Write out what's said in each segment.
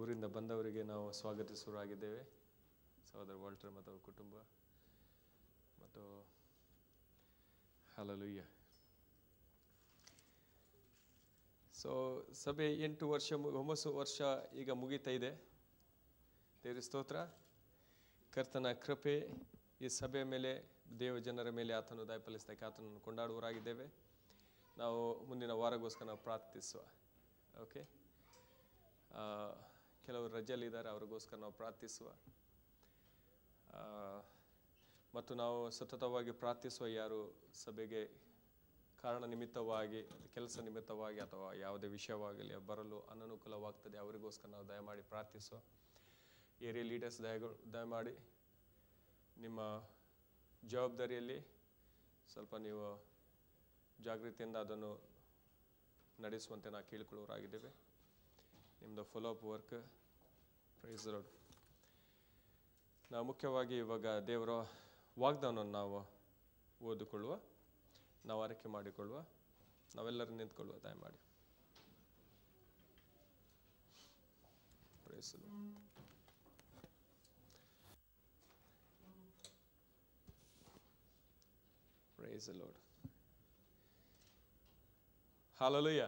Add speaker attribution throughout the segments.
Speaker 1: ಊರಿಂದ ಬಂದವರಿಗೆ ನಾವು ಸ್ವಾಗತಿಸುವರಾಗಿದ್ದೇವೆ. ಸಹೋದರ ವಾಲ್ಟರ್ ಮತ್ತು ಅವರ ಕುಟುಂಬ ಮತ್ತು ಹಲ್ಲೆಲೂಯ. ಸೊ ಸಭೆ 9 ವರ್ಷ ಈಗ ಮುಗಿತಾ ಇದೆ. ದೇವರ ಸ್ತೋತ್ರ. ಕರ್ತನ ಕೃಪೆ ಈ ಸಭೆಯ ಮೇಲೆ, ದೇವ ಜನರ ಮೇಲೆ ಆತನು ದಯಪಾಲಿಸಲಿಕ್ಕೆ ಆತನನ್ನು ಕೊಂಡಾಡುವರಾಗಿದ್ದೇವೆ. ನಾವು ಮುಂದಿನ ವಾರಗೋಸ್ಕರ ನಾವು ಪ್ರಾರ್ಥಿಸುವ. ಓಕೆ, ಕೆಲವರು ರಜೆಯಲ್ಲಿದ್ದಾರೆ, ಅವ್ರಿಗೋಸ್ಕರ ನಾವು ಪ್ರಾರ್ಥಿಸುವ. ಮತ್ತು ನಾವು ಸತತವಾಗಿ ಪ್ರಾರ್ಥಿಸುವ, ಯಾರು ಸಭೆಗೆ ಕಾರಣ ನಿಮಿತ್ತವಾಗಿ, ಕೆಲಸ ನಿಮಿತ್ತವಾಗಿ ಅಥವಾ ಯಾವುದೇ ವಿಷಯವಾಗಲಿ ಬರಲು ಅನನುಕೂಲವಾಗ್ತದೆ, ಅವರಿಗೋಸ್ಕರ ನಾವು ದಯಮಾಡಿ ಪ್ರಾರ್ಥಿಸುವ. ಏರಿಯಾ ಲೀಡರ್ಸ್ ದಯಮಾಡಿ ನಿಮ್ಮ ಜವಾಬ್ದಾರಿಯಲ್ಲಿ ಸ್ವಲ್ಪ ನೀವು ಜಾಗೃತಿಯಿಂದ ಅದನ್ನು ನಡೆಸುವಂತೆ ನಾವು ಕೇಳಿಕೊಳ್ಳುವರಾಗಿದ್ದೇವೆ. ನಿಮ್ಮದು follow up work. Praise the lord. ನಾವು ಮುಖ್ಯವಾಗಿ ಇವಾಗ ದೇವರ ವಾಗ್ದಾನವನ್ನು ನಾವು ಓದಿಕೊಳ್ಳುವ, ನಾವು ಆರೈಕೆ ಮಾಡಿಕೊಳ್ಳುವ, ನಾವೆಲ್ಲರೂ ನಿಂತ್ಕೊಳ್ಳುವ ದಯಮಾಡಿ. Praise the Lord. Praise the lord. Hallelujah.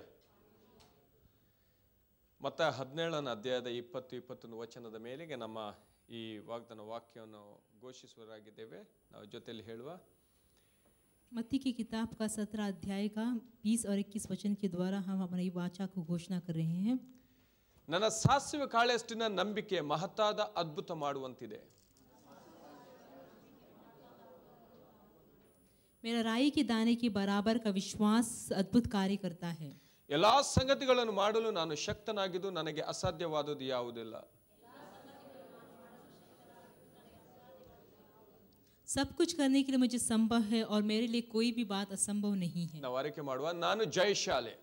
Speaker 1: ಮತ್ತಾಯ 17ನೇ ಅಧ್ಯಾಯದ 20-21 ವಚನದ ಮೇಲೆಗೆ ನಮ್ಮ ಈ ವಾಗ್ದಾನ ವಾಕ್ಯವನ್ನು ಘೋಷಿಸುವರಾಗಿದ್ದೇವೆ. ನಾವು ಜೊತೆಯಲ್ಲಿ ಹೇಳುವ.
Speaker 2: मत्ती की किताब का 17 अध्याय का 20 और 21 वचन के द्वारा हम हमारी वाचा को घोषणा कर रहे हैं.
Speaker 1: ನನ್ನ ಸಾಸಿವೆ ಕಾಳಷ್ಟಿನ ನಂಬಿಕೆ ಮಹತ್ತಾದ ಅದ್ಭುತ ಮಾಡುವಂತಿದೆ.
Speaker 2: मेरा राई के दाने के बराबर का विश्वास अद्भुत कार्य करता है.
Speaker 1: ಎಲ್ಲಾ ಸಂಗತಿಗಳನ್ನು ಮಾಡಲು ನಾನು ಶಕ್ತನಾಗಿದ್ದು ನನಗೆ ಅಸಾಧ್ಯವಾದುದು ಯಾವುದಿಲ್ಲ.
Speaker 2: सब कुछ करने के लिए मुझे संभव है और मेरे लिए कोई भी बात असंभव नहीं है.
Speaker 1: ನಾವು ಆರೈಕೆ ಮಾಡುವ. ನಾನು ಜಯಶಾಲಿ.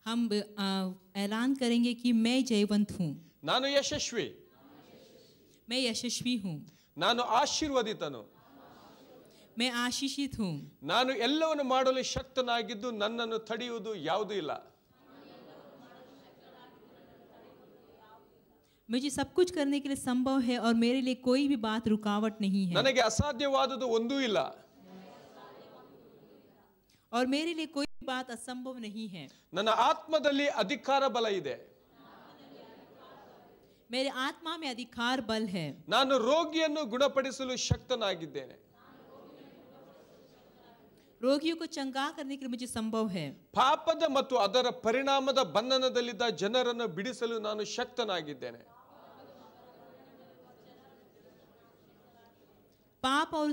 Speaker 2: हम ऐलान करेंगे कि मैं जयवंत हूँ.
Speaker 1: ನಾನು ಯಶಸ್ವಿ.
Speaker 2: मैं यशस्वी हूँ.
Speaker 1: ನಾನು ಆಶೀರ್ವದಿತನು.
Speaker 2: मैं आशीषित हूँ.
Speaker 1: ನಾನು ಎಲ್ಲವನ್ನು ಮಾಡಲು ಶಕ್ತನಾಗಿದ್ದು ನನ್ನನ್ನು ತಡೆಯುವುದು ಯಾವುದೂ ಇಲ್ಲ.
Speaker 2: मुझे सब कुछ करने के लिए संभव है और मेरे लिए कोई भी बात रुकावट नहीं है.
Speaker 1: ನನಗೆ ಅಸಾಧ್ಯವಾದುದು ಒಂದೂ ಇಲ್ಲ.
Speaker 2: और मेरे लिए कोई भी बात असंभव नहीं है.
Speaker 1: ನನ್ನ ಆತ್ಮದಲ್ಲಿ ಅಧಿಕಾರ ಬಲ ಇದೆ.
Speaker 2: मेरे आत्मा में अधिकार बल है.
Speaker 1: ನಾನು ರೋಗಿಯನ್ನು ಗುಣಪಡಿಸಲು ಶಕ್ತನಾಗಿದ್ದೇನೆ.
Speaker 2: रोगियों को चंगा करने के लिए मुझे संभव है.
Speaker 1: ಪಾಪದ ಮತ್ತು ಅದರ ಪರಿಣಾಮದ ಬಂಧನದಲ್ಲಿದ್ದ ಜನರನ್ನು ಬಿಡಿಸಲು ನಾನು ಶಕ್ತನಾಗಿದ್ದೇನೆ.
Speaker 2: पाप और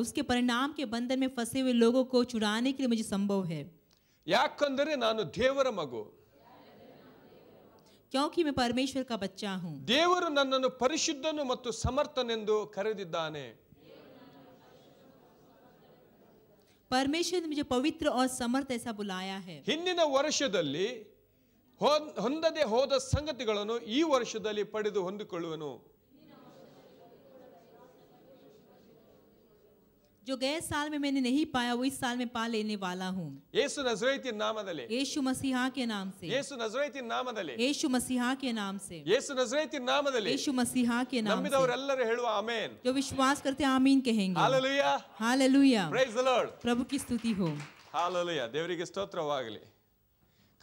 Speaker 2: उसके परिणाम के बंधन में फंसे हुए लोगों को छुड़ाने के लिए मुझे संभव है.
Speaker 1: ಯಾಕಂದರೆ ನಾನು ದೇವರ ಮಗು.
Speaker 2: क्योंकि मैं परमेश्वर का बच्चा हूँ.
Speaker 1: ದೇವರು ನನ್ನನ್ನು ಪರಿಶುದ್ಧನು ಮತ್ತು ಸಮರ್ಥನೆಂದು ಕರೆದಿದ್ದಾನೆ.
Speaker 2: परमेश्वर ने मुझे पवित्र और समर्थ ऐसा बुलाया है.
Speaker 1: ಹಿಂದಿನ ವರ್ಷದಲ್ಲಿ ಹೊಂದದೆ ಹೋದ ಸಂಗತಿಗಳನ್ನು ಈ ವರ್ಷದಲ್ಲಿ ಪಡೆದು ಹೊಂದಿಕೊಳ್ಳುವನು.
Speaker 2: जो गए साल में मैंने नहीं पाया वो इस साल में पा लेने वाला हूँ.
Speaker 1: ಯೇಸು ನಜರೇತಿನ ನಾಮದಲ್ಲಿ.
Speaker 2: यीशु मसीहा के नाम से.
Speaker 1: ಯೇಸು ನಜರೇತಿನ ನಾಮದಲ್ಲಿ.
Speaker 2: यीशु मसीहा के नाम से.
Speaker 1: ಯೇಸು ನಜರೇತಿನ ನಾಮದಲ್ಲಿ.
Speaker 2: यीशु मसीहा के नाम से.
Speaker 1: ನಂಬಿದವರೆಲ್ಲರೂ ಹೇಳುವ ಆಮೆನ್.
Speaker 2: जो विश्वास करते हैं आमीन कहेंगे.
Speaker 1: Hallelujah.
Speaker 2: Hallelujah.
Speaker 1: Praise the Lord.
Speaker 2: प्रभु की स्तुति हो.
Speaker 1: ಹಾಲೆಲೂಯಾ. ದೇವರಿಗೆ ಸ್ತೋತ್ರವಾಗಲಿ.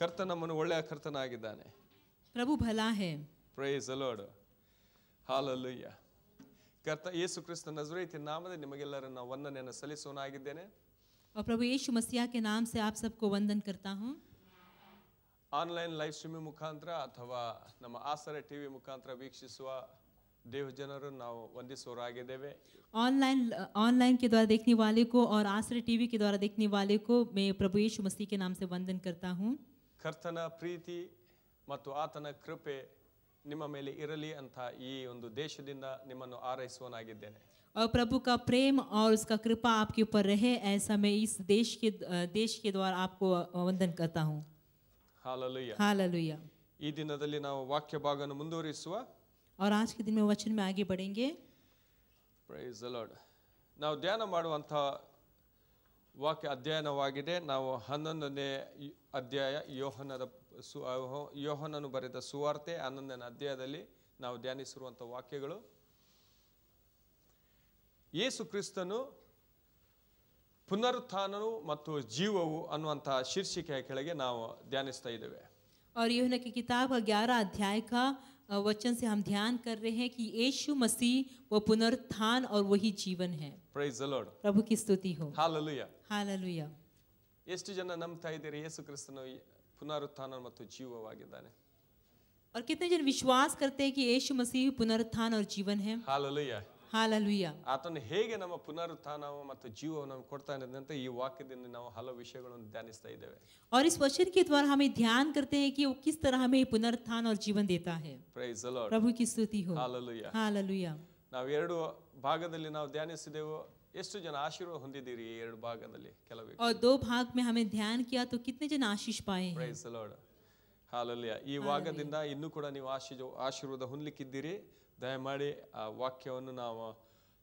Speaker 1: ಕರ್ತನ ನಮ್ಮನ್ನು ಒಳ್ಳೆಯ ಕರ್ತನಾಗಿದ್ದಾನೆ.
Speaker 2: प्रभु भला है.
Speaker 1: Praise the lord. ಹಾಲೆಲೂಯಾ. ಕರ್ತ ಯೇಸು ಕ್ರಿಸ್ತ ನಜರೇತಿನ ನಾಮದಲ್ಲಿ ನಿಮಗೆಲ್ಲರನ್ನು ನಾನು ವಂದನೆಯನ್ನು ಸಲ್ಲಿಸುವನಾಗಿದ್ದೇನೆ.
Speaker 2: और प्रभु यीशु मसीहा के नाम से आप सबको वंदन करता हूँ.
Speaker 1: ಆನ್ಲೈನ್ ಲೈವ್ ಸ್ಟ್ರೀಮಿಂಗ್ ಮುಖಾಂತರ ಅಥವಾ ನಮ್ಮ ಆಸರೆ ಟಿವಿ ಮುಖಾಂತರ ವೀಕ್ಷಿಸುವ ದೇವ ಜನರು ನಾವು ವಂದಿಸುವರಾಗಿದ್ದೇವೆ.
Speaker 2: ऑनलाइन के द्वारा देखने वाले को और आश्रय टीवी के द्वारा देखने वाले को मैं प्रभु यीशु मसीह के नाम से वंदन करता हूँ.
Speaker 1: ಕರ್ತನ ಪ್ರೀತಿ ಮತ್ತು ಆತನ ಕೃಪೆ ನಿಮ್ಮ ಮೇಲೆ ಇರಲಿ ಅಂತ ಈ ಒಂದು ದೇಶದಿಂದ ನಿಮ್ಮನ್ನು ಆರೈಸುವನಾಗಿದ್ದೇನೆ.
Speaker 2: और प्रभु का प्रेम और उसका कृपा आपके ऊपर रहे ऐसा मैं इस देश के द्वारा आपको वंदन करता हूँ.
Speaker 1: हालेलुया.
Speaker 2: हालेलुया.
Speaker 1: ಈ ದಿನದಲ್ಲಿ ನಾವು ವಾಕ್ಯ ಭಾಗವನ್ನು ಮುಂದುವರಿಸುವ.
Speaker 2: और आज के दिन में वचन में आगे बढ़ेंगे.
Speaker 1: Praise the lord. ನಾವು ಧ್ಯಾನ ಮಾಡುವಂಥ ವಾಕ್ಯ ಅಧ್ಯಯನವಾಗಿದೆ. ನಾವು 11ನೇ ಅಧ್ಯಾಯ ಯೋಹನದ ಯೋಹನನು ಬರೆದ ಸುವಾರ್ತೆ 11ನೇ ಅಧ್ಯಾಯದಲ್ಲಿ ನಾವು ಧ್ಯಾನಿಸಿರುವಂಥ ವಾಕ್ಯಗಳು. ಯೇಸು ಕ್ರಿಸ್ತನು ಪುನರುತ್ಥಾನವು ಮತ್ತು ಜೀವವು ಅನ್ನುವಂಥ ಶೀರ್ಷಿಕೆಯ ಕೆಳಗೆ ನಾವು ಧ್ಯಾನಿಸ್ತಾ ಇದ್ದೇವೆ.
Speaker 2: और यूहन्ना की किताब का 11 अध्याय का वचन से हम ध्यान कर रहे हैं कि यीशु मसीह वो पुनरुत्थान और वही जीवन है.
Speaker 1: Praise the Lord.
Speaker 2: प्रभु की स्तुति हो.
Speaker 1: ಹಾಲೆಲೂಯಾ.
Speaker 2: हालेलुया.
Speaker 1: ಎಷ್ಟು ಜನ ನಂಬ್ತಾ ಇದ್ದೀರಿ ಯೇಸು ಕ್ರಿಸ್ತನು ಪುನರುತ್ಥಾನ ಮತ್ತು ಜೀವವಾಗಿದ್ದಾನೆ?
Speaker 2: और कितने जन विश्वास करते हैं कि यीशु मसीह पुनरुत्थान और जीवन है?
Speaker 1: ಹಾಲೆಲೂಯಾ.
Speaker 2: हालेलुया.
Speaker 1: ಆತನು ಹೇಗೆ ನಮ್ಮ ಪುನರುತ್ಥಾನ ಮತ್ತು ಜೀವವನ್ನು ಕೊಡ್ತಾನೆ ಅಂತ ಈ ವಾಕ್ಯದಿಂದ ನಾವು ಹಲವು ವಿಷಯಗಳನ್ನು ಧ್ಯಾನಿಸ್ತಾ ಇದ್ದೇವೆ.
Speaker 2: और इस वचन के द्वारा हमें ध्यान करते हैं कि वो किस तरह हमें पुनरुत्थान और जीवन देता है.
Speaker 1: Praise the Lord.
Speaker 2: प्रभु की स्तुति हो.
Speaker 1: ಹಾಲೆಲೂಯಾ.
Speaker 2: हालेलुया.
Speaker 1: ನಾವು ಎರಡು ಭಾಗದಲ್ಲಿ ನಾವು ಧ್ಯಾನಿಸಿದೆವು. ಎಷ್ಟು ಜನ ಆಶೀರ್ವಾದ ಹೊಂದಿದ್ದೀರಿ ಈ ಎರಡು ಭಾಗದಲ್ಲಿ? ಕೆಲವು
Speaker 2: और 2 भाग में हमें ध्यान किया तो कितने जन आशीष पाए हैं.
Speaker 1: Praise the lord. ಹಾಲೆಲೂಯಾ. ಈ ಭಾಗದಿಂದ ಇನ್ನೂ ಕೂಡ ನೀವು ಆಶೀರ್ವಾದ ಹೊಂದಲಿಕ್ಕಿದ್ದೀರಿ. ದಯಮಾಡಿ ಆ ವಾಕ್ಯವನ್ನು ನಾವು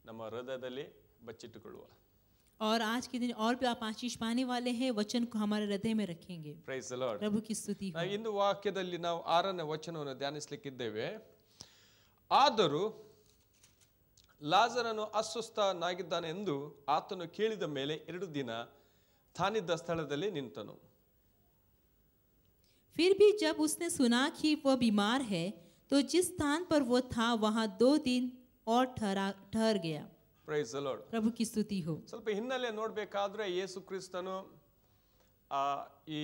Speaker 1: ನಮ್ಮ ಹೃದಯದಲ್ಲಿ ಬಚ್ಚಿಟ್ಟುಕೊಳ್ಳುವ.
Speaker 2: और आज के दिन और भी आप आशीष पाने वाले हैं. वचन को हमारे हृदय में रखेंगे.
Speaker 1: Price the Lord.
Speaker 2: प्रभु की स्तुति हो.
Speaker 1: ಇಂದು ವಾಕ್ಯದಲ್ಲಿ ನಾವು 6ನೇ ವಚನವನ್ನು ಧ್ಯಾನಿಸಲಿಕ್ಕಿದ್ದೇವೆ. ಆದರೂ ಲಾಜರನು ಅಸ್ವಸ್ಥನಾಗಿದ್ದಾನೆಂದು ಆತನು ಕೇಳಿದ ಮೇಲೆ 2 ದಿನ ತಾನಿದ್ದ ಸ್ಥಳದಲ್ಲಿ ನಿಂತನು.
Speaker 2: फिर भी जब उसने सुना कि वह बीमार है तो जिस स्थान पर वो था वहां 2 दिन और ठहर गया.
Speaker 1: Price the Lord.
Speaker 2: प्रभु की स्तुति हो.
Speaker 1: ಸ್ವಲ್ಪ ಹಿನ್ನೆಲೆ ನೋಡಬೇಕಾದ್ರೆ ಯೇಸು ಕ್ರಿಸ್ತನು ಈ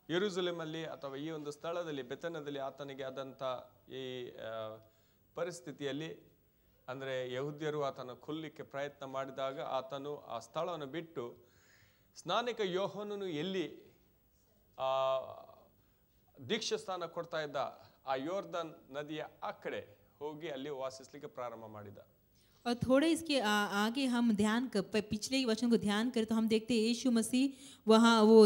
Speaker 1: ಯೆರೂಸಲೇಮಲ್ಲಿ ಅಥವಾ ಈ ಒಂದು ಸ್ಥಳದಲ್ಲಿ ಬೆಥನ್ಯದಲ್ಲಿ ಆತನಿಗೆ ಆದಂಥ ಈ ಪರಿಸ್ಥಿತಿಯಲ್ಲಿ ಅಂದರೆ ಯಹೂದ್ಯರು ಆತನ ಕೊಲ್ಲಿಕ್ಕೆ ಪ್ರಯತ್ನ ಮಾಡಿದಾಗ ಆತನು ಆ ಸ್ಥಳವನ್ನು ಬಿಟ್ಟು ಸ್ನಾನಿಕ ಯೋಹನನು ಎಲ್ಲಿ ದೀಕ್ಷಾಸ್ಥಾನ ಕೊಡ್ತಾ ಇದ್ದ ಆ ಯೋರ್ದನ್ ನದಿಯ ಆ ಕಡೆ ಹೋಗಿ ಅಲ್ಲಿ ವಾಸಿಸಲಿಕ್ಕೆ ಪ್ರಾರಂಭ ಮಾಡಿದ.
Speaker 2: और थोड़े इसके आगे हम ध्यान पिछले वचन को ध्यान करें तो हम देखते हैं यीशु मसीह वहाँ वो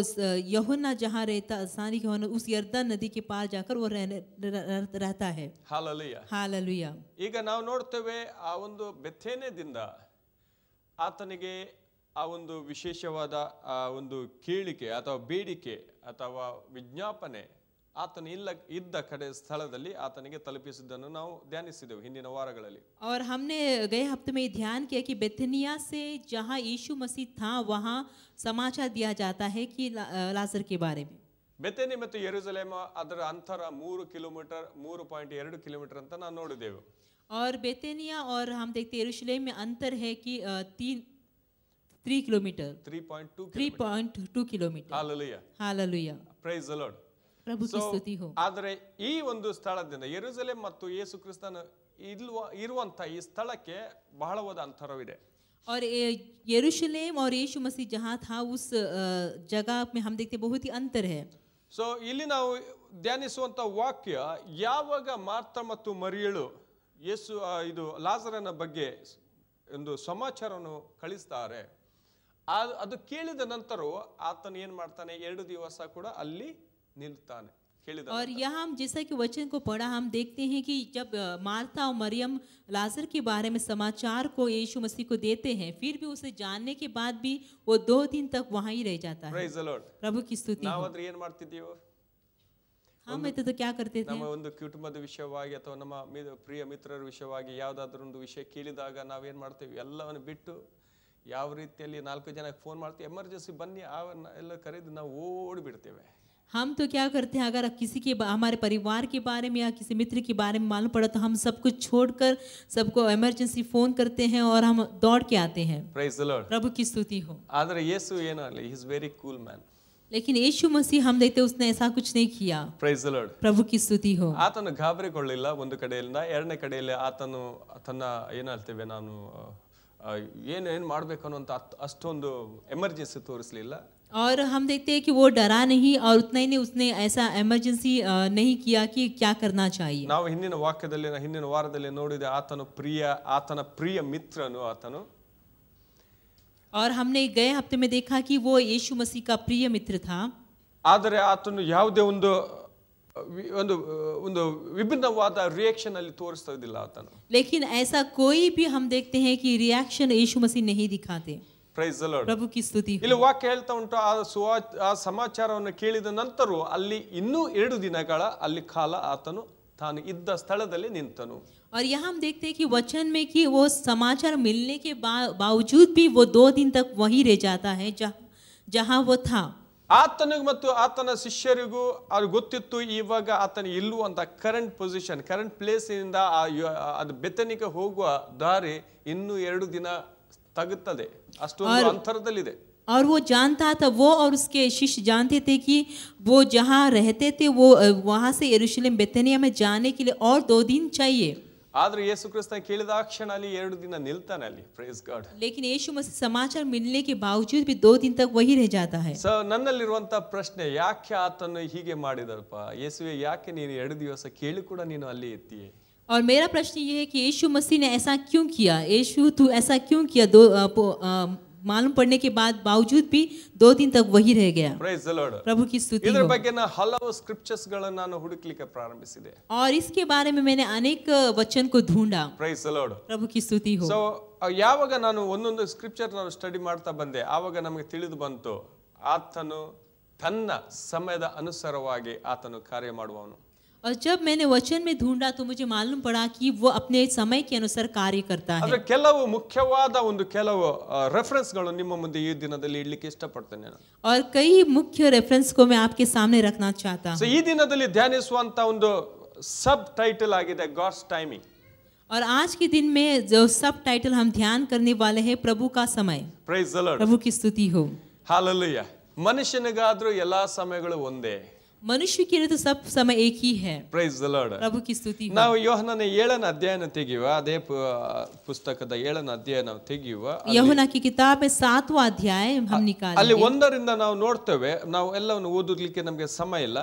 Speaker 2: यूहन्ना जहाँ रहता स्नानिक यूहन्ना उस यर्दन नदी के पार जाकर वो रहता है.
Speaker 1: ಹಾಲೆಲೂಯಾ.
Speaker 2: हालेलुया.
Speaker 1: ಈಗ ನಾವು ನೋಡ್ತೇವೆ ಆ ಒಂದು ಬೆಥೇನ್ಯದಿಂದ ಆತನಿಗೆ ಆ ಒಂದು ವಿಶೇಷವಾದ ಆ ಒಂದು ಕೇಳಿಕೆ ಅಥವಾ ಬೇಡಿಕೆ ಅಥವಾ ವಿಜ್ಞಾಪನೆ ಆತನು ಇದ್ದ ಕಡೆ ಸ್ಥಳದಲ್ಲಿ ಆತನಿಗೆ ತಲುಪಿಸಿದ್ದನ್ನು ನಾವು ಧ್ಯಾನಿಸಿದೆವು ಹಿಂದಿನ ವಾರಗಳಲ್ಲಿ.
Speaker 2: और हमने गए हफ्ते में ध्यान किया कि बेथनिया से जहाँ यीशु मसीह था वहाँ समाचार दिया जाता है कि लाजर के बारे में.
Speaker 1: ಬೆಥೆನಿ ಮತ್ತು ಯೆರೂಸಲೇಮ್ ಅದರ ಅಂತರ 3 ಕಿಲೋಮೀಟರ್ 3.2 ಕಿಲೋಮೀಟರ್ ಅಂತ ನಾವು ನೋಡಿದೆವು.
Speaker 2: और बेथनिया और हम देखते हैं यरूशलेम में अंतर है कि 3 kilometre 3.2 kilometre.
Speaker 1: Hallelujah.
Speaker 2: Hallelujah.
Speaker 1: Praise the Lord.
Speaker 2: प्रभु की स्तुति हो.
Speaker 1: ಆದರೆ ಈ ಒಂದು ಸ್ಥಳದಿಂದ ಯೆರೂಸಲೇಮ್ ಮತ್ತು ಯೇಸು ಕ್ರಿಸ್ತನ ಇರುವಂತ ಈ ಸ್ಥಳಕ್ಕೆ ಬಹಳವಾದ ಅಂತರವಿದೆ.
Speaker 2: और यरूशलेम और यीशु मसीह जहाँ था उस जगह में हम देखते बहुत ही अंतर है.
Speaker 1: ಸೊ ಇಲ್ಲಿ ನಾವು ಧ್ಯಾನಿಸುವಂತ ವಾಕ್ಯ ಯಾವಾಗ ಮಾರ್ತ ಮತ್ತು ಮರಿಯಳು ಯೇಸು ಇದು ಲಾಜರನ ಬಗ್ಗೆ ಒಂದು ಸಮಾಚಾರವನ್ನು ಕಳಿಸ್ತಾರೆ ಅದು ಕೇಳಿದ ನಂತರ ಆತನು ಏನ್ ಮಾಡ್ತಾನೆ 2 ದಿವಸ ಕೂಡ ಅಲ್ಲಿ ನಿಲ್ತಾನೆ.
Speaker 2: और यहाँ हम जैसा कि वचन को पढ़ा हम देखते हैं कि जब मार्था और मरियम लाजर के बारे में समाचार को यीशु मसीह को देते हैं फिर भी उसे जानने के बाद भी वो 2 दिन तक वहाँ ही रह जाता है.
Speaker 1: Praise the Lord.
Speaker 2: प्रभु की स्तुति.
Speaker 1: ನಾವಾದ್ರೆ ಏನು ಮಾಡ್ತಿದ್ದೀವೋ
Speaker 2: हम तो क्या करते थे
Speaker 1: ನಮ್ಮ ಒಂದು ಕುಟುಂಬದ ವಿಷಯವಾಗಿ ಅಥವಾ ನಮ್ಮ ಪ್ರಿಯ ಮಿತ್ರರ ವಿಷಯವಾಗಿ ಯಾವುದಾದ್ರೂ ಒಂದು ವಿಷಯ ಕೇಳಿದಾಗ ನಾವೇನ್ ಮಾಡ್ತೇವೆ ಎಲ್ಲವನ್ನು ಬಿಟ್ಟು ಯಾವ ರೀತಿಯಲ್ಲಿ 4 ಜನಕ್ಕೆ ಫೋನ್ ಮಾಡ್ತೀವಿ ಎಮರ್ಜೆನ್ಸಿ ಬನ್ನಿ ಎಲ್ಲ ಕರೆದು ನಾವು ಓಡಿ ಬಿಡ್ತೇವೆ.
Speaker 2: हम तो क्या करते हैं अगर किसी के हमारे परिवार के बारे में या किसी मित्र के बारे में मालूम पड़ा तो हम सब कुछ छोड़कर सबको इमरजेंसी फोन करते हैं और हम दौड़ के आते हैं.
Speaker 1: Praise the Lord.
Speaker 2: प्रभु की स्तुति हो.
Speaker 1: ಆದರೆ ಯೇಸು ಏನಲ್ಲ he is very cool man.
Speaker 2: लेकिन यीशु मसीह हम देखते उसने ऐसा कुछ नहीं किया.
Speaker 1: Praise the Lord.
Speaker 2: प्रभु की स्तुति हो.
Speaker 1: ಆತನು ಗಾಬರಿಗೊಳ್ಳಿಲ್ಲ ಒಂದು ಕಡೆಯಿಂದ ಎರಡನೇ ಕಡೆಯಲ್ಲಿ ಆತನು ತನ್ನ ಏನು ಹೇಳ್ತೇವೆ ನಾನು ಏನು ಮಾಡಬೇಕು ಅನ್ನೋಂತ ಅಷ್ಟೊಂದು ಎಮರ್ಜೆನ್ಸಿ ತೋರಿಸಲಿಲ್ಲ.
Speaker 2: और हम देखते हैं कि वो डरा नहीं और उतना ही नहीं उसने ऐसा इमरजेंसी नहीं किया कि क्या करना चाहिए.
Speaker 1: ನಾವು ಹಿಂದಿನ ವಾಕ್ಯದಲ್ಲಿ ಹಿಂದಿನ ವಾರದಲ್ಲಿ ನೋಡಿದೆ ಆತನ ಪ್ರಿಯ ಮಿತ್ರನು ಆತನು.
Speaker 2: और हमने गए हफ्ते में देखा कि वो यीशु मसीह का प्रिय मित्र था.
Speaker 1: ಆದರೆ ಆತನು ಯಾವುದೇ ಒಂದು ವಿಭಿನ್ನವಾದ ರಿಯಾಕ್ಷನ್ ಅಲ್ಲಿ ತೋರಿಸ್ತಾ ಇದ್ದಿಲ್ಲ ಆತನು.
Speaker 2: लेकिन ऐसा कोई भी हम देखते हैं कि रिएक्शन यीशु मसीह नहीं दिखाते.
Speaker 1: Price the Lord.
Speaker 2: प्रभु की स्तुति हो।
Speaker 1: ಇಲ್ಲಿ ವಾಕ್ಯ ಹೇಳ್ತಾ ಉಂಟು, ಆ ಸಮಾಚಾರವನ್ನು ಕೇಳಿದ ನಂತರ ಅಲ್ಲಿ ಇನ್ನೂ 2 ದಿನಗಳ ಅಲ್ಲಿ ಕಾಲ ಆತನು ತಾನು ಇದ್ದ ಸ್ಥಳದಲ್ಲಿ ನಿಂತನು.
Speaker 2: और यहाँ हम देखते हैं कि वचन में कि वो समाचार मिलने के बावजूद भी वो 2 दिन तक वहीं रह जाता है जहाँ वो था.
Speaker 1: ಆತನಿಗೆ ಮತ್ತು ಆತನ ಶಿಷ್ಯರಿಗೂ ಅವ್ರಿಗೆ ಗೊತ್ತಿತ್ತು ಇವಾಗ ಆತನ ಇಲ್ಲೂ ಅಂತ ಕರೆಂಟ್ ಪೊಸಿಷನ್, ಕರೆಂಟ್ ಪ್ಲೇಸ್ ಇಂದ ಅದು ಬೆತನಿಗೆ ಹೋಗುವ ದಾರಿ ಇನ್ನೂ 2 ದಿನ ತಗುತ್ತದೆ, ಅಷ್ಟೊಂದು ಅಂತರದಲ್ಲಿದೆ.
Speaker 2: और वो जानता था, वो और उसके शिष्य जानते थे कि वो जहाँ रहते थे वो वहाँ से यरूशलेम बेथनिया में जाने के लिए और 2 दिन चाहिए.
Speaker 1: ಆದ್ರೆ ಯೇಸು ಕ್ರಿಸ್ತ ಕೇಳಿದ ಕ್ಷಣ ಅಲ್ಲಿ 2 ದಿನ ನಿಲ್ತಾನೆ ಅಲ್ಲಿ. Praise God.
Speaker 2: लेकिन यीशु मसीह समाचार मिलने के बावजूद भी 2 दिन तक वही रह जाता है.
Speaker 1: ಸೊ ನನ್ನಲ್ಲಿರುವಂತ ಪ್ರಶ್ನೆ, ಯಾಕೆ ಆತನು ಹೀಗೆ ಮಾಡಿದಲ್ಪ? ಯೇಸುವೆ, ಯಾಕೆ ನೀನು 2 ದಿವಸ ಕೇಳಿ ಕೂಡ ನೀನು ಅಲ್ಲಿ ಇದ್ದೀಯೆ?
Speaker 2: और मेरा प्रश्न ये है कि यीशु मसीह ने ऐसा क्यों किया? यीशु तू ऐसा क्यों किया? मालूम पड़ने के बाद बावजूद भी 2 दिन तक वही रह गया.
Speaker 1: Praise the Lord.
Speaker 2: प्रभु की स्तुति
Speaker 1: ಇದರ
Speaker 2: हो.
Speaker 1: ಬಗ್ಗೆ ನಾನು ಹಲವು ಸ್ಕ್ರಿಪ್ಚರ್ಸ್ ಗಳನ್ನು ನಾನು ಹುಡುಕಲಿಕ್ಕೆ ಪ್ರಾರಂಭಿಸಿದೆ.
Speaker 2: और इसके बारे में मैंने अनेक वचन को ढूंढा.
Speaker 1: Praise the Lord.
Speaker 2: प्रभु की स्तुति हो.
Speaker 1: ಸೊ ಯಾವಾಗ ನಾನು ಒಂದೊಂದು ಸ್ಕ್ರಿಪ್ಚರ್ ನಾನು ಸ್ಟಡಿ ಮಾಡ್ತಾ ಬಂದೆ, ಆವಾಗ ನಮಗೆ ತಿಳಿದು ಬಂತು ಆತನು ತನ್ನ ಸಮಯದ ಅನುಸಾರವಾಗಿ ಆತನು ಕಾರ್ಯ ಮಾಡುವವನು.
Speaker 2: और जब मैंने वचन में ढूंढा तो मुझे मालूम पड़ा कि वो अपने समय के अनुसार कार्य करता है.
Speaker 1: ಅದರ ಕೆಲವು ಮುಖ್ಯವಾದ ಕೆಲವು ರೆಫರೆನ್ಸ್ ಗಳು ನಿಮ್ಮ ಮುಂದೆ ಈ ದಿನದಲ್ಲಿ ಇಡ್ಲಿಕ್ಕೆ ಇಷ್ಟಪಡ್ತೇನೆ ನಾನು.
Speaker 2: और कई मुख्य रेफरेंस को मैं आपके सामने रखना चाहता हूं.
Speaker 1: ಸೊ ಈ ದಿನದಲ್ಲಿ ಧ್ಯಾನಿಸುವಂತ ಒಂದು सब टाइटल आಗಿದೆ गॉड्स टाइमिंग.
Speaker 2: और आज के दिन में जो सब टाइटल हम ध्यान करने वाले हैं, प्रभु का समय.
Speaker 1: Praise the Lord.
Speaker 2: प्रभु की स्तुति हो.
Speaker 1: Hallelujah. ಮನುಷ್ಯನಿಗಾದ್ರೂ ಎಲ್ಲಾ ಸಮಯಗಳು ಒಂದೇ.
Speaker 2: मनुष्य के लिए तो सब समय एक ही है.
Speaker 1: Praise the Lord.
Speaker 2: प्रभु की स्तुति हो.
Speaker 1: ನಾವು ಯೋಹನನ 7ನೇ ಅಧ್ಯಾಯನ ತೆಗೆಯುವ, ಅದೇ ಪುಸ್ತಕದ 7ನೇ ಅಧ್ಯಾಯ ನಾವು ತೆಗೆಯುವ.
Speaker 2: यूहन्ना की किताब में 7वां अध्याय हम निकालेंगे.
Speaker 1: ಅಲ್ಲಿ 1ರಿಂದ ನಾವು ನೋಡ್ತೇವೆ. ನಾವು ಎಲ್ಲವನ್ನು ಓದಲಿಕ್ಕೆ ನಮಗೆ ಸಮಯ ಇಲ್ಲ,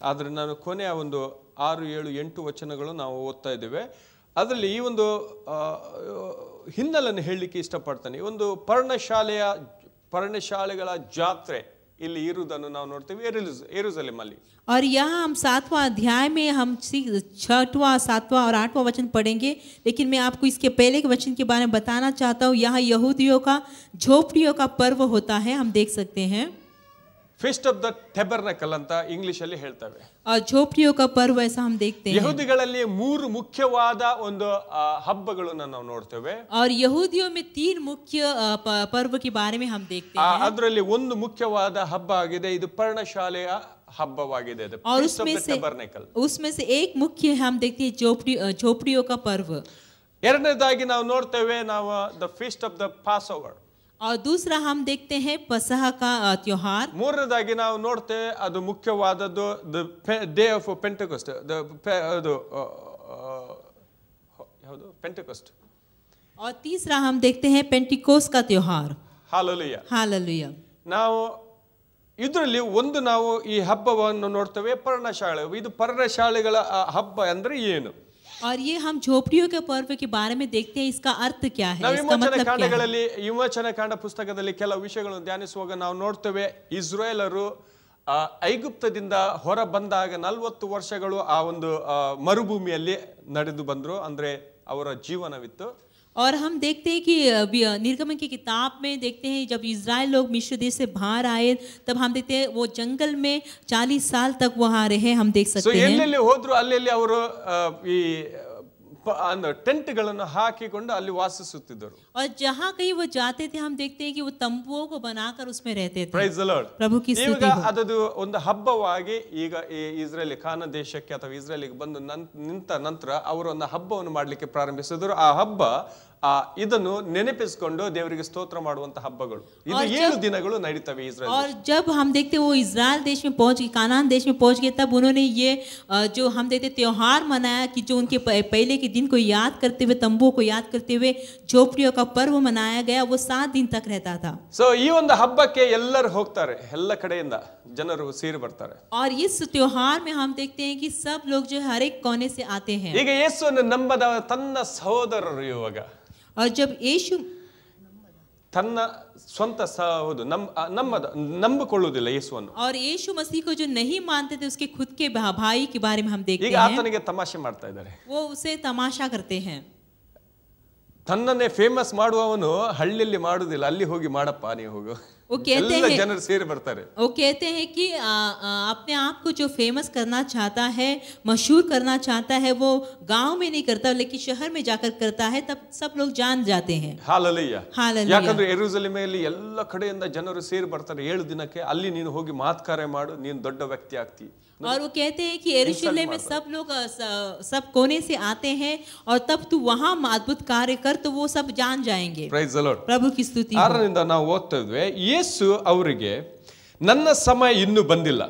Speaker 1: ಆದ್ರೆ ನಾನು ಕೊನೆಯ ಒಂದು 6, 7, 8 ವಚನಗಳು ನಾವು ಓದ್ತಾ ಇದ್ದೇವೆ. ಅದರಲ್ಲಿ ಈ ಒಂದು ಹಿನ್ನೆಲೆಯನ್ನು ಹೇಳಲಿಕ್ಕೆ ಇಷ್ಟಪಡ್ತಾನೆ. ಒಂದು ಪರ್ಣಶಾಲೆಗಳ ಜಾತ್ರೆ ಇಲ್ಲಿ ಇರುವುದನ್ನು ನಾವು ನೋಡ್ತೇವೆ ಯೆರೂಸಲೇಮ್ ಅಲ್ಲಿ.
Speaker 2: और यहाँ हम 7वां अध्याय में हम 6वां, 7वां और 8वां वचन पढ़ेंगे, लेकिन मैं आपको इसके पहले के वचन के बारे में बताना चाहता हूँ. यहाँ यहूदियों का झोपड़ियों का पर्व होता है, हम देख सकते हैं.
Speaker 1: ಫೀಸ್ಟ್ ಆಫ್ ದ ಟೆಬರ್ನಕಲ್ ಅಂತ ಇಂಗ್ಲಿಷ್ ಅಲ್ಲಿ ಹೇಳ್ತೇವೆ.
Speaker 2: और झोपड़ियों का पर्व ऐसा हम देखते हैं.
Speaker 1: ಯಹೂದಿಗಳಲ್ಲಿ 3 ಮುಖ್ಯವಾದ ಒಂದು ಹಬ್ಬಗಳನ್ನು ನಾವು ನೋಡ್ತೇವೆ.
Speaker 2: और यहूदियों में 3 मुख्य पर्व के बारे में हम देखते हैं.
Speaker 1: ಅದರಲ್ಲಿ ಒಂದು ಮುಖ್ಯವಾದ ಹಬ್ಬ ಆಗಿದೆ, ಇದು ಪರ್ಣಶಾಲೆಯ ಹಬ್ಬವಾಗಿದೆ.
Speaker 2: और उसमें से एक मुख्य हम देखते हैं झोपड़ियों का पर्व.
Speaker 1: ಎರಡನೇದಾಗಿ ನಾವು ನೋಡ್ತೇವೆ ನಾವು the feast of the pass over.
Speaker 2: और दूसरा हम देखते हैं पसह का त्योहार.
Speaker 1: ಮೂರನೇದಾಗಿ ನಾವು ನೋಡ್ತೇವೆ ಅದು ಮುಖ್ಯವಾದದ್ದು ದ ಡೇ ಆಫ್ ಪೆಂಟೆಕೋಸ್ಟ್, ಅದು ಯಾವುದು ಪೆಂಟೆಕೋಸ್ಟ್.
Speaker 2: और तीसरा हम देखते हैं पेंटिकोस्ट का त्योहार.
Speaker 1: ಹಾಲೆಲೂಯಾ.
Speaker 2: हालेलुया.
Speaker 1: ನಾವು ಇದರಲ್ಲಿ ಒಂದು ನಾವು ಈ ಹಬ್ಬವನ್ನು ನೋಡ್ತೇವೆ ಪರ್ಣಶಾಲೆ. ಇದು ಪರ್ಣಶಾಲೆಗಳ ಹಬ್ಬ ಅಂದ್ರೆ ಏನು?
Speaker 2: और ये हम झोपड़ियों के पर्व के बारे में देखते हैं, इसका अर्थ क्या है, इसका मतलब क्या है.
Speaker 1: ವಿಮೋಚನ ಕಾಂಡ ಪುಸ್ತಕದಲ್ಲಿ ಕೆಲವು ವಿಷಯಗಳನ್ನು ಧ್ಯಾನಿಸುವಾಗ ನಾವು ನೋಡ್ತೇವೆ ಇಸ್ರಾಯೇಲರು ಐಗುಪ್ತದಿಂದ ಹೊರ ಬಂದಾಗ 40 ವರ್ಷಗಳು ಆ ಒಂದು ಮರುಭೂಮಿಯಲ್ಲಿ ನಡೆದು ಬಂದ್ರು, ಅಂದ್ರೆ ಅವರ ಜೀವನವಿತ್ತು.
Speaker 2: और हम देखते हैं कि निर्गमन की किताब में देखते हैं जब इज़राइल लोग मिस्र देश से बाहर आए, तब हम देखते हैं वो जंगल में 40 साल तक वहाँ रहे, हम देख सकते हैं.
Speaker 1: ಎಲ್ಲೆಲ್ಲಿ ಹೋದ್ರು ಅಲ್ಲೆಲ್ಲಿ ಅವರು ಈ ಟೆಂಟ್ಗಳನ್ನು ಹಾಕಿಕೊಂಡು ಅಲ್ಲಿ ವಾಸಿಸುತ್ತಿದ್ದರು.
Speaker 2: और जहाँ कहीं वो जाते थे हम देखते हैं कि वो तंबुओं को बनाकर उसमें रहते थे.
Speaker 1: Praise the Lord.
Speaker 2: प्रभु की स्तुति हो.
Speaker 1: ಅದದು ಒಂದು ಹಬ್ಬವಾಗಿ ಈಗ ಈ ಇಸ್ರೇಲ್ ಕಾನಾನ್ ದೇಶಕ್ಕೆ ಅಥವಾ ಇಸ್ರೇಲಿಗೆ ಬಂದು ನಿಂತ ನಂತರ ಅವರು ಒಂದು ಹಬ್ಬವನ್ನು ಮಾಡಲಿಕ್ಕೆ ಪ್ರಾರಂಭಿಸಿದರು. ಆ ಹಬ್ಬ ಇದನ್ನು ನೆನಪಿಸಿಕೊಂಡು ದೇವರಿಗೆ ಸ್ತೋತ್ರ ಮಾಡುವಂತ ಹಬ್ಬಗಳು. ಇದು 7 ದಿನಗಳು ನಡೀತವೆ ಇಸ್ರೇಲ್.
Speaker 2: और जब हम देखते वो इज़राइल देश में पहुंच गए, कानान देश में पहुंच गए, तब उन्होंने ये जो हम देखते त्योहार मनाया कि जो उनके पहले के दिन को याद करते हुए, तंबुओं को याद करते हुए झोपड़ियों का पर्व मनाया गया, वो 7 दिन तक रहता था.
Speaker 1: ಸೊ ಈ ಒಂದು ಹಬ್ಬಕ್ಕೆ ಎಲ್ಲರೂ ಹೋಗ್ತಾರೆ, ಎಲ್ಲ ಕಡೆಯಿಂದ ಜನರು ಸೇರಿ ಬರ್ತಾರೆ.
Speaker 2: और इस त्योहार में हम देखते हैं कि सब लोग जो हर एक कोने से आते हैं.
Speaker 1: ಈಗ ಯೇಸುವನ್ನು ನಂಬದ ತನ್ನ ಸಹೋದರರು ಇವಾಗ
Speaker 2: और जब यीशु
Speaker 1: ತನ್ನ ಸ್ವಂತ ನಂಬಿಕೊಳ್ಳುವುದಿಲ್ಲ ಯೇಸುವನ್ನು.
Speaker 2: और यीशु मसीह को जो नहीं मानते थे उसके खुद के भाई के बारे में हम देखते
Speaker 1: ಈಗ
Speaker 2: हैं.
Speaker 1: ಆತನಿಗೆ ತಮಾಷೆ ಮಾಡ್ತಾ ಇದ್ದಾರೆ.
Speaker 2: वो उसे तमाशा करते हैं.
Speaker 1: ತನ್ನನ್ನೇ ಫೇಮಸ್ ಮಾಡುವವನು ಹಳ್ಳಿಯಲ್ಲಿ ಮಾಡುವುದಿಲ್ಲ, ಅಲ್ಲಿ ಹೋಗಿ ಮಾಡಪ್ಪ ನೀವು ಹೋಗು,
Speaker 2: वो कहते
Speaker 1: ಎಲ್ಲ
Speaker 2: हैं
Speaker 1: ಜನರು ಸೇರಿ ಬರ್ತಾರೆ.
Speaker 2: वो कहते हैं कि अपने आप को जो फेमस करना चाहता है, मशहूर करना चाहता है, वो गांव में नहीं करता लेकिन शहर में जाकर करता है, तब सब लोग जान जाते हैं.
Speaker 1: ಹಾಲೆಲೂಯಾ.
Speaker 2: हालेलुया.
Speaker 1: ಯಾಕಂದ್ರೆ ಯೆರೂಸಲೇಮಿನಲ್ಲಿ ಎಲ್ಲ ಕಡೆಯಿಂದ ಜನರು ಸೇರಿ ಬರ್ತಾರೆ 7 ದಿನಕ್ಕೆ. ಅಲ್ಲಿ ನೀನು ಹೋಗಿ ಮಾತುಕತೆ ಮಾಡು, ನೀನು ದೊಡ್ಡ ವ್ಯಕ್ತಿ ಆಗ್ತಿ.
Speaker 2: और वो कहते हैं कि यरूशलेम में सब लोग सब कोने से आते हैं और तब तू वहां अद्भुत कार्य कर तो वो सब जान जाएंगे.
Speaker 1: Price the Lord.
Speaker 2: प्रभु की स्तुति हो.
Speaker 1: 6ರಿಂದ ನಾವು ಓದ್ತಾ ಇದ್ವಿ, ಯೇಸು ಅವರಿಗೆ ನನ್ನ ಸಮಯ ಇನ್ನೂ ಬಂದಿಲ್ಲ,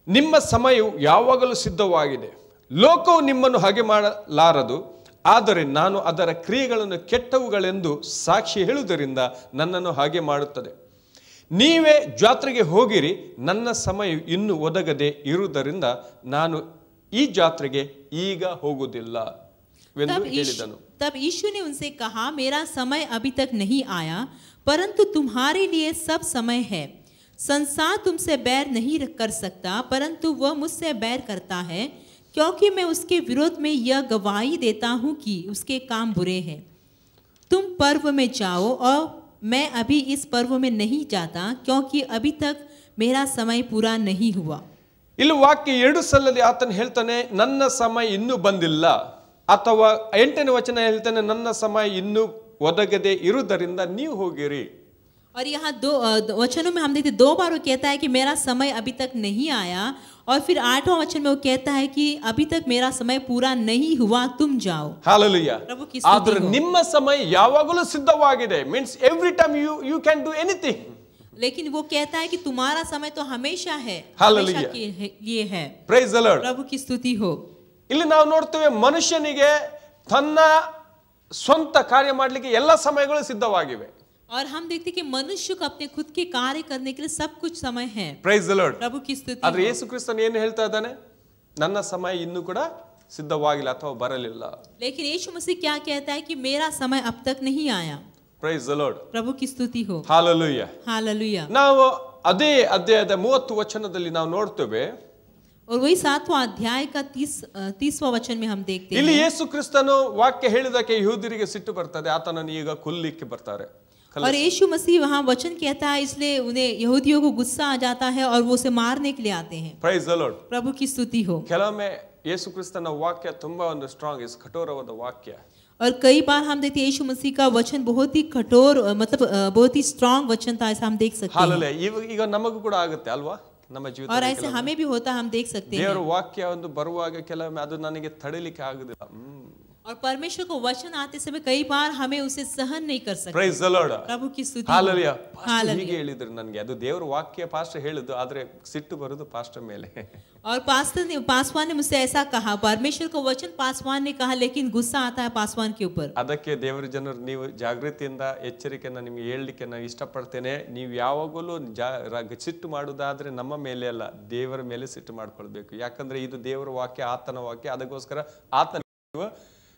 Speaker 1: ನಿಮ್ಮ ಸಮಯವು ಯಾವಾಗಲೂ ಸಿದ್ಧವಾಗಿದೆ. ಲೋಕವು ನಿಮ್ಮನ್ನು ಹಾಗೆ ಮಾಡಲಾರದು, ಆದರೆ ನಾನು ಅದರ ಕ್ರಿಯೆಗಳನ್ನು ಕೆಟ್ಟವುಗಳೆಂದು ಸಾಕ್ಷಿ ಹೇಳುವುದರಿಂದ ನನ್ನನ್ನು ಹಾಗೆ ಮಾಡುತ್ತದೆ. ನೀವೇ ಜಾತ್ರೆಗೆ ಹೋಗಿರಿ, ನನ್ನ ಸಮಯ ಇನ್ನೂ ಒದಗದೆ ಇರುವುದರಿಂದ ನಾನು ಈ ಜಾತ್ರೆಗೆ ಈಗ ಹೋಗುವುದಿಲ್ಲ ಎಂದು ಹೇಳಿದನು.
Speaker 2: तब यीशु ने उनसे कहा, मेरा समय अभी तक नहीं आया, परंतु तुम्हारे लिए सब समय है. संसार तुमसे बैर नहीं कर सकता, परंतु वह मुझसे बैर करता है, क्योंकि मैं उसके विरोध में यह गवाही देता हूँ कि उसके काम बुरे हैं. तुम पर्व में जाओ और मैं अभी इस पर्व में नहीं जाता, क्योंकि अभी तक मेरा समय पूरा नहीं हुआ.
Speaker 1: ಇಲ್ಲಿ ವಾಕ್ಯ 2 ಸಲದಲ್ಲಿ ಆತನು ಹೇಳ್ತಾನೆ ನನ್ನ ಸಮಯ ಇನ್ನೂ ಬಂದಿಲ್ಲ, ಅಥವಾ 8ನೇ ವಚನ ಹೇಳ್ತಾನೆ ನನ್ನ ಸಮಯ ಇನ್ನೂ ಒದಗದೆ ಇರುವುದರಿಂದ ನೀವು ಹೋಗಿರಿ.
Speaker 2: और यहाँ दो वचनों में हम देखते 2 बार वो कहता है कि मेरा समय अभी तक नहीं आया, और फिर 8वां वचन में वो कहता है कि अभी तक मेरा समय पूरा नहीं हुआ, तुम जाओ.
Speaker 1: ಹಾಲೆಲೂಯಾ.
Speaker 2: प्रभु की स्तुति
Speaker 1: ಆದ್ರೆ
Speaker 2: हो.
Speaker 1: ನಿಮ್ಮ ಸಮಯ ಯಾವಾಗಲೂ ಸಿದ್ಧವಾಗಿದೆ, means every time you can do anything.
Speaker 2: लेकिन वो कहता है कि तुम्हारा समय तो हमेशा है,
Speaker 1: हालेलुया.
Speaker 2: हमेशा के लिए है.
Speaker 1: Praise the Lord.
Speaker 2: प्रभु की स्तुति हो.
Speaker 1: ಇಲ್ಲಿ ನಾವು ನೋಡ್ತೇವೆ ಮನುಷ್ಯನಿಗೆ ತನ್ನ ಸ್ವಂತ ಕಾರ್ಯ ಮಾಡಲಿಕ್ಕೆ ಎಲ್ಲ ಸಮಯಗಳು ಸಿದ್ಧವಾಗಿವೆ.
Speaker 2: और हम देखते हैं कि मनुष्य को अपने खुद के कार्य करने के लिए सब कुछ समय है.
Speaker 1: Praise the Lord.
Speaker 2: प्रभु की स्तुति
Speaker 1: ಆದ್ರೆ
Speaker 2: हो.
Speaker 1: ಯೇಸು ಕ್ರಿಸ್ತನು ಏನು ಹೇಳ್ತಾ ಇದ್ದಾನೆ, ನನ್ನ ಸಮಯ ಇನ್ನೂ ಕೂಡ ಸಿದ್ಧವಾಗಿಲ್ಲ ಅಥವಾ ಬರಲಿಲ್ಲ.
Speaker 2: लेकिन यीशु मसीह क्या कहता है कि मेरा समय अब तक नहीं आया.
Speaker 1: Praise the Lord.
Speaker 2: प्रभु की स्तुति हो.
Speaker 1: ಹಾಲೆಲೂಯಾ.
Speaker 2: हालेलुया.
Speaker 1: ನಾವು ಅದೇ ಅಧ್ಯಾಯದ 30 ವಚನದಲ್ಲಿ ನಾವು ನೋಡ್ತೇವೆ,
Speaker 2: और वही 7वां अध्याय का 30वां वचन में हम देखते
Speaker 1: ಇಲ್ಲಿ
Speaker 2: हैं.
Speaker 1: ಯೇಸು ಕ್ರಿಸ್ತನು ವಾಕ್ಯ ಹೇಳಿದಕ್ಕೆ ಯಹೂದ್ಯರಿಗೆ ಸಿಟ್ಟು ಬರ್ತದೆ, ಆತನನ್ನು ಈಗ ಕೊಲ್ಲಿಕ್ಕೆ ಬರ್ತಾರೆ.
Speaker 2: और यीशु मसीह वहाँ वचन कहता है, इसलिए उन्हें यहूदियों को गुस्सा आ जाता है और वो उसे मारने के लिए आते हैं.
Speaker 1: Praise the Lord.
Speaker 2: प्रभु की स्तुति हो.
Speaker 1: ಕೆಲವೊಮ್ಮೆ ಯೇಸು ಕ್ರಿಸ್ತನ ವಾಕ್ಯ ತುಂಬಾ ಒಂದು ಸ್ಟ್ರಾಂಗ್, ಕಠೋರವಾದ ವಾಕ್ಯ.
Speaker 2: और कई बार हम देखते हैं यीशु मसीह का वचन बहुत ही कठोर, मतलब बहुत ही स्ट्रांग वचन था, ऐसा हम देख सकते हैं.
Speaker 1: ಹಾಲೆಲೂಯಾ. ಈಗ ನಮಗೂ ಕೂಡ ಆಗುತ್ತೆ ಅಲ್ವಾ ನಮ್ಮ
Speaker 2: और
Speaker 1: ಜೀವಿತದಲ್ಲಿ.
Speaker 2: ऐसे हमें भी होता, हम देख सकते
Speaker 1: ದೇವರ
Speaker 2: हैं.
Speaker 1: ವಾಕ್ಯ ಒಂದು ಬರುವಾಗ ಕೆಲವೊಮ್ಮೆ ಅದು ನನಗೆ ತಡಿಲಿಕ್ಕೆ ಆಗುದಿಲ್ಲ.
Speaker 2: और परमेश्वर को वचन आते समय कई बार हमें उसे सहन नहीं कर सकते.
Speaker 1: Price the Lord.
Speaker 2: प्रभु की स्तुति हो.
Speaker 1: ಹಾಲೆಲೂಯಾ. Pastor
Speaker 2: hallelujah.
Speaker 1: ಹೀಗೆ ಹೇಳಿದ್ರು ನನಗೆ, ಅದು ದೇವರ ವಾಕ್ಯ ಪಾಸ್ಟರ್ ಹೇಳಿದ್ದು, ಆದ್ರೆ ಸಿಟ್ಟು ಬರುದು ಪಾಸ್ಟರ್ ಮೇಲೆ.
Speaker 2: और पासवान ने मुझसे ऐसा कहा, परमेश्वर को वचन पासवान ने कहा, लेकिन गुस्सा आता है पासवान के ऊपर.
Speaker 1: ಅದಕ್ಕೆ ದೇವರ ಜನರು ನೀವು ಜಾಗೃತಿಯಿಂದ ಎಚ್ಚರಿಕೆಯನ್ನು ನಿಮಗೆ ಹೇಳಲಿಕ್ಕೆ ನಾನು ಇಷ್ಟಪಡ್ತೇನೆ. ನೀವು ಯಾವಾಗಲೂ ಸಿಟ್ಟು ಮಾಡುವುದಾದ್ರೆ ನಮ್ಮ ಮೇಲೆ ಅಲ್ಲ, ದೇವರ ಮೇಲೆ ಸಿಟ್ಟು ಮಾಡ್ಕೊಳ್ಬೇಕು. ಯಾಕಂದ್ರೆ ಇದು ದೇವರ ವಾಕ್ಯ, ಆತನ ವಾಕ್ಯ. ಅದಕ್ಕೋಸ್ಕರ ಆತನ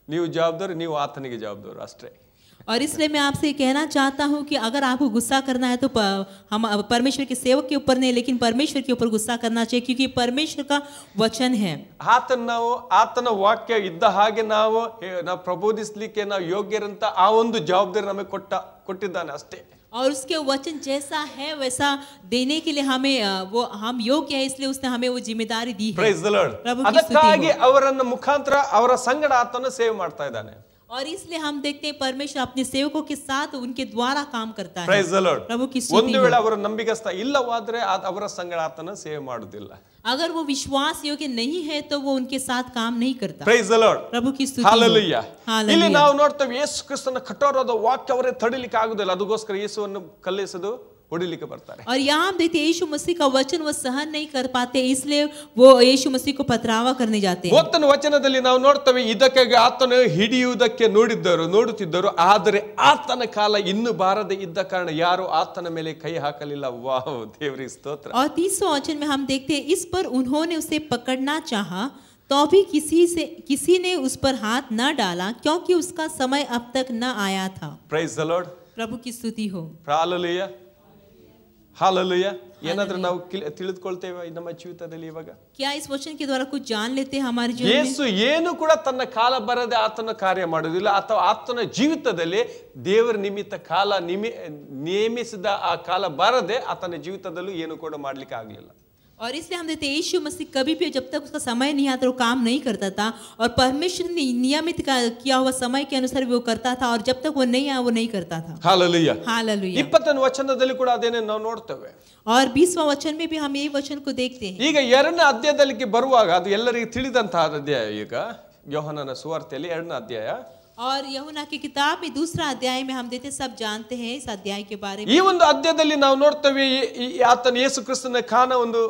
Speaker 1: ನೀವು ಜವಾಬ್ದಾರಿ, ನೀವು ಆತನಿಗೆ ಜವಾಬ್ದಾರಿ ಅಷ್ಟೇ.
Speaker 2: और इसलिए मैं आपसे कहना चाहता हूँ कि अगर आपको गुस्सा करना है तो हम परमेश्वर के सेवक के ऊपर नहीं, लेकिन परमेश्वर के ऊपर गुस्सा करना चाहिए, क्योंकि परमेश्वर का वचन है.
Speaker 1: ಆತನ ವಾಕ್ಯ ಇದ್ದ ಹಾಗೆ ನಾವು ಪ್ರಬೋಧಿಸಲಿಕ್ಕೆ ನಾವು ಯೋಗ್ಯರಂತ ಆ ಒಂದು ಜವಾಬ್ದಾರಿ ನಮಗೆ ಕೊಟ್ಟಿದ್ದಾನೆ ಅಷ್ಟೇ.
Speaker 2: और उसके वचन जैसा है वैसा देने के लिए हमें हम योग्य है, इसलिए उसने हमें वो जिम्मेदारी दी है.
Speaker 1: Praise the Lord.
Speaker 2: प्रभु की स्तुति
Speaker 1: ಅದಕ್ಕಾಗಿ
Speaker 2: हो.
Speaker 1: ಅವರನ್ನ ಮುಖಾಂತರ ಅವರ ಸಂಗಡ ಆತನ ಸೇವೆ ಮಾಡ್ತಾ ಇದ್ದಾನೆ.
Speaker 2: और इसलिए हम देखते हैं परमेश्वर अपने सेवकों के साथ उनके द्वारा काम करता है.
Speaker 1: Praise the Lord.
Speaker 2: प्रभु की स्तुति
Speaker 1: ಒಂದು
Speaker 2: हो.
Speaker 1: ವೇಳೆ ಅವರ ನಂಬಿಗಸ್ತ ಇಲ್ಲವಾದ್ರೆ ಅವರ ಸಂಗಡ ಆತನ ಸೇವೆ ಮಾಡುವುದಿಲ್ಲ.
Speaker 2: अगर वो विश्वास योग्य नहीं है तो वो उनके साथ काम नहीं करता.
Speaker 1: Price the Lord.
Speaker 2: प्रभु की स्तुति हो.
Speaker 1: ಹಾಲೆಲೂಯಾ.
Speaker 2: हालेलुया.
Speaker 1: ಇಲ್ಲಿ ನಾವು ನೋಡ್ತೇವೆ ಯೇಸು ಕ್ರಿಸ್ತನ ಕಠೋರವಾದ ವಾಕ್ಯ ಅವರೇ ತಡಿಲಿಕ್ಕೆ ಆಗುದಿಲ್ಲ, ಅದಕ್ಕೋಸ್ಕರ ಯೇಸುವನ್ನು ಕಲ್ಲೆಸೆದು ಹೊಡಿಲಿಕ್ಕೆ ಬರ್ತಾರೆ.
Speaker 2: और यहाँ हम देखते हैं यीशु मसीह का वचन वो सहन नहीं कर पाते, इसलिए वो यीशु मसीह को पथरावा करने जाते हैं.
Speaker 1: ಮೊತ್ತನ ವಚನದಲ್ಲಿ ನಾವು ನೋಡ್ತೇವೆ, ಇದಕ್ಕಾಗಿ ಆತನು ಹಿಡಿಯುವುದಕ್ಕೆ ನೋಡುತ್ತಿದ್ದರು, ಆದರೆ ಆತನ ಕಾಲ ಇನ್ನೂ ಬಾರದೆ ಇದ್ದ ಕಾರಣ ಯಾರು ಆತನ ಮೇಲೆ ಕೈ ಹಾಕಲಿಲ್ಲ. ವಾವ್, ದೇವರಿಗೆ ಸ್ತೋತ್ರ.
Speaker 2: और 30वां वचन में हम देखते हैं, इस पर उन्होंने उसे पकड़ना चाहा, तो भी किसी ने उस पर हाथ न डाला, क्योंकि उसका समय अब तक न आया था.
Speaker 1: Price the Lord.
Speaker 2: प्रभु की स्तुति हो.
Speaker 1: ಹಾಲೆಲೂಯಾ. ಹಾಲೆಲೂಯಾ. ಏನಾದ್ರೂ ನಾವು ತಿಳಿದುಕೊಳ್ತೇವೆ ನಮ್ಮ ಜೀವಿತದಲ್ಲಿ ಇವಾಗ?
Speaker 2: क्या इस वचन के द्वारा कुछ जान लेते हैं हमारे जीवन में?
Speaker 1: ಯೇಸು ಏನು ಕೂಡ ತನ್ನ ಕಾಲ ಬರದೆ ಆತನ ಕಾರ್ಯ ಮಾಡುವುದಿಲ್ಲ, ಅಥವಾ ಆತನ ಜೀವಿತದಲ್ಲಿ ದೇವರ ನಿಮಿತ್ತ ಕಾಲ ನೇಮಿಸಿದ ಆ ಕಾಲ ಬರದೆ ಆತನ ಜೀವಿತದಲ್ಲೂ ಏನು ಕೂಡ ಮಾಡ್ಲಿಕ್ಕೆ ಆಗ್ಲಿಲ್ಲ.
Speaker 2: और इसलिए हम देखते हैं यीशु मसीह कभी भी जब तक उसका समय नहीं आता वो काम नहीं करता था, और परमेश्वर ने नियमित किया हुआ समय के अनुसार वो करता था, और जब तक वो नहीं आया वो नहीं करता था.
Speaker 1: ಹಾಲೆಲೂಯಾ.
Speaker 2: हालेलुया.
Speaker 1: 20ನೇ ವಚನದಲ್ಲಿ ಕೂಡ ಅದೇನೇ ನಾವು ನೋಡ್ತೇವೆ.
Speaker 2: और 20वां वचन में भी हम यही वचन को देखते हैं.
Speaker 1: ಈಗ 2ನೇ ಅಧ್ಯಾಯದಲ್ಲಿ ಬರುವಾಗ ಅದು ಎಲ್ಲರಿಗೂ ತಿಳಿದಂತಹ ಅಧ್ಯಾಯ. ಈಗ ಯೋಹಾನನ ಸುವಾರ್ತೆಯಲ್ಲಿ 2ನೇ ಅಧ್ಯಾಯ,
Speaker 2: और यूहन्ना की किताब में 2रा अध्याय में हम देखते सब जानते हैं इस अध्याय के बारे में.
Speaker 1: ಈ ಒಂದು ಅಧ್ಯಾಯದಲ್ಲಿ ನಾವು ನೋಡ್ತೇವೆ ಆತನ ಯೇಸು ಕ್ರಿಸ್ತನ ಕಾನ ಒಂದು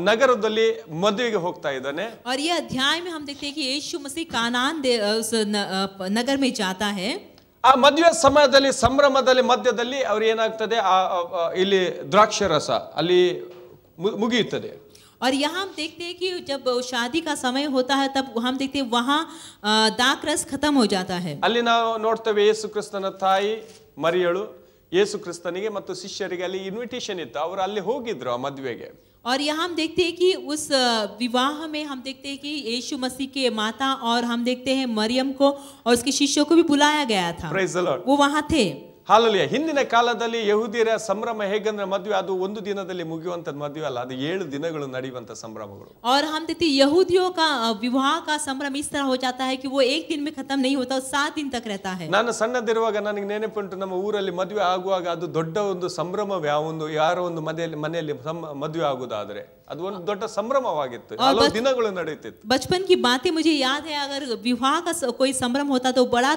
Speaker 1: ನಗರದಲ್ಲಿ ಮದುವೆಗೆ ಹೋಗ್ತಾ ಇದ್ದಾನೆ.
Speaker 2: और ये अध्याय में हम देखते हैं कि यीशु मसीह कानान उस नगर में जाता है.
Speaker 1: ಆ ಮದುವೆ ಸಮಯದಲ್ಲಿ ಸಂಭ್ರಮದಲ್ಲಿ ಮಧ್ಯದಲ್ಲಿ ಅವ್ರು ಏನಾಗ್ತದೆ, ಇಲ್ಲಿ ದ್ರಾಕ್ಷರಸ ಅಲ್ಲಿ ಮುಗಿಯುತ್ತದೆ.
Speaker 2: और यहाँ हम देखते हैं कि जब शादी का समय होता है तब हम देखते हैं वहाँ दाक रस खत्म हो जाता है.
Speaker 1: ಅಲ್ಲಿ ನಾವು ನೋಡ್ತೇವೆ ಯೇಸು ಕ್ರಿಸ್ತನ ತಾಯಿ ಮರಿಯಳು ಯೇಸು ಕ್ರಿಸ್ತನಿಗೆ ಮತ್ತು ಶಿಷ್ಯರಿಗೆ ಅಲ್ಲಿ ಇನ್ವಿಟೇಷನ್ ಇತ್ತು, ಅವರು ಅಲ್ಲಿ ಹೋಗಿದ್ರು ಆ ಮದುವೆಗೆ.
Speaker 2: और यहाँ हम देखते हैं कि उस विवाह में हम देखते हैं कि यीशु मसीह के माता और हम देखते हैं मरियम को और उसके शिष्यों को भी बुलाया गया था.
Speaker 1: Praise the Lord.
Speaker 2: वो वहाँ थे.
Speaker 1: ಹಾಲೆಲೂಯಾ. ಹಿಂದಿನ ಕಾಲದಲ್ಲಿ ಯಹೂದ್ಯರ ಸಂಭ್ರಮ ಹೇಗಂದ್ರೆ ಮದುವೆ ಅದು ಒಂದು ದಿನದಲ್ಲಿ ಮುಗಿಯುವಂತ ಮದುವೆ ಅಲ್ಲ, ಅದು 7 ದಿನಗಳು ನಡೆಯುವಂತ ಸಂಭ್ರಮಗಳು.
Speaker 2: और हम देखते हैं यहूदियों का विवाह का संभ्रम इस तरह हो जाता है कि वो एक दिन में खत्म नहीं होता, 7 दिन तक रहता है.
Speaker 1: ನಾನು ಸಣ್ಣದಿರುವಾಗ ನನಗೆ ನೆನಪುಂಟು, ನಮ್ಮ ಊರಲ್ಲಿ ಮದುವೆ ಆಗುವಾಗ ಅದು ದೊಡ್ಡ ಒಂದು ಸಂಭ್ರಮವೇ. ಒಂದು ಯಾರೋ ಒಂದು ಮನೆಯಲ್ಲಿ ಮದುವೆ ಆಗುವುದಾದ್ರೆ ಅದು ಒಂದು ದೊಡ್ಡ ಸಂಭ್ರಮವಾಗಿತ್ತು, ಹಲವು ದಿನಗಳು ನಡೆಯುತ್ತಿತ್ತು.
Speaker 2: बचपन की बातें मुझे याद है, अगर विवाह का कोई संभ्रम होता तो बड़ा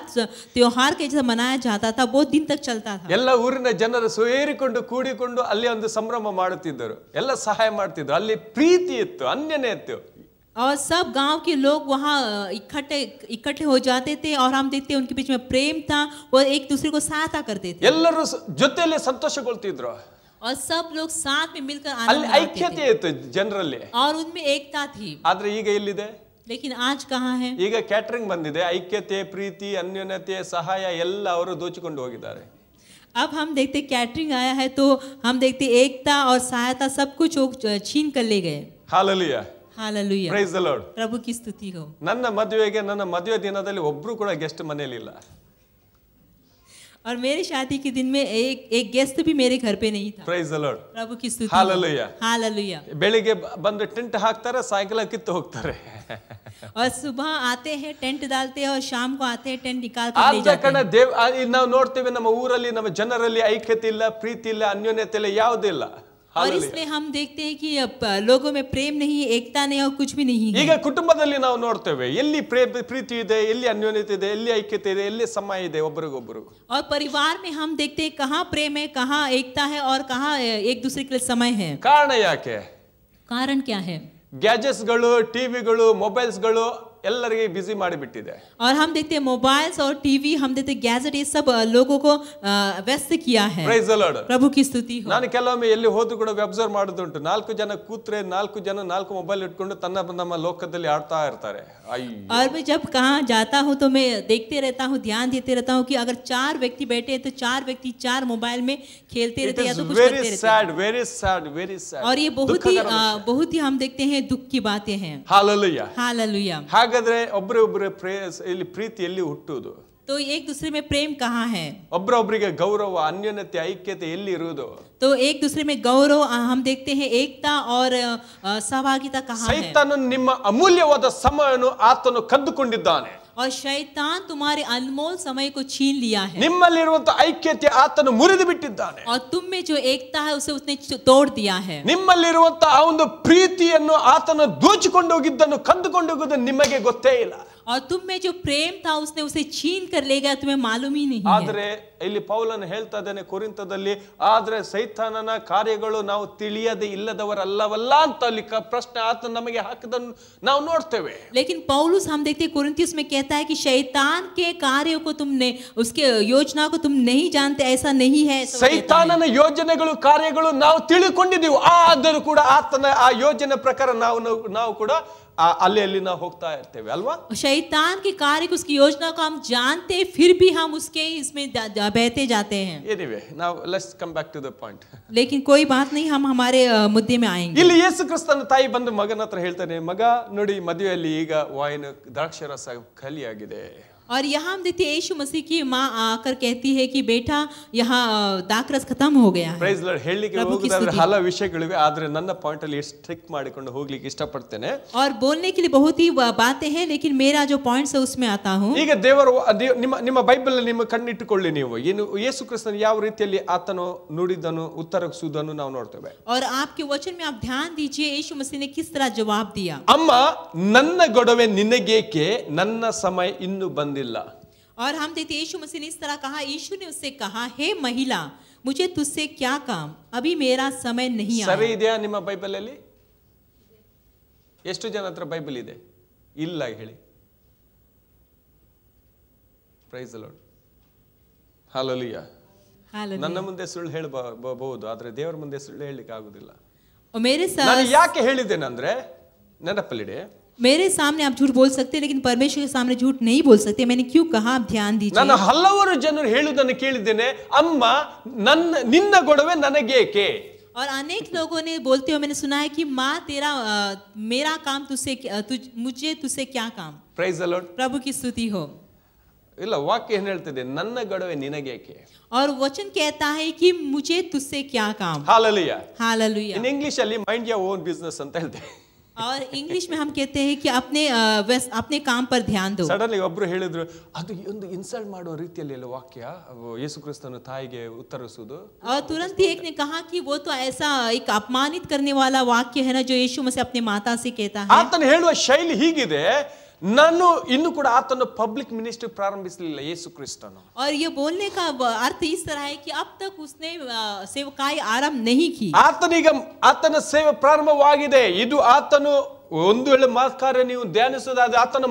Speaker 2: त्योहार के जैसा मनाया जाता था, बहुत दिन तक चलता था.
Speaker 1: ಎಲ್ಲ ಊರಿನ ಜನರು ಸೇರಿಕೊಂಡು ಕೂಡಿಕೊಂಡು ಅಲ್ಲಿ ಒಂದು ಸಂಭ್ರಮ ಮಾಡುತ್ತಿದ್ದರು, ಎಲ್ಲ ಸಹಾಯ ಮಾಡ್ತಿದ್ರು, ಅಲ್ಲಿ ಪ್ರೀತಿ ಇತ್ತು, ಅನ್ಯನೇ ಇತ್ತು.
Speaker 2: और सब गांव के लोग वहाँ इकट्ठे हो जाते थे, और हम देखते हैं उनके बीच में प्रेम था, वो एक दूसरे को सहायता करते थे.
Speaker 1: ಎಲ್ಲರೂ ಜೊತೆಯಲ್ಲಿ ಸಂತೋಷಗೊಳ್ತಿದ್ರು,
Speaker 2: और सब लोग साथ में मिलकर
Speaker 1: ಅಲ್ಲಿ
Speaker 2: आनंद
Speaker 1: ಐಕ್ಯತೆ ಇತ್ತು ಜನರಲ್ಲಿ,
Speaker 2: और उनमें एकता थी.
Speaker 1: ಆದ್ರೆ ಈಗ ಎಲ್ಲಿದೆ?
Speaker 2: लेकिन आज कहाँ है?
Speaker 1: ಈಗ ಕ್ಯಾಟರಿಂಗ್ ಬಂದಿದೆ, ಐಕ್ಯತೆ, ಪ್ರೀತಿ, ಅನ್ಯೋನ್ಯತೆ, ಸಹಾಯ ಎಲ್ಲ ಅವರು ದೋಚಿಕೊಂಡು ಹೋಗಿದ್ದಾರೆ.
Speaker 2: अब हम देखते कैटरिंग आया है तो हम देखते एकता और सहायता सब कुछ छीन कर ले गए.
Speaker 1: Hallelujah.
Speaker 2: Hallelujah.
Speaker 1: Praise the Lord.
Speaker 2: प्रभु की स्तुति हो.
Speaker 1: ನನ್ನ ಮದುವೆ ದಿನದಲ್ಲಿ ಒಬ್ರು ಕೂಡ ಗೆಸ್ಟ್ ಮನೆಯಲ್ಲಿ ಇಲ್ಲ.
Speaker 2: और मेरे शादी के दिन में एक गेस्ट भी मेरे घर पे नहीं था.
Speaker 1: Price the Lord.
Speaker 2: प्रभु की स्तुति.
Speaker 1: ಹಾಲೆಲೂಯಾ.
Speaker 2: हालेलुया.
Speaker 1: ಬೆಳಿಗ್ಗೆ ಬಂದು ಟೆಂಟ್ ಹಾಕ್ತಾರೆ, ಸಾಯಂಕಾಲ ಕಿತ್ತು ಹೋಗ್ತಾರೆ.
Speaker 2: और सुबह आते हैं टेंट डालते हैं, और शाम को आते हैं टेंट निकाल कर ले जाते हैं.
Speaker 1: ನಾವು ನೋಡ್ತೇವೆ ನಮ್ಮ ಊರಲ್ಲಿ ನಮ್ಮ ಜನರಲ್ಲಿ ಐಕ್ಯತೆ ಇಲ್ಲ, ಪ್ರೀತಿ ಇಲ್ಲ, ಅನ್ಯೋನ್ಯತೆ ಇಲ್ಲ, ಯಾವುದಿಲ್ಲ.
Speaker 2: और इसलिए हम देखते हैं कि लोगों में प्रेम नहीं, एकता नहीं, और कुछ भी नहीं है.
Speaker 1: ಈಗ ಕುಟುಂಬದಲ್ಲಿ ನಾವು ನೋಡ್ತೇವೆ ಎಲ್ಲಿ ಪ್ರೀತಿ ಇದೆ, ಎಲ್ಲಿ ಅನ್ಯೋನ್ಯತೆ ಇದೆ, ಎಲ್ಲಿ ಐಕ್ಯತೆ ಇದೆ, ಎಲ್ಲಿ ಸಮಯ ಇದೆ ಒಬ್ಬರಿಗೊಬ್ಬರು.
Speaker 2: और परिवार में हम देखते हैं कहाँ प्रेम है, कहाँ एकता है, और कहाँ एक दूसरे के लिए समय है.
Speaker 1: ಕಾರಣ ಯಾಕೆ?
Speaker 2: कारण क्या है?
Speaker 1: ಗ್ಯಾಜೆಟ್ಸ್ಗಳು, ಟಿವಿಗಳು, ಮೊಬೈಲ್ಸ್ಗಳು ಎಲ್ಲರಿಗೆ ಬಿಸಿ ಮಾಡಿಬಿಟ್ಟಿದೆ.
Speaker 2: और हम देखते हैं मोबाइल्स और टीवी, हम देखते हैं गैजेट, ये सब लोगों को व्यस्त किया है.
Speaker 1: Price the Lord.
Speaker 2: प्रभु की स्तुति हो.
Speaker 1: ನಾನು ಕೆಲವೊಮ್ಮೆ ಎಲ್ಲಿ ಹೋದ್ರು ಕೂಡ ಅಬ್ಸರ್ವ್ ಮಾಡೋದುಂಟು, 4 ಜನ ಕೂತ್ರೆ 4 ಜನ 4 ಮೊಬೈಲ್ ಇಟ್ಕೊಂಡು ನಮ್ಮ ಲೋಕದಲ್ಲಿ ಆಡ್ತಾ ಇರ್ತಾರೆ.
Speaker 2: और मैं जब कहाँ जाता हूँ तो मैं देखते रहता हूँ, ध्यान देते रहता हूँ कि अगर 4 व्यक्ति बैठे हैं तो 4 व्यक्ति 4 मोबाइल में खेलते रहते या तो कुछ करते रहते हैं.
Speaker 1: Very sad.
Speaker 2: और ये बहुत ही हम देखते हैं दुख की बातें हैं.
Speaker 1: हालेलुया.
Speaker 2: हालेलुया.
Speaker 1: ಹಾಗಾದ್ರೆ ಒಬ್ಬರೊಬ್ಬರ ಇಲ್ಲಿ ಪ್ರೀತಿ ಎಲ್ಲಿ ಹುಟ್ಟುವುದು?
Speaker 2: तो एक दूसरे में प्रेम कहाँ है?
Speaker 1: ಒಬ್ಬರೊಬ್ಬರಿಗೆ ಗೌರವ, ಅನ್ಯೋನ್ಯತೆ, ಐಕ್ಯತೆ ಎಲ್ಲಿ ಇರುವುದು?
Speaker 2: तो एक दूसरे में गौरव हम देखते हैं, एकता और सहभागिता कहाँ है?
Speaker 1: ಸೈತಾನನು ನಿಮ್ಮ ಅಮೂಲ್ಯವಾದ ಸಮಯವನ್ನು ಆತನು ಕದ್ದುಕೊಂಡಿದ್ದಾನೆ.
Speaker 2: और शैतान तुम्हारे अनमोल समय को छीन लिया है.
Speaker 1: ನಿಮ್ಮಲ್ಲಿರುವಂತ ಐಕ್ಯತೆ ಆತನು ಮುರಿದು ಬಿಟ್ಟಿದ್ದಾನೆ.
Speaker 2: और तुम में जो एकता है उसे उसने तोड़ दिया है.
Speaker 1: ನಿಮ್ಮಲ್ಲಿರುವಂತ ಆ ಒಂದು ಪ್ರೀತಿಯನ್ನು ಆತನು ದೋಚಿಕೊಂಡು ಹೋಗಿದ್ದನ್ನು, ಕದ್ದುಕೊಂಡು ಹೋಗಿದ್ದನ್ನು ನಿಮಗೆ ಗೊತ್ತೇ ಇಲ್ಲ.
Speaker 2: और तुम में जो प्रेम था उसने उसे छीन कर ले गया, तुम्हें मालूम ही नहीं है.
Speaker 1: ಆದರೆ ಇಲ್ಲಿ ಪೌಲನು ಹೇಳ್ತಾ ಇದ್ದಾನೆ ಕೊರಿಂಥದಲ್ಲಿ, ಆದ್ರೆ ಸೈತಾನನ ಕಾರ್ಯಗಳು ನಾವು ತಿಳಿಯದೆ ಇಲ್ಲದವರಲ್ಲವಲ್ಲ ಅಂತ ಅಲ್ಲಿ ಪ್ರಶ್ನೆ ಆತನು ನಮಗೆ ಹಾಕಿದನ್ನು ನಾವು ನೋಡ್ತೇವೆ.
Speaker 2: लेकिन पौलुस हम देखते हैं कोरिन्थियों में कहता है कि शैतान के कार्यों को तुमने, उसके योजना को तुम नहीं जानते, ऐसा नहीं है.
Speaker 1: ಸೈತಾನನ ಯೋಜನೆಗಳು, ಕಾರ್ಯಗಳು ನಾವು ತಿಳಿಕೊಂಡಿದ್ದೀವಿ, ಆದರೂ ಕೂಡ ಆತನ ಆ ಯೋಜನೆ ಪ್ರಕಾರ ನಾವು ಕೂಡ ಅಲ್ಲಿ ಅಲ್ಲಿ ನಾವು ಹೋಗ್ತಾ ಇರ್ತೇವೆ ಅಲ್ವಾ.
Speaker 2: शैतान के कार्य को, उसकी योजना को हम जानते हैं, फिर भी हम उसके इसमें बहते जाते हैं.
Speaker 1: Anyway, now let's come back to the point.
Speaker 2: लेकिन कोई बात नहीं, हम हमारे मुद्दे में आएंगे.
Speaker 1: ಇಲ್ಲಿ ಯೇಸು ಕ್ರಿಸ್ತನ ತಾಯಿ ಬಂದು ಮಗನ ಹತ್ರ ಹೇಳ್ತಾನೆ, ಮಗ ನೋಡಿ ಮದುವೆಯಲ್ಲಿ ಈಗ ವೈನ್ ದ್ರಾಕ್ಷರಸ ಖಾಲಿಯಾಗಿದೆ.
Speaker 2: और यहाँ हम देखते हैं यीशु मसीह की माँ आकर कहती है कि बेटा यहाँ दाखरस खत्म हो गया है.
Speaker 1: Praise lord. ಹೇಳಲಿಕ್ಕೆ ಹೋಗೋದಾದ್ರೆ ಹಲವು ವಿಷಯಗಳಿವೆ, ಆದ್ರೆ ನನ್ನ ಪಾಯಿಂಟ್ ಅಲ್ಲಿ ಸ್ಟ್ರಿಕ್ ಮಾಡಿಕೊಂಡು ಹೋಗ್ಲಿಕ್ಕೆ ಇಷ್ಟಪಡ್ತೇನೆ.
Speaker 2: और बोलने के लिए बहुत ही बातें हैं, लेकिन मेरा जो पॉइंट्स है उसमें आता हूँ.
Speaker 1: ಈಗ ದೇವರು ನಿಮ್ಮ ಬೈಬಲ್ ಅಲ್ಲಿ ನಿಮ್ಮ ಕಣ್ಣಿಟ್ಟುಕೊಳ್ಳಿ. ನೀವು ಏನು ಯೇಸು ಕ್ರಿಸ್ತನ ಯಾವ ರೀತಿಯಲ್ಲಿ ಆತನು ನುಡಿದನು ಉತ್ತರಿಸುವುದನ್ನು ನಾವು ನೋಡ್ತೇವೆ.
Speaker 2: और आपके वचन में आप ध्यान दीजिए यीशु मसीह ने किस तरह जवाब दिया.
Speaker 1: ಅಮ್ಮ ನನ್ನ ಗೊಡವೆ ನಿನಗೇಕೆ, ನನ್ನ ಸಮಯ ಇನ್ನೂ ಬಂದಿಲ್ಲ.
Speaker 2: और हम देखते यीशु मसीह ने इस तरह कहा, यीशु ने उससे कहा, हे महिला मुझे तुझसे क्या काम, अभी मेरा समय नहीं आया.
Speaker 1: ಸರಿ ಇದೆಯಾ ನಿಮ್ಮ ಬೈಬಲ್ ಅಲ್ಲಿ? ಎಷ್ಟು ಜನ ಹತ್ರ ಬೈಬಲ್ ಇದೆ? ಇಲ್ಲ ಹೇಳಿ. Praise the lord. ಹಲ್ಲೆಲೂಯಾ. ನನ್ನ ಮುಂದೆ ಸುಳ್ಳು ಹೇಳಬಹುದು, ಆದ್ರೆ ದೇವರ ಮುಂದೆ ಸುಳ್ಳು ಹೇಳಲಿಕ್ಕೆ ಆಗುದಿಲ್ಲ. ನಾನು ಯಾಕೆ ಹೇಳಿದ್ದೇನೆಂದ್ರೆ, ನೆನಪಲ್ಲಿಡಿ,
Speaker 2: मेरे सामने आप झूठ बोल सकते हैं, लेकिन परमेश्वर के सामने झूठ नहीं बोल सकते. मैंने क्यों कहा, आप ध्यान दीजिए.
Speaker 1: ನಾನು ಹಲವಾರು ಜನರು ಹೇಳುವುದನ್ನು ಕೇಳಿದ್ದೇನೆ, ಅಮ್ಮ ನಿನ್ನ ಗೊಡವೆ ನನಗೇಕೆ.
Speaker 2: और अनेक लोगों ने बोलते हुए मैंने सुना है कि माँ मेरा काम मुझे तुझसे क्या काम.
Speaker 1: Price the Lord.
Speaker 2: प्रभु की स्तुति हो.
Speaker 1: ಇಲ್ಲ, ವಾಕ್ಯ ಏನು ಹೇಳ್ತಿದೆ? ನನ್ನ ಗೊಡವೆ ನಿನಗೇಕೆ.
Speaker 2: और वचन कहता है कि मुझे तुझसे क्या काम.
Speaker 1: हालेलुया.
Speaker 2: हालेलुया.
Speaker 1: इन इंग्लिश ಅಲ್ಲಿ ಮೈಂಡ್ ಯೋರ್ ಓನ್ ಬಿಸ್ನೆಸ್ ಅಂತ ಹೇಳ್ತೇವೆ.
Speaker 2: और इंग्लिश में हम कहते हैं कि अपने काम पर ध्यान दो.
Speaker 1: ಸಡನ್ಲಿ ಒಬ್ರು ಹೇಳಿದ್ರು, ಅದು ಒಂದು ಇನ್ಸಲ್ಟ್ ಮಾಡೋ ರೀತಿಯಲ್ಲಿ ಅಲ್ಲ ವಾಕ್ಯ ಯೇಸು ಕ್ರಿಸ್ತನ ತಾಯಿಗೆ ಉತ್ತರಿಸುವುದು.
Speaker 2: और तुरंत ही एक ने कहा कि वो तो ऐसा एक अपमानित करने वाला वाक्य है ना, जो यीशु मसीह अपने माता से कहता है.
Speaker 1: ಆತನು ಹೇಳುವ ಶೈಲಿ ಹೀಗಿದೆ, ನಾನು ಇನ್ನು ಕೂಡ ಆತನು ಪಬ್ಲಿಕ್ ಮಿನಿಸ್ಟ್ರಿ ಪ್ರಾರಂಭಿಸಲಿಲ್ಲ ಯೇಸು ಕ್ರಿಸ್ತನು.
Speaker 2: और ये बोलने का अर्थ इस तरह है कि अब तक उसने सेवकाई आरंभ नहीं की.
Speaker 1: ಆತನ ಸೇವೆ ಪ್ರಾರಂಭವಾಗಿದೆ. ಇದು ಆತನು ಒಂದು ವೇಳೆ ಮಾತ್ಕಾರ್ಯ ನೀವು ಧ್ಯಾನಿಸೋದಾದ್ರೆ ಆತನ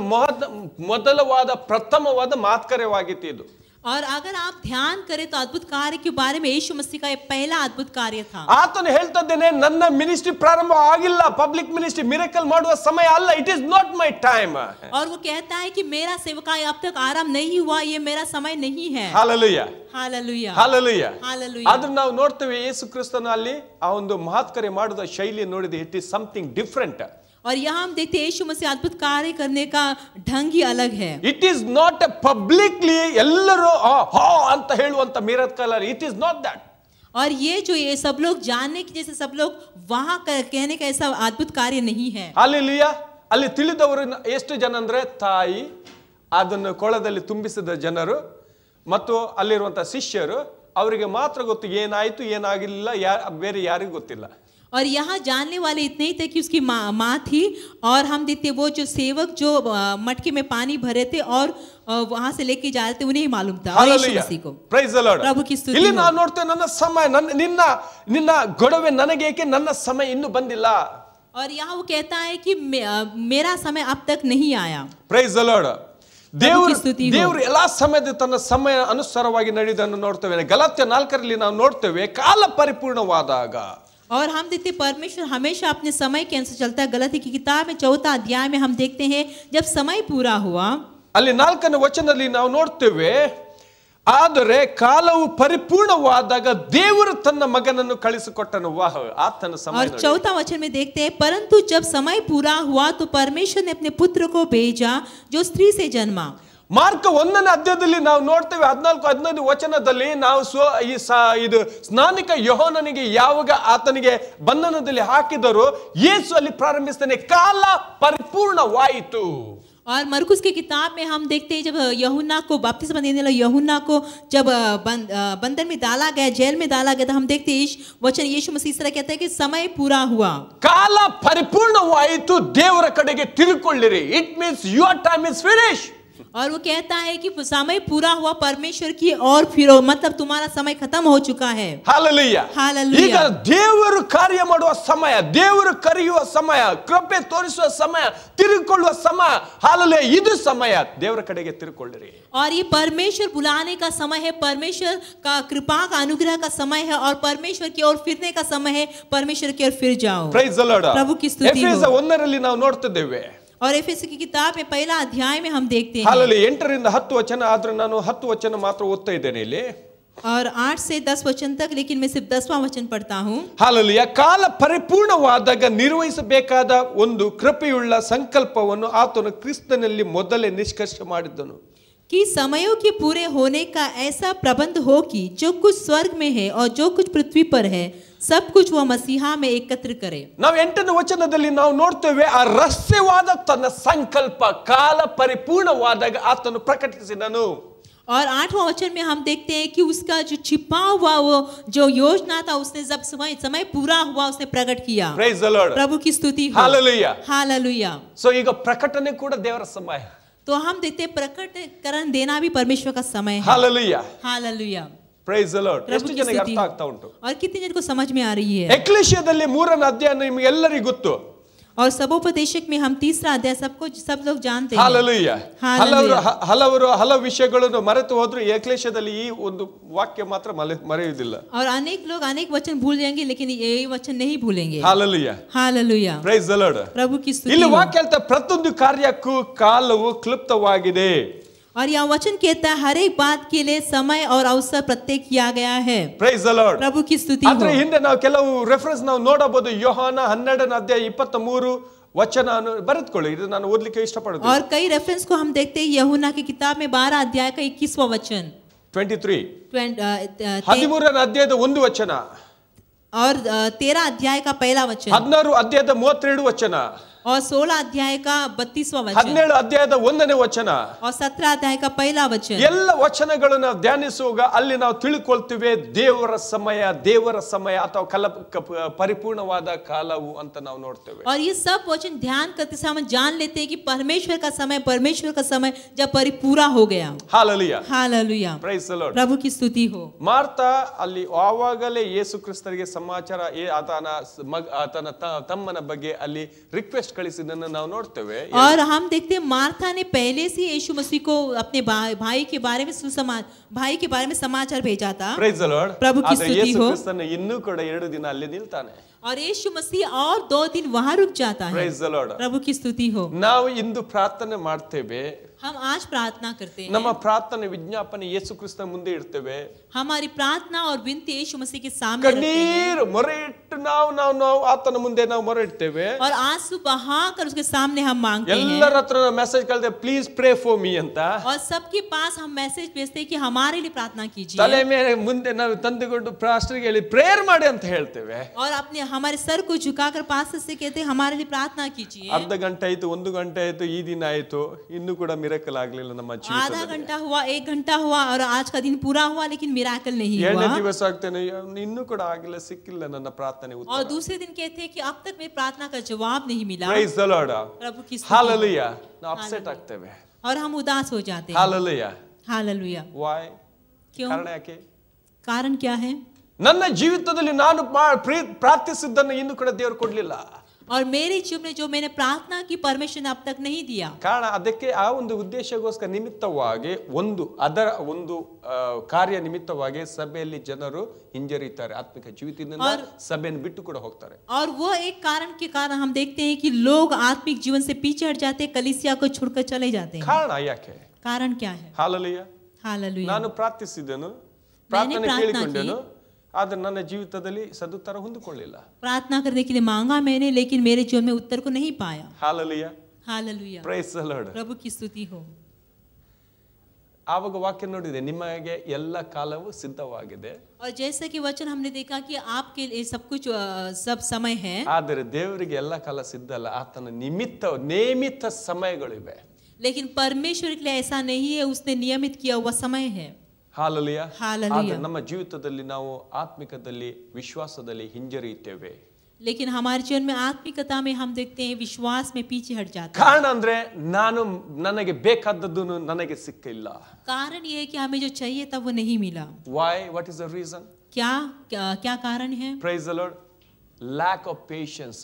Speaker 1: ಮೊದಲವಾದ ಪ್ರಥಮವಾದ ಮಾತ್ಕಾರ್ಯವಾಗಿತ್ತು ಇದು.
Speaker 2: और अगर आप ध्यान करें तो अद्भुत कार्य के बारे में यीशु मसीह का ये पहला अद्भुत कार्य था.
Speaker 1: ಆತನು ಹೇಳ್ತಾ ಇದ್ದೇನೆ, ನನ್ನ ಮಿನಿಸ್ಟ್ರಿ ಪ್ರಾರಂಭ ಆಗಿಲ್ಲ, ಪಬ್ಲಿಕ್ ಮಿನಿಸ್ಟ್ರಿ ಮಿರಾಕಲ್ ಮಾಡುವ ಸಮಯ ಅಲ್ಲ, it is not my time.
Speaker 2: और वो कहता है कि मेरा सेवकाई अब तक आरंभ नहीं हुआ, ये मेरा समय नहीं है.
Speaker 1: ಹಾಲೆಲೂಯಾ.
Speaker 2: हालेलुया.
Speaker 1: ಹಾಲೆಲೂಯಾ.
Speaker 2: हालेलुया.
Speaker 1: ಅದನ್ನ ನಾವು ನೋಡ್ತೇವೆ ಯೇಸು ಕ್ರಿಸ್ತನ ಅಲ್ಲಿ ಆ ಒಂದು ಮಹತ್ಕಾರ್ಯ ಮಾಡುವ ಶೈಲಿ ನೋಡಿದ್ರೆ ಇಟ್ ಇಸ್ ಸಮಥಿಂಗ್ ಡಿಫರೆಂಟ್.
Speaker 2: और यहाँ हम देखते हैं यीशु मसीह अद्भुत कार्य करने का ढंग ही अलग है.
Speaker 1: It is not a publicly ಎಲ್ಲರೂ ಅಂತ ಹೇಳುವಂತ miracle, it is not that.
Speaker 2: और ये जो ये सब लोग जानने की जैसे सब लोग वहां कहने का ऐसा अद्भुत कार्य नहीं है.
Speaker 1: हालेलुया. ಅಲ್ಲಿ ತಿಳಿದವರು ಎಷ್ಟು ಜನ ಅಂದ್ರೆ, ತಾಯಿ, ಅದನ್ನು ಕೊಳದಲ್ಲಿ ತುಂಬಿಸಿದ ಜನರು ಮತ್ತು ಅಲ್ಲಿರುವಂತ ಶಿಷ್ಯರು, ಅವರಿಗೆ ಮಾತ್ರ ಗೊತ್ತು ಏನಾಯ್ತು ಏನಾಗಿಲ್ಲ, ಬೇರೆ ಯಾರಿಗೂ ಗೊತ್ತಿಲ್ಲ.
Speaker 2: और यहाँ जानने वाले इतने ही थे कि उसकी माँ थी, और हम देखते वो जो सेवक जो मटके में पानी भरे थे और वहां से लेके जा रहे थे, उन्हें ही मालूम था यीशु मसीह को.
Speaker 1: Price the Lord.
Speaker 2: प्रभु की स्तुति.
Speaker 1: ಇಲ್ಲಿ ನಾವು ನೋಡ್ತೇವೆ, ನನ್ನ ಸಮಯ ನಿನ್ನ ಗೊಡವೆ ನನಗೇಕೆ, ನನ್ನ ಸಮಯ ಇನ್ನೂ ಬಂದಿಲ್ಲ.
Speaker 2: और यहाँ वो कहता है कि मेरा समय अब तक नहीं आया.
Speaker 1: Praise the lord. ದೇವರು ಎಲ್ಲಾ ಸಮಯದ ತನ್ನ ಸಮಯ ಅನುಸಾರವಾಗಿ ನಡೆಯುವುದನ್ನು ನೋಡ್ತೇವೆ. ಗಲಾತ್ಯ 4 ನಾವು ನೋಡ್ತೇವೆ, ಕಾಲ ಪರಿಪೂರ್ಣವಾದಾಗ.
Speaker 2: और हम देखते परमेश्वर हमेशा अपने समय के अनुसार चलता है. गलती की किताब में 4 अध्याय में हम देखते हैं, जब समय पूरा हुआ,
Speaker 1: ಅಲ್ಲಿ 4ನೇ ವಚನದಲ್ಲಿ ನಾವು ನೋಡ್ತೇವೆ, ಆದರೆ ಕಾಲವು ಪರಿಪೂರ್ಣವಾದಾಗ ದೇವರು ತನ್ನ ಮಗನನ್ನು ಕಳಿಸಿಕೊಟ್ಟನು. ವಾಹ್, ಆತನ ಸಮಯ.
Speaker 2: और 4 वचन में देखते हैं, परंतु जब समय पूरा हुआ तो परमेश्वर ने अपने पुत्र को भेजा जो स्त्री से जन्मा.
Speaker 1: ಮಾರ್ಕ 1ನೇ ಅಧ್ಯಾಯದಲ್ಲಿ ನಾವು ನೋಡ್ತೇವೆ 14-15 ವಚನದಲ್ಲಿ ನಾವು ಇದು ಸ್ನಾನಿಕ ಯೋಹಾನನಿಗೆ ಯಾವಾಗ ಆತನಿಗೆ ಬಂಧನದಲ್ಲಿ ಹಾಕಿದರು, ಯೇಸು ಅಲ್ಲಿ ಪ್ರಾರಂಭಿಸ್ತಾನೆ, ಕಾಲ ಪರಿಪೂರ್ಣವಾಯಿತು.
Speaker 2: और मरकुस की किताब में हम देखते हैं, जब यूहन्ना को बपतिस्मा देने वाला यूहन्ना को जब बंधन में डाला गया, जेल में डाला गया, तो हम देखते हैं वचन यीशु मसीह इस तरह कहता है कि समय पूरा हुआ.
Speaker 1: ಕಾಲ ಪರಿಪೂರ್ಣವಾಯಿತು, ದೇವರ ಕಡೆಗೆ ತಿರುಗಿಕೊಳ್ಳಿರಿ. It means your time is finish.
Speaker 2: और वो कहता है कि समय पूरा हुआ परमेश्वर की और फिरो, मतलब तुम्हारा समय खत्म हो चुका है।
Speaker 1: Hallelujah.
Speaker 2: Hallelujah.
Speaker 1: ಈಗ ದೇವರು ಕಾರ್ಯ ಮಾಡುವ ಸಮಯ, ದೇವರು ಕರೆಯುವ ಸಮಯ, ಕೃಪೆ ತೋರಿಸುವ ಸಮಯ, ತಿರುಗಿಕೊಳ್ಳುವ ಸಮಯ. Hallelujah. ಇದು ಸಮಯ, ದೇವರ ಕಡೆಗೆ ತಿರುಗಿಕೊಳ್ಳಿರಿ.
Speaker 2: और ये परमेश्वर बुलाने का समय है, परमेश्वर का कृपा का अनुग्रह का समय है, और परमेश्वर की ओर फिरने का समय है। परमेश्वर की ओर फिर जाओ।
Speaker 1: Praise the Lord.
Speaker 2: प्रभु की स्तुति हो।
Speaker 1: ಎಫೆಸ 1ರಲ್ಲಿ ನಾವು ನೋಡ್ತಿದ್ದೇವೆ.
Speaker 2: और एफेस की किताब में पहला अध्याय में हम देखते हैं।
Speaker 1: Hallelujah. 8ರಿಂದ 10 ವಚನ, ಆದ್ರೆ ನಾನು 10 ವಚನ ಮಾತ್ರ ಓದ್ತಾ ಇದ್ದೇನೆ ಇಲ್ಲಿ.
Speaker 2: और 8 से 10 वचन तक, लेकिन मैं सिर्फ 10वां वचन पढ़ता हूँ।
Speaker 1: Hallelujah. ಕಾಲ ಪರಿಪೂರ್ಣವಾದಾಗ ನಿರ್ವಹಿಸಬೇಕಾದ ಒಂದು ಕೃಪೆಯುಳ್ಳ ಸಂಕಲ್ಪವನ್ನು ಆತನು ಕ್ರಿಸ್ತನಲ್ಲಿ ಮೊದಲೇ ನಿಷ್ಕರ್ಷ ಮಾಡಿದ್ದನು.
Speaker 2: कि समयों के पूरे होने का ऐसा प्रबंध हो कि जो कुछ स्वर्ग में है और जो कुछ पृथ्वी पर है, सब कुछ वह मसीहा में एकत्र करे।
Speaker 1: ನಾವು 8ನೇ ವಚನದಲ್ಲಿ ನಾವು ನೋಡ್ತೇವೆ, ಆ ರಹಸ್ಯವಾದ ತನ್ನ ಸಂಕಲ್ಪ ಕಾಲ ಪರಿಪೂರ್ಣವಾದಾಗ ಆತನು ಪ್ರಕಟಿಸಿದನು.
Speaker 2: और 8वां वचन में हम देखते हैं कि उसका जो छिपा हुआ वो जो योजना था, उसने जब समय पूरा हुआ उसने प्रकट किया।
Speaker 1: Praise the Lord.
Speaker 2: प्रभु की स्तुति हो।
Speaker 1: Hallelujah.
Speaker 2: हालेलुया।
Speaker 1: ಸೊ ಈಗ ಪ್ರಕಟಣೆ ಕೂಡ ದೇವರ ಸಮಯ.
Speaker 2: तो हम देखते हैं प्रकटीकरण देना भी परमेश्वर का समय है।
Speaker 1: Hallelujah.
Speaker 2: Hallelujah.
Speaker 1: Praise the Lord.
Speaker 2: प्रभु
Speaker 1: ಎಷ್ಟು
Speaker 2: की
Speaker 1: ಜನಕ್ಕೆ
Speaker 2: स्तुति
Speaker 1: ಅರ್ಥ ಆಗ್ತಾ ಉಂಟು?
Speaker 2: और कितने जन को समझ में आ रही है?
Speaker 1: ಎಕ್ಲೇಶಿಯಾದಲ್ಲಿ 3ನೇ ಅಧ್ಯಾಯ ನಿಮಗೆಲ್ಲರಿಗೂ ಗೊತ್ತು.
Speaker 2: और सबोपदेशक में हम 3रा अध्याय सब लोग जानते हैं।
Speaker 1: Hallelujah. ಹಲವು ವಿಷಯಗಳನ್ನು ಮರೆತು ಹೋದ್ರು, ಎಕ್ಲೇಶಿಯಾದಲ್ಲಿ ಈ ಒಂದು ವಾಕ್ಯ ಮಾತ್ರ ಮರೆಯುವುದಿಲ್ಲ.
Speaker 2: और अनेक लोग अनेक वचन भूल जाएंगे, लेकिन ये वचन नहीं भूलेंगे।
Speaker 1: Hallelujah.
Speaker 2: Hallelujah.
Speaker 1: Praise the Lord.
Speaker 2: प्रभु की स्तुति
Speaker 1: ಇಲ್ಲಿ
Speaker 2: हो।
Speaker 1: ವಾಕ್ಯ ಹೇಳ್ತಾ ಪ್ರತಿಯೊಂದು ಕಾರ್ಯಕ್ಕೂ ಕಾಲವು ಕ್ಲುಪ್ತವಾಗಿದೆ.
Speaker 2: और यह वचन कहता है हर एक बात के लिए समय और अवसर प्रत्यय किया गया है।
Speaker 1: Praise the Lord.
Speaker 2: प्रभु की स्तुति
Speaker 1: ಆದ್ರೆ
Speaker 2: हो।
Speaker 1: ಹಿಂದೆ ನಾವು ಕೆಲವು ರೆಫರೆನ್ಸ್ ನಾವು ನೋಡಬಹುದು. ಯೋಹಾನ 12ನೇ ಅಧ್ಯಾಯ 23 ವಚನ ಬರೆದುಕೊಳ್ಳಿ, ಇದು ನಾನು ಓದಲಿಕ್ಕೆ ಇಷ್ಟಪಡುತ್ತೇನೆ.
Speaker 2: और कई रेफरेंस को हम देखते हैं यूहन्ना की किताब में 12 अध्याय का 21वां वचन,
Speaker 1: 23
Speaker 2: 13
Speaker 1: 13ನೇ ಅಧ್ಯಾಯದ 1 ವಚನ,
Speaker 2: और 13 अध्याय का पहला वचन,
Speaker 1: 16 ಅಧ್ಯಾಯದ 32 ವಚನ,
Speaker 2: और 16 अध्याय का 32वां वचन,
Speaker 1: 17 ಅಧ್ಯಾಯದ 1ನೇ ವಚನ,
Speaker 2: और 17 अध्याय का पहला वचन।
Speaker 1: ಎಲ್ಲ ವಚನಗಳನ್ನು ನಾವು ಧ್ಯಾನಿಸುವಾಗ ಅಲ್ಲಿ ನಾವು ತಿಳ್ಕೊಳ್ತೀವಿ ದೇವರ ಸಮಯ ಅಥವಾ ಪರಿಪೂರ್ಣವಾದ ಕಾಲವು ಅಂತ ನಾವು ನೋಡ್ತೇವೆ.
Speaker 2: और ये सब वचन ध्यान करते समय हम जान लेते हैं कि परमेश्वर का समय जब परिपूरा हो गया।
Speaker 1: Hallelujah.
Speaker 2: Hallelujah.
Speaker 1: Praise the Lord.
Speaker 2: प्रभु की स्तुति हो।
Speaker 1: ಮಾರ್ತಾ ಅಲ್ಲಿ ಆವಾಗಲೇ ಯೇಸು ಕ್ರಿಸ್ತರಿಗೆ ಸಮಾಚಾರ ಆತನ ತಮ್ಮನ ಬಗ್ಗೆ ಅಲ್ಲಿ ರಿಕ್ವೆಸ್ಟ್ ಕಳಿಸಿದ್ದನ್ನು ನಾವು ನೋಡ್ತೇವೆ.
Speaker 2: और हम देखते हैं मार्था ने पहले से यीशु मसीह को अपने भाई के बारे में समाचार भेजा था।
Speaker 1: Praise the Lord.
Speaker 2: प्रभु की स्तुति
Speaker 1: ಯೇಸು
Speaker 2: हो।
Speaker 1: ಕ್ರಿಸ್ತನು ಇನ್ನೂ ಕೂಡ 2 ದಿನ ಅಲ್ಲಿ ನಿಲ್ತಾನೆ.
Speaker 2: और यीशु मसीह और 2 दिन वहां रुक जाता है।
Speaker 1: Praise the Lord.
Speaker 2: प्रभु की स्तुति हो।
Speaker 1: ನಾವು ಇಂದು ಪ್ರಾರ್ಥನೆ ಮಾಡ್ತೇವೆ.
Speaker 2: हम आज प्रार्थना करते हैं।
Speaker 1: ನಮ್ಮ ಪ್ರಾರ್ಥನೆ ವಿಜ್ಞಾಪನೆ ಯೇಸು ಕ್ರಿಸ್ತನ ಮುಂದೆ ಇಡ್ತೇವೆ.
Speaker 2: हमारी प्रार्थना और विनती यीशु मसीह के सामने रखते हैं।
Speaker 1: ಕಣ್ಣೀರು ಮೊರೆ ಇಟ್ಟು ನಾವು ಆತನ ಮುಂದೆ ನಾವು ಮೊರೆ ಇಡ್ತೇವೆ.
Speaker 2: और आंसू बहाकर उसके सामने हम मांगते हैं।
Speaker 1: ಎಲ್ಲರ ಹತ್ರ ಮೆಸೇಜ್ ಕಳಿಸ್ತೇವೆ, ಪ್ಲೀಸ್ ಪ್ರೇ ಫಾರ್ ಮೀ ಅಂತ.
Speaker 2: और सबके पास हम मैसेज भेजते हैं कि हमारे लिए प्रार्थना कीजिए।
Speaker 1: ತಲೆ ಮೇಲೆ ಮುಂದೆ ನಾವು ತಂದುಕೊಂಡು ಪಾಸ್ಟರ್ಗೆ ಹೇಳಿ ಪ್ರೇಯರ್ ಮಾಡಿ ಅಂತ ಹೇಳ್ತೇವೆ.
Speaker 2: और अपने हमारे सर को झुकाकर पास्टर से कहते हैं हमारे लिए प्रार्थना कीजिए।
Speaker 1: ಅರ್ಧ ಗಂಟೆ ಆಯ್ತು, 1 ಗಂಟೆ ಆಯ್ತು, ಈ ದಿನ ಆಯ್ತು, ಇನ್ನೂ ಕೂಡ ಮಿರಾಕಲ್ ಆಗಲಿಲ್ಲ ನಮ್ಮ ಜೀವಿತದಲ್ಲಿ.
Speaker 2: आधा घंटा हुआ, 1 घंटा हुआ, और आज का दिन पूरा हुआ, लेकिन मिराकल नहीं हुआ।
Speaker 1: 7ನೇ ದಿವಸ ಆಗ್ತೇನೆ, ಇನ್ನೂ ಕೂಡ ಆಗಿಲ್ಲ, ಸಿಕ್ಕಿಲ್ಲ ನನ್ನ ಪ್ರಾರ್ಥನೆ ಉತ್ತರ.
Speaker 2: और दूसरे दिन कहते हैं कि अब तक मेरी प्रार्थना का जवाब नहीं मिला।
Speaker 1: Praise the Lord.
Speaker 2: प्रभु की स्तुति।
Speaker 1: Hallelujah. ನಾವು ಅಪ್ಸೆಟ್ ಆಗ್ತೇವೆ.
Speaker 2: और हम उदास हो जाते हैं।
Speaker 1: Hallelujah.
Speaker 2: हालेलुया।
Speaker 1: Why?
Speaker 2: क्यों?
Speaker 1: ಕಾರಣ ಯಾಕೆ?
Speaker 2: कारण क्या है?
Speaker 1: ನನ್ನ ಜೀವಿತದಲ್ಲಿ ನಾನು ಪ್ರಾರ್ಥಿಸಿದ್ದನ್ನು ಇನ್ನೂ ಕೂಡ ದೇವರು ಕೊಡ್ಲಿಲ್ಲ.
Speaker 2: और मेरे जीवन में जो मैंने प्रार्थना की परमेश्वर ने अब तक नहीं दिया।
Speaker 1: ಕಾರಣ ಅದಕ್ಕೆ ಆ ಒಂದು ಉದ್ದೇಶಗೋಸ್ಕರ ನಿಮಿತ್ತವಾಗಿ ಅದರ ಒಂದು ಕಾರ್ಯ ನಿಮಿತ್ತವಾಗಿ ಸಭೆಯಲ್ಲಿ ಜನರು ಹಿಂಜರಿತಾರೆ, ಆತ್ಮಿಕ ಜೀವಿತದಿಂದ ಸಭೆಯನ್ನು ಬಿಟ್ಟು ಕೂಡ ಹೋಗ್ತಾರೆ.
Speaker 2: और वो एक कारण के कारण हम देखते हैं कि लोग आत्मिक जीवन से पीछे हट जाते हैं, कलीसिया को छोड़कर चले जाते हैं।
Speaker 1: ಕಾರಣ ಯಾಕೆ?
Speaker 2: कारण क्या है?
Speaker 1: ಹಾಲೆಲೂಯಾ.
Speaker 2: हालेलुया।
Speaker 1: ನಾನು ಪ್ರಾರ್ಥಿಸಿದೆನು, ಪ್ರಾರ್ಥನೆ ಕೇಳಿಕೊಂಡೆನು, ಆದ್ರೆ ನನ್ನ ಜೀವಿತದಲ್ಲಿ ಸದುತ್ತರ ಹೊಂದಿಕೊಳ್ಳಿಲ್ಲ.
Speaker 2: प्रार्थना करने के लिए मांगा मैंने, लेकिन मेरे जीवन में उत्तर को नहीं पाया।
Speaker 1: Hallelujah.
Speaker 2: Hallelujah.
Speaker 1: Praise the Lord.
Speaker 2: प्रभु की स्तुति हो।
Speaker 1: ಆವಾಗ ವಾಕ್ಯ ನೋಡಿದೆ, ನಿಮಗೆ ಎಲ್ಲ ಕಾಲವು ಸಿದ್ಧವಾಗಿದೆ.
Speaker 2: और जैसा कि वचन हमने देखा कि आपके लिए सब कुछ सब समय है।
Speaker 1: ಆದರೆ ದೇವರಿಗೆ ಎಲ್ಲ ಕಾಲ ಸಿದ್ಧ ಅಲ್ಲ, ಆತನ ನೇಮಿತ ಸಮಯಗಳಿವೆ.
Speaker 2: लेकिन परमेश्वर के लिए ऐसा नहीं है, उसने नियमित किया हुआ समय है।
Speaker 1: ಹಾಲೆಲೂಯಾ.
Speaker 2: हालेलुया।
Speaker 1: ನಮ್ಮ ಜೀವಿತದಲ್ಲಿ ನಾವು ಆತ್ಮಿಕದಲ್ಲಿ ವಿಶ್ವಾಸದಲ್ಲಿ ಹಿಂಜರಿಯುತ್ತೇವೆ.
Speaker 2: लेकिन हमारे जीवन में आत्मिकता में हम देखते हैं विश्वास में पीछे हट जाते हैं।
Speaker 1: ಕಾರಣ ಅಂದ್ರೆ ನಾನು ನನಗೆ ಬೇಕಾದದ್ದನ್ನು ನನಗೆ ಸಿಕ್ಕಿಲ್ಲ.
Speaker 2: कारण ये है कि हमें जो चाहिए था वो नहीं मिला।
Speaker 1: Why? What is the reason?
Speaker 2: क्या कारण है?
Speaker 1: Praise the Lord. Lack of patience.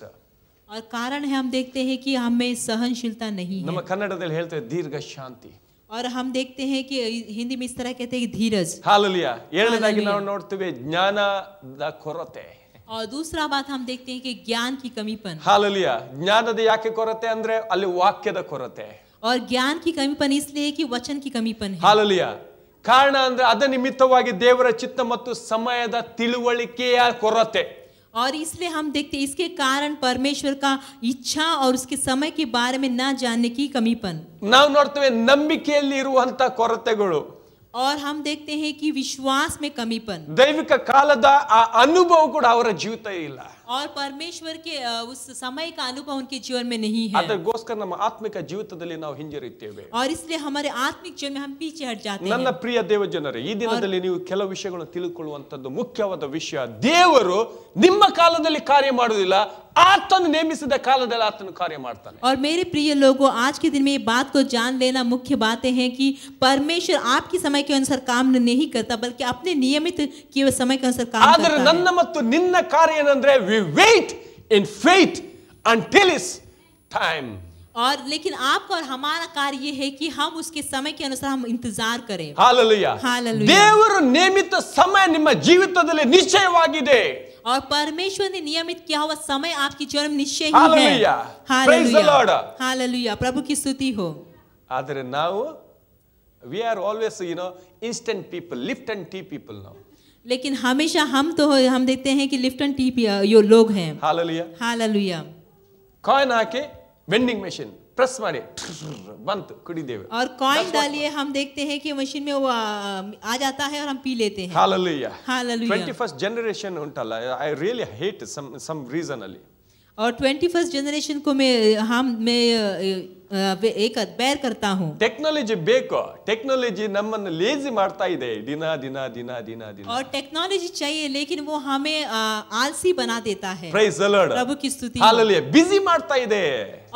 Speaker 2: और कारण है हम देखते हैं कि हमें सहनशीलता नहीं है।
Speaker 1: ನಮ್ಮ ಕನ್ನಡದಲ್ಲಿ ಹೇಳ್ತೇವೆ ದೀರ್ಘ ಶಾಂತಿ.
Speaker 2: और हम देखते हैं कि हिंदी में इस तरह कहते हैं धीरज।
Speaker 1: ಹಾಲೆಲೂಯಾ. ಎರಡನೇದಾಗಿ ನಾವು ನೋಡ್ತೇವೆ ಜ್ಞಾನದ ಕೊರತೆ.
Speaker 2: और दूसरा बात हम देखते हैं कि ज्ञान की कमीपन।
Speaker 1: ಹಾಲೆಲೂಯಾ. ಜ್ಞಾನದ ಯಾಕೆ ಕೊರತೆ ಅಂದ್ರೆ ಅಲ್ಲಿ ವಾಕ್ಯದ ಕೊರತೆ.
Speaker 2: और ज्ञान की कमीपन इसलिए कि वचन की कमीपन है।
Speaker 1: ಹಾಲೆಲೂಯಾ. ಕಾರಣ ಅಂದ್ರೆ ಅದ ನಿಮಿತ್ತವಾಗಿ ದೇವರ ಚಿತ್ತ ಮತ್ತು ಸಮಯದ ತಿಳುವಳಿಕೆಯ ಕೊರತೆ.
Speaker 2: और इसलिए हम देखते हैं इसके कारण परमेश्वर का इच्छा और उसके समय के बारे में न जानने की कमीपन।
Speaker 1: ನಾವು ನೋಡ್ತೇವೆ ನಂಬಿಕೆಯಲ್ಲಿ ಇರುವಂತ ಕೊರತೆಗಳು.
Speaker 2: और हम देखते हैं कि विश्वास में कमीपन।
Speaker 1: ದೈವಿಕ ಕಾಲದ ಆ ಅನುಭವ ಕೂಡ ಅವರ ಜೀವಿತ ಇಲ್ಲ.
Speaker 2: और परमेश्वर के उस समय का अनुभव उनके जीवन में नहीं है।
Speaker 1: ಅದಕ್ಕೋಸ್ಕರ ನಮ್ಮ ಆತ್ಮಿಕ ಜೀವಿತದಲ್ಲಿ ನಾವು ಹಿಂಜರಿಯುತ್ತೇವೆ.
Speaker 2: और इसलिए हमारे आत्मिक जीवन में हम पीछे हट जाते हैं।
Speaker 1: ನನ್ನ ಪ್ರಿಯ ದೇವಜನರೇ, ಈ ದಿನದಲ್ಲಿ ನೀವು ಕೆಲವು ವಿಷಯಗಳನ್ನು ತಿಳ್ಕೊಳ್ಳುವಂತದ್ದು ಮುಖ್ಯವಾದ ವಿಷಯ. ದೇವರು ನಿಮ್ಮ ಕಾಲದಲ್ಲಿ ಕಾರ್ಯ ಮಾಡುವುದಿಲ್ಲ, ಆತನು ನೇಮಿಸಿದ ಕಾಲದಲ್ಲಿ ಆತನು ಕಾರ್ಯ ಮಾಡ್ತಾನೆ.
Speaker 2: और मेरे प्रिय लोगों, आज के दिन में ये बात को जान लेना मुख्य बातें हैं कि परमेश्वर आपके समय के अनुसार काम नहीं करता, बल्कि अपने नियमित किए हुए समय के अनुसार काम
Speaker 1: ಆದರೆ
Speaker 2: करता है।
Speaker 1: ನನ್ನ ಮತ್ತು ನಿನ್ನ ಕಾರ್ಯ ಏನಂದ್ರೆ we wait in faith until his time.
Speaker 2: और लेकिन आपका और हमारा कार्य ये है कि हम उसके समय के अनुसार हम इंतजार करें।
Speaker 1: ಹಾಲೆಲೂಯಾ.
Speaker 2: हालेलुया।
Speaker 1: ದೇವರು ನೇಮಿತ ಸಮಯ ನಿಮ್ಮ ಜೀವಿತದಲ್ಲಿ ನಿಶ್ಚಯವಾಗಿದೆ.
Speaker 2: और परमेश्वर ने नियमित किया हुआ समय आपकी जीवन में निश्चय ही
Speaker 1: हालेलुया।
Speaker 2: है।
Speaker 1: Praise the Lord.
Speaker 2: हालेलुया। प्रभु की स्तुति हो।
Speaker 1: ಆದರೆ ನಾವು we are always instant people, lift and tea people now.
Speaker 2: लेकिन हमेशा हम देखते हैं कि लिफ्ट एंड टी यो लोग हैं।
Speaker 1: ಹಾಲೆಲೂಯಾ.
Speaker 2: हालेलुया।
Speaker 1: ಕಾಯಿನ್ ಹಾಕಿ ವೆಂಡಿಂಗ್ ಮೆಷಿನ್ ಪ್ರೆಸ್ ಮಾಡಿ ಬಂತು ಕುಡಿದೇವೆ.
Speaker 2: और कॉइन डालिए, हम देखते हैं कि मशीन में वो आ जाता है और हम पी लेते हैं।
Speaker 1: ಹಾಲೆಲೂಯಾ.
Speaker 2: हालेलुया।
Speaker 1: 21st generation ಉಂಟಲ್ಲ, I really hate some reason ಅಲ್ಲಿ.
Speaker 2: और 21st जनरेशन को मैं एक बैर करता हूँ।
Speaker 1: ಟೆಕ್ನಾಲಜಿ ಬೇಕು. ಟೆಕ್ನಾಲಜಿ ನಮ್ಮನ್ನು ಲೇಜಿ ಮಾಡ್ತಾ ಇದೆ ದಿನ ದಿನ ದಿನ ದಿನ ದಿನ.
Speaker 2: और टेक्नोलॉजी चाहिए लेकिन वो हमें आलसी बना देता है।
Speaker 1: Praise the Lord.
Speaker 2: प्रभु की स्तुति।
Speaker 1: ಹಾಲೆಲೂಯಾ. ಬಿಸಿ ಮಾಡ್ತಾ ಇದೆ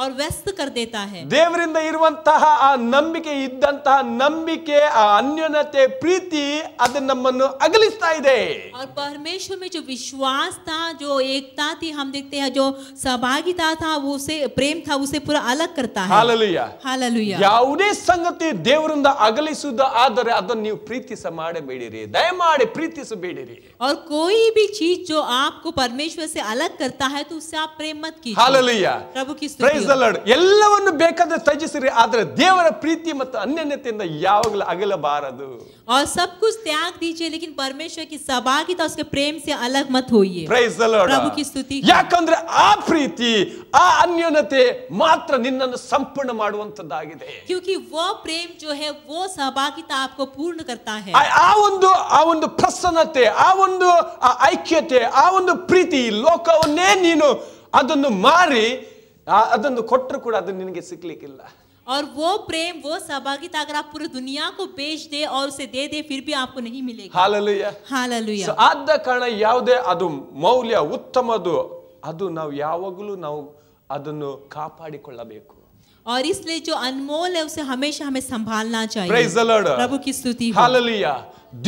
Speaker 2: और व्यस्त कर देता है।
Speaker 1: ದೇವರಿಂದ ಇರುವಂತಹ ಆ ನಂಬಿಕೆ ಇದ್ದಂತಹ ನಂಬಿಕೆ, ಆ ಅನ್ಯೋನ್ಯತೆ, ಪ್ರೀತಿ ಅದು ನಮ್ಮನ್ನು ಅಗಲಿಸ್ತಾ ಇದೆ.
Speaker 2: और परमेश्वर में जो विश्वास था, जो एकता थी, हम देखते हैं जो सहभागिता था, वो उसे प्रेम था, उसे पूरा अलग करता है।
Speaker 1: ಹಾಲೆಲೂಯಾ.
Speaker 2: हालेलुया।
Speaker 1: ಯಾವುದೇ ಸಂಗತಿ ದೇವರಿಂದ ಅಗಲಿಸುವುದು ಆದರೆ ಅದನ್ನು ನೀವು ಪ್ರೀತಿಸ ಮಾಡಬೇಡಿರಿ, ದಯಮಾಡಿ ಪ್ರೀತಿಸಬೇಡಿರಿ.
Speaker 2: और कोई भी चीज जो आपको परमेश्वर से अलग करता है तो उससे आप प्रेम मत कीजिए।
Speaker 1: ಹಾಲೆಲೂಯಾ.
Speaker 2: प्रभु की स्तुति
Speaker 1: ಪ್ರೈಸ್ ದ ಲಾರ್ಡ್. ಎಲ್ಲವನ್ನು ಬೇಕಾದ್ರೆ ತ್ಯಜಿಸಿರಿ, ಆದರೆ ದೇವರ ಪ್ರೀತಿ ಮತ್ತು ಅನ್ಯೋನ್ಯತೆಯಿಂದ ಯಾವಾಗಲೂ ಅಗಲಬಾರದು.
Speaker 2: और सब कुछ त्याग दीजिए, लेकिन परमेश्वर की सहभागिता, उसके प्रेम से अलग मत होइए।
Speaker 1: Price the Lord.
Speaker 2: प्रभु की स्तुति।
Speaker 1: ಯಾಕಂದ್ರೆ ಆ ಪ್ರೀತಿ, ಆ ಅನ್ಯೋನ್ಯತೆ ಮಾತ್ರ ನಿನ್ನನ್ನು ಸಂಪೂರ್ಣ ಮಾಡುವಂತದ್ದಾಗಿದೆ.
Speaker 2: क्योंकि वो प्रेम जो है वो सहभागिता आपको पूर्ण करता है।
Speaker 1: ಆ ಒಂದು ಪ್ರಸನ್ನತೆ, ಆ ಒಂದು ಐಕ್ಯತೆ, ಆ ಒಂದು ಪ್ರೀತಿ, ಲೋಕವನ್ನೇ ನೀನು ಅದನ್ನು ಮಾರಿ ಅದನ್ನು ಕೊಟ್ಟರು ಕೂಡ ಅದು ನಿನಗೆ ಸಿಗ್ಲಿಕ್ಕಿಲ್ಲ.
Speaker 2: और वो प्रेम, वो सहभागिता अगर आप पूरी दुनिया को बेच दे और उसे दे दे, फिर भी आपको नहीं मिलेगी।
Speaker 1: ಹಾಲೆಲೂಯಾ.
Speaker 2: हालेलुया।
Speaker 1: ಆದ ಕಾರಣ ಯಾವುದೇ ಅದು ಮೌಲ್ಯ ಉತ್ತಮದು, ಅದು ನಾವು ಯಾವಾಗಲೂ ನಾವು ಅದನ್ನು ಕಾಪಾಡಿಕೊಳ್ಳಬೇಕು.
Speaker 2: और इसलिए जो अनमोल है उसे हमेशा हमें संभालना चाहिए।
Speaker 1: Praise the Lord.
Speaker 2: प्रभु की स्तुति हो।
Speaker 1: ಹಾಲೆಲೂಯಾ.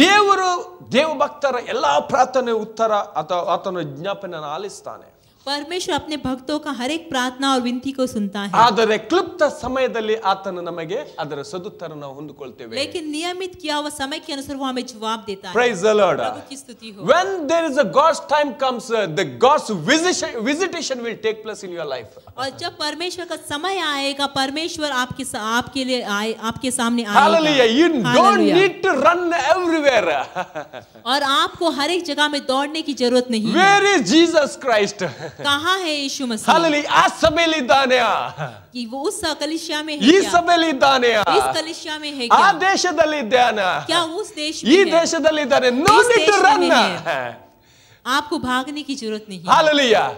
Speaker 1: ದೇವರು ದೇವಭಕ್ತರ ಎಲ್ಲಾ ಪ್ರಾರ್ಥನೆ ಉತ್ತರ ಅಥವಾ ಆತನ ಜ್ಞಾಪನೆಯನ್ನು ಆಲಿಸ್ತಾನೆ.
Speaker 2: परमेश्वर अपने भक्तों का हर एक प्रार्थना और विनती को सुनता है।
Speaker 1: ಆದರೆ ಕ್ಲುಪ್ತ ಸಮಯದಲ್ಲಿ ಆತನು ನಮಗೆ ಅದರ ಸದುತ್ತರ ನಾವು ಹೊಂದಿಕೊಳ್ಳುತ್ತೇವೆ.
Speaker 2: लेकिन नियमित किया हुआ समय के अनुसार वो हमें जवाब देता है।
Speaker 1: Praise the Lord.
Speaker 2: प्रभु की स्तुति हो।
Speaker 1: When there is a God's time comes, the God's visitation will take place in your life.
Speaker 2: और जब परमेश्वर का समय आएगा, परमेश्वर आपके लिए आपके सामने आएगा।
Speaker 1: Hallelujah. You don't need to run everywhere.
Speaker 2: और आपको हर एक जगह में दौड़ने की जरूरत नहीं है।
Speaker 1: Where is Jesus Christ?
Speaker 2: कहाँ है यीशु मसीह?
Speaker 1: Hallelujah. ಆ ಸಭೆಯಲ್ಲಿ ಇದ್ದಾನೆ,
Speaker 2: कि वो उस कलीसिया में है
Speaker 1: ಈ
Speaker 2: क्या?
Speaker 1: ಸಭೆಯಲ್ಲಿ ಇದ್ದಾನೆ,
Speaker 2: इस कलीसिया में है
Speaker 1: ಆ
Speaker 2: क्या?
Speaker 1: ದೇಶದಲ್ಲಿ ಇದ್ದಾನೆ,
Speaker 2: क्या उस देश
Speaker 1: ಈ
Speaker 2: में है?
Speaker 1: ದೇಶದಲ್ಲಿ ಇದ್ದಾನೆ. No
Speaker 2: इस
Speaker 1: need to
Speaker 2: देश
Speaker 1: run.
Speaker 2: में है। आपको भागने की जरूरत नहीं है।
Speaker 1: Hallelujah.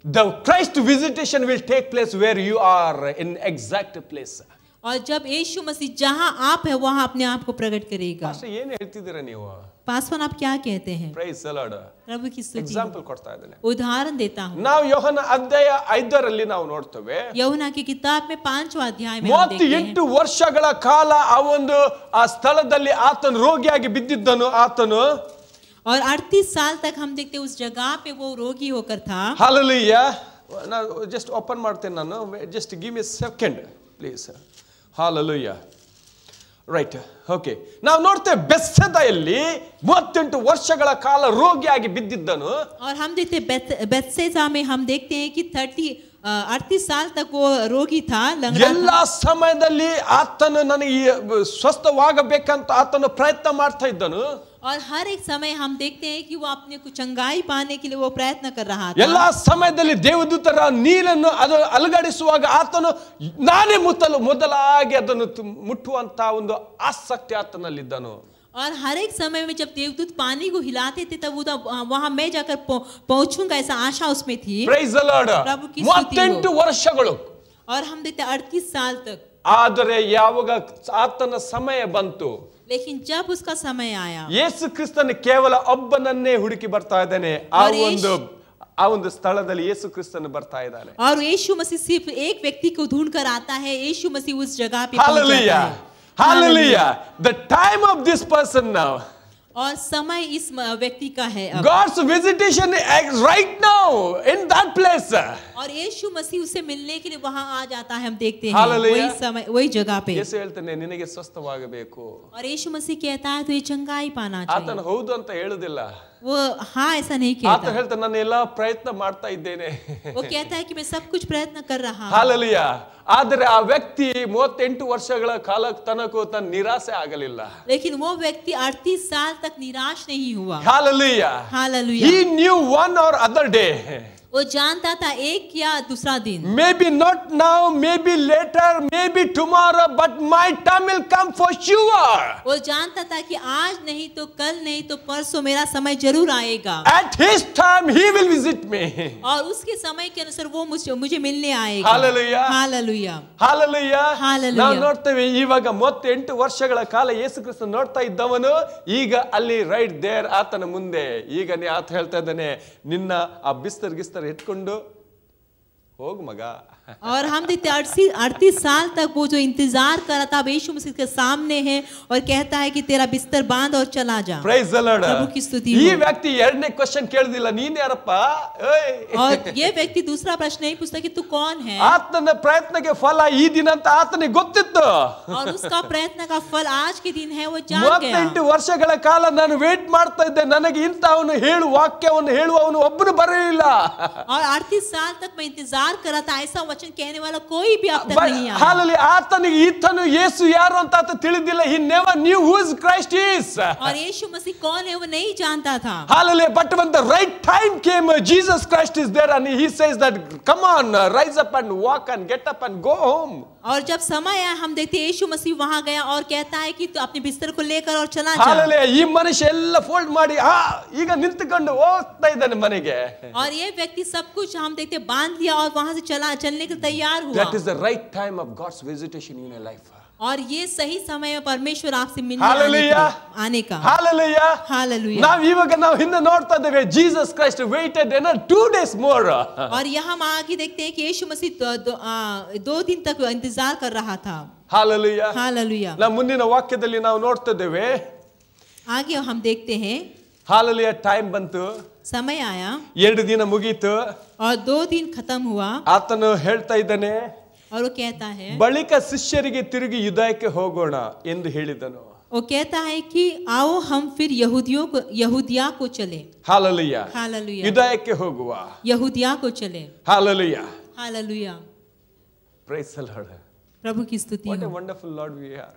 Speaker 1: The Christ visitation will take place where you are, in exact place.
Speaker 2: और जब यीशु मसीह जहां आप है वहां अपने आप को प्रकट करेगा।
Speaker 1: ಅಷ್ಟೇ ಏನು ಹೇಳ್ತಿದ್ದೀರಾ ನೀವು?
Speaker 2: पासवान आप क्या कहते हैं?
Speaker 1: Praise the Lord.
Speaker 2: प्रभु की स्तुति हो।
Speaker 1: ಎಕ್ಸಾಂಪಲ್ ಕೊಡ್ತಾ ಇದ್ದೇನೆ.
Speaker 2: उदाहरण देता हूँ।
Speaker 1: ನಾವು ಯೋಹನ ಅಧ್ಯಾಯ 5ರಲ್ಲಿ ನಾವು ನೋಡ್ತೇವೆ.
Speaker 2: यूहन्ना की किताब में 5वां अध्याय में हम देखते हैं
Speaker 1: 38 ವರ್ಷಗಳ ಕಾಲ ಆ ಒಂದು ಆ ಸ್ಥಳದಲ್ಲಿ ಆತನು ರೋಗಿಯಾಗಿ ಬಿದ್ದಿದ್ದನು ಆತನು.
Speaker 2: और 38 साल तक हम देखते उस जगह पे वो रोगी होकर था।
Speaker 1: ಹಾಲೆಲೂಯಾ. ನಾನು ಜಸ್ಟ್ ಓಪನ್ ಮಾಡ್ತೇನೆ, ನಾನು just give me second please. Hallelujah. Right, okay. ನಾವು ನೋಡ್ತೇವೆ ಬೆತ್ಸೆದೆಯಲ್ಲಿ 38 ವರ್ಷಗಳ ಕಾಲ ರೋಗಿಯಾಗಿ ಬಿದ್ದಿದ್ದನು.
Speaker 2: और हम देखते बेथसेदा में हम देखते हैं कि 38 साल तक वो रोगी था, लंगड़ा
Speaker 1: ಎಲ್ಲ ಸಮಯದಲ್ಲಿ ಆತನು ನನಗೆ ಸ್ವಸ್ಥವಾಗಬೇಕಂತ ಆತನು ಪ್ರಯತ್ನ ಮಾಡ್ತಾ ಇದ್ದನು.
Speaker 2: और हर एक समय हम देखते हैं कि वो अपने को चंगाई पाने के लिए वो प्रयत्न कर रहा था।
Speaker 1: ಎಲ್ಲ ಸಮಯದಲ್ಲಿ ದೇವದೂತರ ನೀರನ್ನು ಅದು ಅಲುಗಾಡಿಸುವಾಗ ಆತನು ನಾನೇ ಮೊದಲಾಗಿ ಅದನ್ನು ಮುಟ್ಟುವಂತ ಒಂದು ಆಸಕ್ತಿ ಆತನಲ್ಲಿದ್ದನು.
Speaker 2: और हर एक समय में जब देवदूत पानी को हिलाते थे तब वहां मैं जाकर पहुंचूंगा ऐसा आशा उसमें थी।
Speaker 1: Price the Lord.
Speaker 2: प्रभु की स्तुति हो।
Speaker 1: 38 ವರ್ಷಗಳು.
Speaker 2: और हम देखते 38 साल तक।
Speaker 1: ಆದರೆ ಯಾವಾಗ ಆತನ ಸಮಯ ಬಂತು,
Speaker 2: लेकिन जब उसका समय आया,
Speaker 1: ಯೇಸು ಕ್ರಿಸ್ತನ ಕೇವಲ ಒಬ್ಬನನ್ನೇ ಹುಡುಕಿ ಬರ್ತಾ ಇದ್ದಾನೆ. ಆ ಒಂದು ಸ್ಥಳದಲ್ಲಿ ಯೇಸು ಕ್ರಿಸ್ತನು ಬರ್ತಾ ಇದ್ದಾನೆ.
Speaker 2: और यीशु मसीह सिर्फ एक व्यक्ति को ढूंढ कर आता है। यीशु मसीह उस जगह पे पहुंच
Speaker 1: हालेलुया,
Speaker 2: जाता है।
Speaker 1: Hallelujah. The time of this person now.
Speaker 2: और समय इस व्यक्ति का है अब।
Speaker 1: God's visitation is right now in that place.
Speaker 2: और यीशु मसीह उससे मिलने के लिए वहां आ जाता है। हम देखते हैं
Speaker 1: हालेलुया.
Speaker 2: वही समय वही जगह पे।
Speaker 1: ಯೇಸು ಹೇಳ್ತಾನೆ ನಿನಗೆ ಸ್ವಸ್ಥವಾಗಬೇಕು.
Speaker 2: और यीशु मसीह कहता है तो ये चंगाई पाना चाहिए।
Speaker 1: ಆತನು ಹೌದು ಅಂತ ಹೇಳುದಿಲ್ಲ.
Speaker 2: वो हाँ ऐसा नहीं
Speaker 1: ಆತ
Speaker 2: कहता।
Speaker 1: ಹೇಳ್ತಾನೆ ನಾನು ಎಲ್ಲ ಪ್ರಯತ್ನ ಮಾಡ್ತಾ ಇದ್ದೇನೆ.
Speaker 2: वो कहता है कि मैं सब कुछ प्रयत्न कर रहा हूँ।
Speaker 1: ಹಾಲೆಲೂಯಾ. ಆದರೆ ಆ ವ್ಯಕ್ತಿ 38 ವರ್ಷಗಳ ಕಾಲ ತನಕ ತನ್ನ ನಿರಾಸೆ ಆಗಲಿಲ್ಲ.
Speaker 2: लेकिन वो व्यक्ति 38 साल तक निराश नहीं हुआ।
Speaker 1: Hallelujah.
Speaker 2: Hallelujah.
Speaker 1: He knew one or other day.
Speaker 2: वो जानता था एक या दूसरा दिन,
Speaker 1: Maybe not now, maybe later, maybe tomorrow, but my time will come for sure.
Speaker 2: वो जानता था कि आज नहीं तो कल नहीं तो परसों मेरा समय जरूर आएगा।
Speaker 1: At his time he will visit me.
Speaker 2: और उसके समय के अनुसार वो मुझे मिलने आएगा।
Speaker 1: Hallelujah.
Speaker 2: हालेलुया।
Speaker 1: ಹಾಲೆಲೂಯಾ.
Speaker 2: Hallelujah.
Speaker 1: ನಾವು ನೋಡ್ತೇವೆ ಇವಾಗ 38 ವರ್ಷಗಳ ಕಾಲ ಯೇಸು ಕ್ರಿಸ್ತ ನೋಡ್ತಾ ಇದ್ದವನು ಈಗ ಅಲ್ಲಿ ರೈಟ್ ದೇರ್ ಆತನ ಮುಂದೆ ಈಗ ಆತ ಹೇಳ್ತಾ ಇದ್ದಾನೆ, ನಿನ್ನ ಆ ಬಿಸ್ತರ್ ಇಟ್ಕೊಂಡು ಹೋಗು ಮಗ.
Speaker 2: और हम देखते 38 साल तक वो जो इंतजार कर रहा था अब यीशु मसीह के सामने है और कहता है कि तेरा बिस्तर बांध और चला जा।
Speaker 1: Price the Lord.
Speaker 2: प्रभु की स्तुति
Speaker 1: ಈ
Speaker 2: हो।
Speaker 1: ವ್ಯಕ್ತಿ ಎರಡನೇ ಕ್ವೆಶ್ಚನ್ ಕೇಳಿದಿಲ್ಲ, ನೀನ್ ಯಾರಪ್ಪ?
Speaker 2: और ये व्यक्ति दूसरा प्रश्न नहीं पूछता कि तू कौन है।
Speaker 1: ಆತನ ಪ್ರಯತ್ನಕ್ಕೆ ಫಲ ಈ ದಿನ ಅಂತ ಆತನಿಗೆ ಗೊತ್ತಿತ್ತು.
Speaker 2: और उसका प्रयत्न का फल आज के दिन है वो जान गया।
Speaker 1: 38 ವರ್ಷಗಳ ಕಾಲ ನಾನು ವೇಟ್ ಮಾಡ್ತಾ ಇದ್ದೆ, ನನಗೆ ಇಂಥವನು ಹೇಳು ವಾಕ್ಯವನ್ನು ಹೇಳುವವನು ಒಬ್ಬನು ಬರಲಿಲ್ಲ.
Speaker 2: और 38 साल तक मैं इंतजार कर रहा था, ऐसा वचन कहने वाला कोई भी अब तक नहीं आया।
Speaker 1: ಹಾಲೆಲೂಯಾ. ಆತನಿಗೆ ಈತನು ಯೇಸು ಯಾರು ಅಂತ ಆತ ತಿಳಿದಿಲ್ಲ. He never knew who Christ is.
Speaker 2: और यीशु मसीह कौन है वो नहीं जानता था।
Speaker 1: Hallelujah. But when the right time came, Jesus Christ is there and he says that come on, rise up and walk and get up and go home.
Speaker 2: और जब समय आया हम देखते यीशु मसीह वहां गया और कहता है कि तू अपने बिस्तर को लेकर और चला जा।
Speaker 1: Hallelujah. ಈ ಮನುಷ್ಯ ಎಲ್ಲ ಫೋಲ್ಡ್ ಮಾಡಿ ಈಗ ನಿಂತುಕೊಂಡು ಹೋಗ್ತಾ ಇದ್ದಾನೆ ಮನೆಗೆ.
Speaker 2: और ये व्यक्ति सब कुछ हम देखते बांध लिया और वहां से चलने के तैयार हुआ।
Speaker 1: That is the right time of God's visitation in your life.
Speaker 2: और ये सही समय में परमेश्वर आपसे मिलने
Speaker 1: Hallelujah.
Speaker 2: आने का।
Speaker 1: Hallelujah.
Speaker 2: Hallelujah.
Speaker 1: ನಾವು ಹಿಂದೆ ನೋಡ್ತಾ ಇದ್ದೇವೆ Jesus Christ waited 2 days more.
Speaker 2: और यहाँ हम आगे देखते हैं कि यीशु मसीह 2 दिन तक इंतजार कर रहा था।
Speaker 1: Hallelujah.
Speaker 2: Hallelujah.
Speaker 1: ನಾವು ಮುಂದಿನ ವಾಕ್ಯದಲ್ಲಿ ನಾವು ನೋಡ್ತಾ ಇದ್ದೇವೆ.
Speaker 2: आगे हम देखते हैं
Speaker 1: Hallelujah. ಟೈಮ್ ಬಂತು,
Speaker 2: समय आया
Speaker 1: 2 ದಿನ ಮುಗೀತು.
Speaker 2: और 2 दिन खत्म हुआ
Speaker 1: ಆತನು ಹೇಳ್ತಾ ಇದ್ದಾನೆ,
Speaker 2: और वो कहता है
Speaker 1: ಬಳಿಕ ಶಿಷ್ಯರಿಗೆ ತಿರುಗಿ ಯುದಾಯಕ್ಕೆ ಹೋಗೋಣ ಎಂದು ಹೇಳಿದನು.
Speaker 2: वो कहता है कि आओ हम फिर यहूदिया को चले।
Speaker 1: Hallelujah.
Speaker 2: हालेलुया।
Speaker 1: ಯುದಾಯಕ್ಕೆ ಹೋಗುವ.
Speaker 2: यहूदिया को चले।
Speaker 1: Hallelujah.
Speaker 2: Hallelujah.
Speaker 1: Praise the Lord.
Speaker 2: प्रभु की स्तुति
Speaker 1: What a
Speaker 2: हो।
Speaker 1: wonderful Lord we are.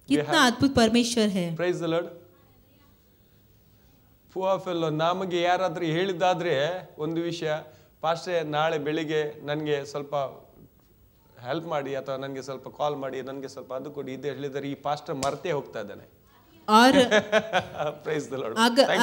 Speaker 2: कितना अद्भुत परमेश्वर है।
Speaker 1: Praise the Lord. ಫೆಲ್ಲೋ ನಮಗೆ ಯಾರಾದ್ರೂ ಹೇಳಿದಾದ್ರೆ ಒಂದು ವಿಷಯ, ಪಾಸ್ಟ್ರೆ ನಾಳೆ ಬೆಳಿಗ್ಗೆ ನನಗೆ ಸ್ವಲ್ಪ ಹೆಲ್ಪ್ ಮಾಡಿ ಅಥವಾ ನನಗೆ ಸ್ವಲ್ಪ ಕಾಲ್ ಮಾಡಿ ನನಗೆ ಸ್ವಲ್ಪ ಅದು ಕೊಡಿ ಇದು ಹೇಳಿದರೆ ಈ ಪಾಸ್ಟರ್ ಮರ್ತೇ ಹೋಗ್ತಾ ಇದ್ದಾನೆ.
Speaker 2: और
Speaker 1: Praise the Lord.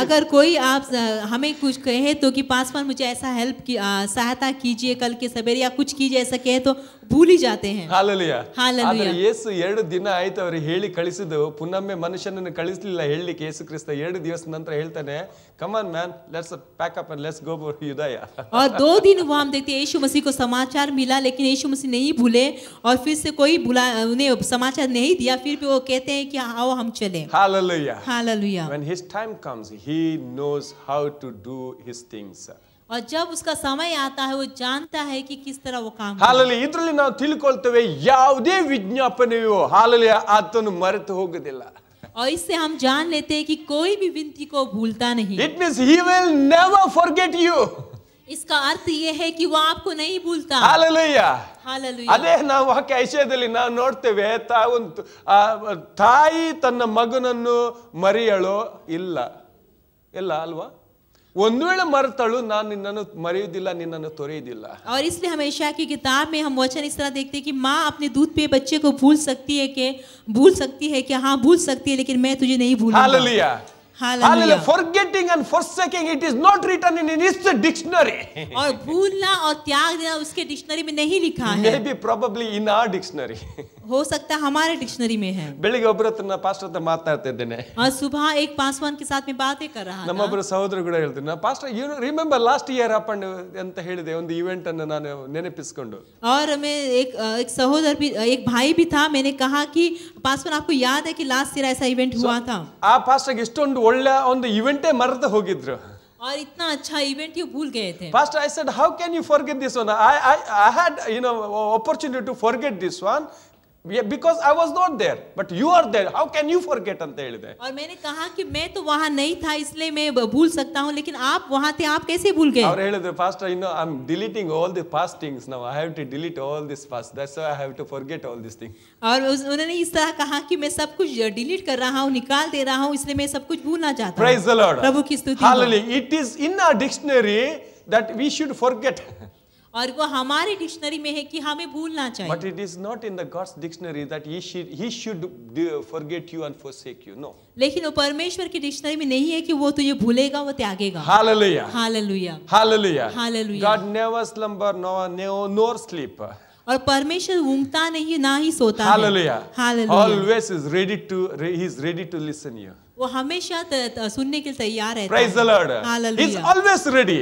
Speaker 2: अगर कोई आप हमें कुछ कहे तो कि पासवान मुझे ऐसा हेल्प की सहायता कीजिए कल के सवेरे या कुछ कीजिए ऐसा कहे तो भूल ही जाते हैं.
Speaker 1: Hallelujah.
Speaker 2: Hallelujah.
Speaker 1: ಆದ್ರೆ ಯೇಸು 2 ದಿನ ಆಯ್ತು ಅವ್ರಿಗೆ ಹೇಳಿ ಕಳಿಸಿದ್ದು, ಪುನೊಮ್ಮೆ ಮನುಷ್ಯನನ್ನು ಕಳಿಸಲಿಲ್ಲ ಹೇಳಲಿಕ್ಕೆ. ಯೇಸು ಕ್ರಿಸ್ತ 2 ದಿವಸ ನಂತರ ಹೇಳ್ತಾನೆ, come on man, let's pack up and let's go for Judea.
Speaker 2: और 2 दिन वो हम देखते हैं यीशु मसीह को समाचार मिला, लेकिन यीशु मसीह नहीं भूले और फिर से कोई उन्हें समाचार नहीं दिया, फिर भी वो कहते हैं कि आओ हम चलें.
Speaker 1: Hallelujah.
Speaker 2: Hallelujah.
Speaker 1: When his time comes, he knows how to do his things.
Speaker 2: और जब उसका समय आता है वो जानता है कि किस तरह वो काम करे.
Speaker 1: Hallelujah. ಇದರಲ್ಲಿ ನಾವು ತಿಳ್ಕೊಳ್ತೇವೆ ಯಾವುದೇ ವಿಜ್ಞಾಪನೆಯು Hallelujah ಆತನು ಮರೆತು ಹೋಗುವುದಿಲ್ಲ.
Speaker 2: और इससे हम जान लेते हैं कि कोई भी विनती को भूलता नहीं.
Speaker 1: It means he will never forget you.
Speaker 2: इसका अर्थ ये है कि वो आपको नहीं भूलता.
Speaker 1: Hallelujah.
Speaker 2: Hallelujah.
Speaker 1: ಅದೇ ನಾವು ವಾಕ್ಯ ಐಶ್ಯದಲ್ಲಿ ನಾವು ನೋಡ್ತೇವೆ, ತಾಯಿ ತನ್ನ ಮಗನನ್ನು ಮರೆಯಳು ಇಲ್ಲ ಅಲ್ವಾ? ಒಂದು ವೇಳೆ ಮರೆತಳು, ನಾನು ನಿನ್ನನ್ನು ಮರೆಯುವುದಿಲ್ಲ, ನಿನ್ನನ್ನು ತೊರೆಯುವುದಿಲ್ಲ.
Speaker 2: और इसलिए हमेशा की किताब में हम वचन इस तरह देखते हैं कि माँ अपने दूध पे बच्चे को भूल सकती है कि हाँ भूल सकती है, लेकिन मैं तुझे नहीं भूलूंगा.
Speaker 1: Hallelujah.
Speaker 2: Hallelujah.
Speaker 1: Forgetting and forsaking, it is not written in his dictionary.
Speaker 2: और भूलना और त्याग देना उसके डिक्शनरी में नहीं लिखा है.
Speaker 1: Maybe probably in our dictionary.
Speaker 2: हो सकता है हमारे डिक्शनरी में है.
Speaker 1: ಬೆಳಿಗ್ಗೆ ಒಬ್ಬರ ಹತ್ರ ಪಾಸ್ಟರ್ ಹತ್ರ ಮಾತಾಡ್ತಾ ಇದ್ದೇನೆ.
Speaker 2: और सुबह एक पासवान के साथ में बातें कर रहा था.
Speaker 1: ನಮ್ಮೊಬ್ಬರ ಸಹೋದರ ಕೂಡ ಹೇಳ್ತೀನಿ, pastor you remember last year happened ಅಂತ ಹೇಳಿದೆ, ಒಂದು ಇವೆಂಟ್ ಅನ್ನು ನಾನು ನೆನಪಿಸಿಕೊಂಡು.
Speaker 2: और मैं एक सहोदर भी एक भाई भी था, मैंने कहा कि पासवान आपको याद है कि लास्ट ईयर ऐसा इवेंट हुआ था.
Speaker 1: ಆ ಪಾಸ್ಟರ್ಗೆ ಇಷ್ಟೊಂದು ಒಳ್ಳೆ ಒಂದು ಇವೆಂಟೇ ಮರೆತು ಹೋಗಿದ್ರು.
Speaker 2: और इतना अच्छा इवेंट ये भूल गए थे.
Speaker 1: Pastor, I said, how can you forget this one? I had opportunity to forget this one. Because I was not there, but you are there. How can you forget ಅಂತ ಹೇಳಿದೆ.
Speaker 2: और मैंने कहा कि मैं तो वहाँ नहीं था इसलिए मैं भूल सकता हूँ, लेकिन आप वहाँ थे, आप कैसे भूल गए.
Speaker 1: ಅವರು ಹೇಳಿದ್ರು, Pastor, I'm deleting all the past things now. I have to delete all this past. That's why I have to forget all these things.
Speaker 2: और उन्होंने इस तरह कहा कि मैं सब कुछ डिलीट कर रहा हूँ, निकाल दे रहा हूँ, इसलिए मैं सब कुछ भूलना चाहता हूँ.
Speaker 1: Praise the Lord.
Speaker 2: प्रभु की स्तुति.
Speaker 1: Hallelujah. It is in our dictionary that we should forget.
Speaker 2: और वो हमारे डिक्शनरी में है कि हमें भूलना चाहिए.
Speaker 1: But it is not in the God's dictionary that he should forget you and forsake you. No.
Speaker 2: लेकिन वो परमेश्वर की डिक्शनरी में नहीं है कि वो तुझे भूलेगा, वो त्यागेगा.
Speaker 1: Hallelujah.
Speaker 2: Hallelujah.
Speaker 1: Hallelujah.
Speaker 2: Hallelujah.
Speaker 1: God never slumber nor sleep.
Speaker 2: और परमेश्वर ऊँगता नहीं, ना ही सोता है.
Speaker 1: Hallelujah.
Speaker 2: Hallelujah.
Speaker 1: Always is ready to listen you.
Speaker 2: वो हमेशा सुनने के लिए तैयार रहता है.
Speaker 1: Praise the Lord.
Speaker 2: Hallelujah.
Speaker 1: He's always ready.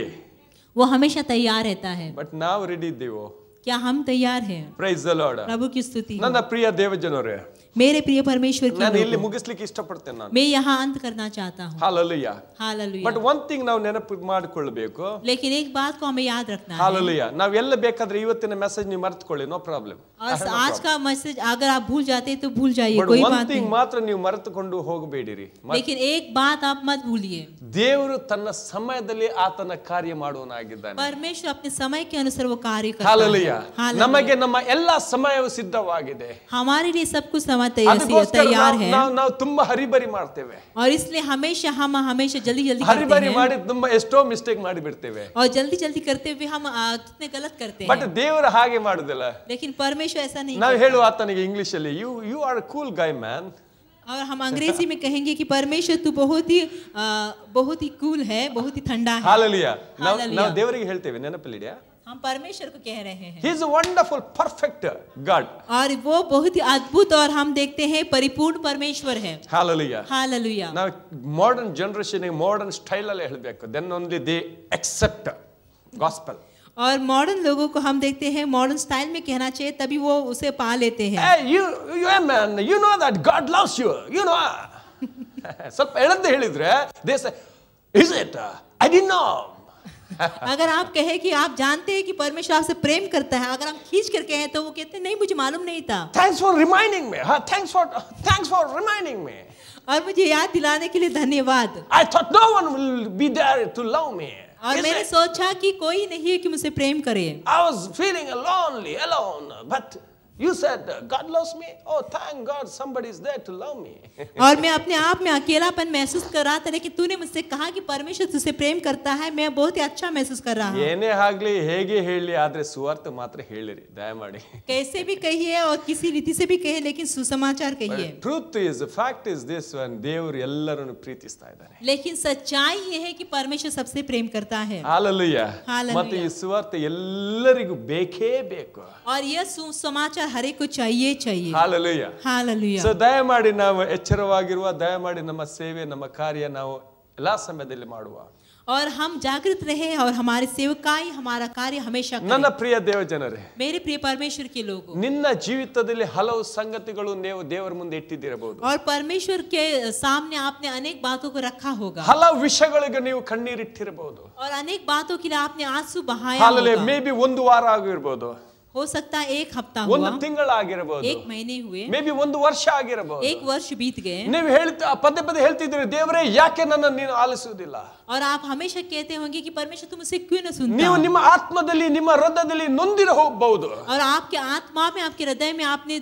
Speaker 2: वो हमेशा तैयार रहता है.
Speaker 1: But now ready देवो.
Speaker 2: क्या हम तैयार हैं?
Speaker 1: Praise the Lord.
Speaker 2: प्रभु की स्तुति.
Speaker 1: ನನ್ನ ಪ್ರಿಯ ದೇವಜನರೇ,
Speaker 2: मेरे प्रिय परमेश्वर की
Speaker 1: ನಾನು
Speaker 2: लोगों,
Speaker 1: ಇಲ್ಲಿ ಮುಗಿಸ್ಲಿಕ್ಕೆ ಇಷ್ಟಪಡ್ತೇನೆ ನಾನು.
Speaker 2: मैं यहाँ अंत करना चाहता हूँ.
Speaker 1: Hallelujah.
Speaker 2: Hallelujah.
Speaker 1: But one thing ನಾವು ನೆನಪು ಮಾಡಿಕೊಳ್ಳಬೇಕು.
Speaker 2: लेकिन एक बात को हमें याद रखना है.
Speaker 1: Hallelujah. ನಾವು ಎಲ್ಲ ಬೇಕಾದ್ರೆ ಇವತ್ತಿನ ಮೆಸೇಜ್ ನೀವು ಮರೆತುಕೊಳ್ಳಿ, ನೋ ಪ್ರಾಬ್ಲಮ್.
Speaker 2: और आज का मैसेज अगर आप भूल जाते हैं तो भूल जाइए,
Speaker 1: But
Speaker 2: कोई
Speaker 1: one
Speaker 2: बात
Speaker 1: thing
Speaker 2: नहीं.
Speaker 1: ಮಾತ್ರ ನೀವು ಮರೆತುಕೊಂಡು ಹೋಗಬೇಡಿರಿ.
Speaker 2: लेकिन एक बात आप मत भूलिए,
Speaker 1: ದೇವರು ತನ್ನ ಸಮಯದಲ್ಲಿ ಆತನ ಕಾರ್ಯ ಮಾಡುವನಾಗಿದ್ದಾನೆ.
Speaker 2: परमेश्वर अपने समय के अनुसार वो कार्य करता है.
Speaker 1: Hallelujah.
Speaker 2: Hallelujah.
Speaker 1: ನಮಗೆ ನಮ್ಮ ಎಲ್ಲ ಸಮಯವು ಸಿದ್ಧವಾಗಿದೆ.
Speaker 2: हमारे लिए सब कुछ समय
Speaker 1: ಅದಕ್ಕೋಸ್ಕರ
Speaker 2: तैयार है.
Speaker 1: ನಾವು ತುಂಬಾ ಹರಿಬರಿ ಮಾಡ್ತೇವೆ.
Speaker 2: और इसलिए हम हमेशा जल्दी करते
Speaker 1: ಹರಿಬರಿ
Speaker 2: हैं.
Speaker 1: ಮಾಡಿ ತುಂಬಾ ಎಷ್ಟೋ ಮಿಸ್ಟೇಕ್ ಮಾಡಿ ಬಿಡ್ತೇವೆ.
Speaker 2: और जल्दी करते हुए हम कितने गलत करते
Speaker 1: ಬಟ್
Speaker 2: हैं.
Speaker 1: ದೇವರು ಹಾಗೆ ಮಾಡುದಿಲ್ಲ.
Speaker 2: लेकिन परमेश्वर ऐसा नहीं
Speaker 1: ನಾವು
Speaker 2: करता.
Speaker 1: ಹೇಳುವ ಆತನಿಗೆ ಇಂಗ್ಲಿಷ್ ಅಲ್ಲಿ you are a cool guy man.
Speaker 2: और हम अंग्रेजी में कहेंगे कि परमेश्वर तू बहुत ही कूल है, बहुत ही ठंडा है.
Speaker 1: Hallelujah. ನಾವು
Speaker 2: Hallelujah.
Speaker 1: ದೇವರಿಗೆ ಹೇಳ್ತೇವೆ, ನೆನಪಲ್ಲಿದ್ಯಾ?
Speaker 2: हम परमेश्वर को कह रहे हैं.
Speaker 1: He is a wonderful perfect God.
Speaker 2: और वो बहुत ही अद्भुत और हम देखते हैं परिपूर्ण परमेश्वर है.
Speaker 1: Hallelujah.
Speaker 2: Hallelujah.
Speaker 1: ನಾವು ಮಾಡರ್ನ್ ಜನರೇಷನ್ ಮಾಡರ್ನ್ ಸ್ಟೈಲ್ ಅಲ್ಲಿ ಹೇಳಬೇಕು. Then only they accept gospel.
Speaker 2: और मॉडर्न लोगों को हम देखते हैं मॉडर्न स्टाइल में कहना चाहिए, तभी वो उसे पा लेते हैं.
Speaker 1: Hey, you man, you know that God loves you. You know. ಸ್ವಲ್ಪ ಎಳಂತ ಹೇಳಿದ್ರೆ they say, is it? I didn't know.
Speaker 2: अगर आप कहे कि आप जानते हैं कि परमेश्वर आपसे प्रेम करता है, अगर हम खींच कर कहें तो वो कहते हैं नहीं, मुझे मालूम नहीं था.
Speaker 1: Thanks for reminding me. Thanks for reminding me.
Speaker 2: और मुझे याद दिलाने के लिए धन्यवाद.
Speaker 1: I thought no one will be there to love me.
Speaker 2: और मैंने सोचा कि कोई नहीं है कि मुझसे प्रेम करे.
Speaker 1: I was feeling lonely, alone, but You said God loves me. Oh, thank God somebody is there to love me.
Speaker 2: और मैं अपने आप में अकेलापन महसूस कर रहा था, लेकिन तूने मुझसे कहा कि परमेश्वर तुझसे प्रेम करता है, मैं बहुत ही अच्छा महसूस कर रहा हूँ।
Speaker 1: ಏನೇ ಆಗ್ಲಿ ಹೇಗೆ ಹೇಳಲಿ ಆದ್ರೆ ಸುವಾರ್ತೆ ಮಾತ್ರ ಹೇಳಿರಿ ದಯಮಾಡಿ.
Speaker 2: कैसे भी कहिए और किसी रीति से भी कहिए, लेकिन सुसमाचार कहिए।
Speaker 1: Truth is, the fact is this one, ದೇವರು ಎಲ್ಲರನ್ನು ಪ್ರೀತಿಸ್ತಾ ಇದ್ದಾನೆ.
Speaker 2: लेकिन सच्चाई ये है कि परमेश्वर सबसे प्रेम करता है।
Speaker 1: Hallelujah.
Speaker 2: Hallelujah.
Speaker 1: ಮತ್ತೆ ಈ ಸುವಾರ್ತೆ ಎಲ್ಲರಿಗೂ ಬೇಕೇ ಬೇಕು.
Speaker 2: और यह सुसमाचार हर एक को चाहिए चाहिए।
Speaker 1: Hallelujah.
Speaker 2: Hallelujah.
Speaker 1: ಸೊ ದಯಮಾಡಿ ನಾವು ಎಚ್ಚರವಾಗಿರುವ, ದಯಮಾಡಿ ನಮ್ಮ ಸೇವೆ ನಮ್ಮ ಕಾರ್ಯ ನಾವು ಎಲ್ಲಾ ಸಮಯದಲ್ಲಿ ಮಾಡುವ.
Speaker 2: और हम जागृत रहे और हमारे सेवकाई हमारा कार्य हमेशा करें।
Speaker 1: ನನ್ನ ಪ್ರಿಯ ದೇವ ಜನರೇ,
Speaker 2: मेरे प्रिय परमेश्वर के लोगों,
Speaker 1: ನಿನ್ನ ಜೀವಿತದಲ್ಲಿ ಹಲವು ಸಂಗತಿಗಳು ನೀವು ದೇವರ ಮುಂದೆ ಇಟ್ಟಿದ್ದಿರಬಹುದು.
Speaker 2: और परमेश्वर के सामने आपने अनेक बातों को रखा होगा,
Speaker 1: ಹಲವು ವಿಷಯಗಳಿಗೆ ನೀವು ಕಣ್ಣೀರಿಟ್ಟಿರಬಹುದು.
Speaker 2: और अनेक बातों के लिए आपने आंसू बहाया
Speaker 1: ಹಾಲೆಲೂಯಾ.
Speaker 2: होगा।
Speaker 1: ಮೇ ಬಿ ಒಂದು ವಾರ ಆಗಿರಬಹುದು,
Speaker 2: हो सकता है एक हफ्ता
Speaker 1: ಒಂದು
Speaker 2: हुआ,
Speaker 1: ತಿಂಗಳಾಗಿರಬಹುದು,
Speaker 2: एक महीने हुए,
Speaker 1: ಮೇ ಬಿ ಒಂದು ವರ್ಷ ಆಗಿರಬಹುದು.
Speaker 2: एक वर्ष बीत गए,
Speaker 1: ನೀವು ಪದೇ ಪದೇ ಹೇಳ್ತಿದ್ದೀರಿ, ದೇವರೇ ಯಾಕೆ ನನ್ನ ನೀನು ಆಲಿಸುವುದಿಲ್ಲ?
Speaker 2: और आप हमेशा कहते होंगे कि परमेश्वर तुम मुझे क्यों न सुनता?
Speaker 1: ನೀವು ನಿಮ್ಮ ಆತ್ಮದಲ್ಲಿ ನಿಮ್ಮ ಹೃದಯದಲ್ಲಿ ನೊಂದಿರ ಹೋಗಬಹುದು.
Speaker 2: और आपके आत्मा में आपके हृदय में आपने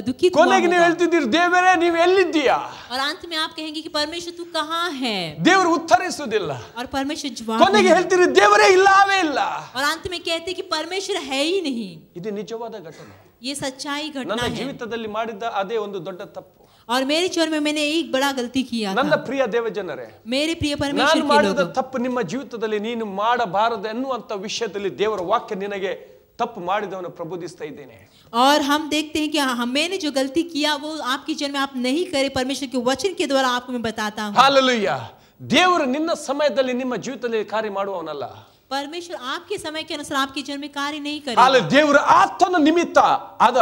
Speaker 2: दुखित हुआ
Speaker 1: ಕೊನೆಗೆ ನೀವು
Speaker 2: होगा।
Speaker 1: ಹೇಳ್ತಿದ್ದೀರಿ, ದೇವರೇ ನೀವು ಎಲ್ಲಿದ್ದೀಯಾ?
Speaker 2: और अंत में आप कहेंगे कि परमेश्वर तू कहाँ है?
Speaker 1: ದೇವರು ಉತ್ತರಿಸುವುದಿಲ್ಲ.
Speaker 2: और परमेश्वर जवाब
Speaker 1: ಕೊನೆಗೆ
Speaker 2: नहीं।
Speaker 1: ಹೇಳ್ತೀರಿ, ದೇವರೇ ಇಲ್ಲವೇ ಇಲ್ಲ.
Speaker 2: और अंत में कहते कि परमेश्वर है ही नहीं।
Speaker 1: ಇದು ನಿಜವಾದ ಘಟನೆ.
Speaker 2: ये सच्चाई घटना
Speaker 1: ನನ್ನ
Speaker 2: है।
Speaker 1: ಜೀವಿತದಲ್ಲಿ ಮಾಡಿದ್ದ ಅದೇ ಒಂದು ದೊಡ್ಡ ತಪ್ಪು.
Speaker 2: और मेरे जीवन में मैंने एक बड़ा गलती किया
Speaker 1: ನನ್ನ
Speaker 2: था।
Speaker 1: ಪ್ರಿಯ ದೇವ ಜನರೇ,
Speaker 2: मेरे प्रिय
Speaker 1: ನಾನು
Speaker 2: परमेश्वर के
Speaker 1: ಮಾಡಿದ
Speaker 2: लोगों,
Speaker 1: ತಪ್ಪು ನಿಮ್ಮ ಜೀವಿತದಲ್ಲಿ ನೀನು ಮಾಡಬಾರದು ಎನ್ನುವಂತ ವಿಷಯದಲ್ಲಿ ದೇವರ ವಾಕ್ಯ ನಿನಗೆ ತಪ್ಪು ಮಾಡಿದವನು ಪ್ರಬೋಧಿಸ್ತಾ ಇದ್ದೇನೆ.
Speaker 2: और हम देखते हैं कि मैंने जो गलती किया वो आपके जीवन में आप नहीं करे, परमेश्वर के वचन के द्वारा आपको मैं बताता हूँ।
Speaker 1: ಹಾಲೆಲೂಯಾ. ದೇವರು ನಿನ್ನ ಸಮಯದಲ್ಲಿ ನಿಮ್ಮ ಜೀವಿತದಲ್ಲಿ ಕಾರ್ಯ ಮಾಡುವವನಲ್ಲ.
Speaker 2: परमेश्वर आपके समय के अनुसार आपके जीवन में कार्य नहीं
Speaker 1: ಅಲ್ಲಿ
Speaker 2: करेगा।
Speaker 1: ದೇವರ ಆತನ ನಿಮಿತ್ತ ಅದ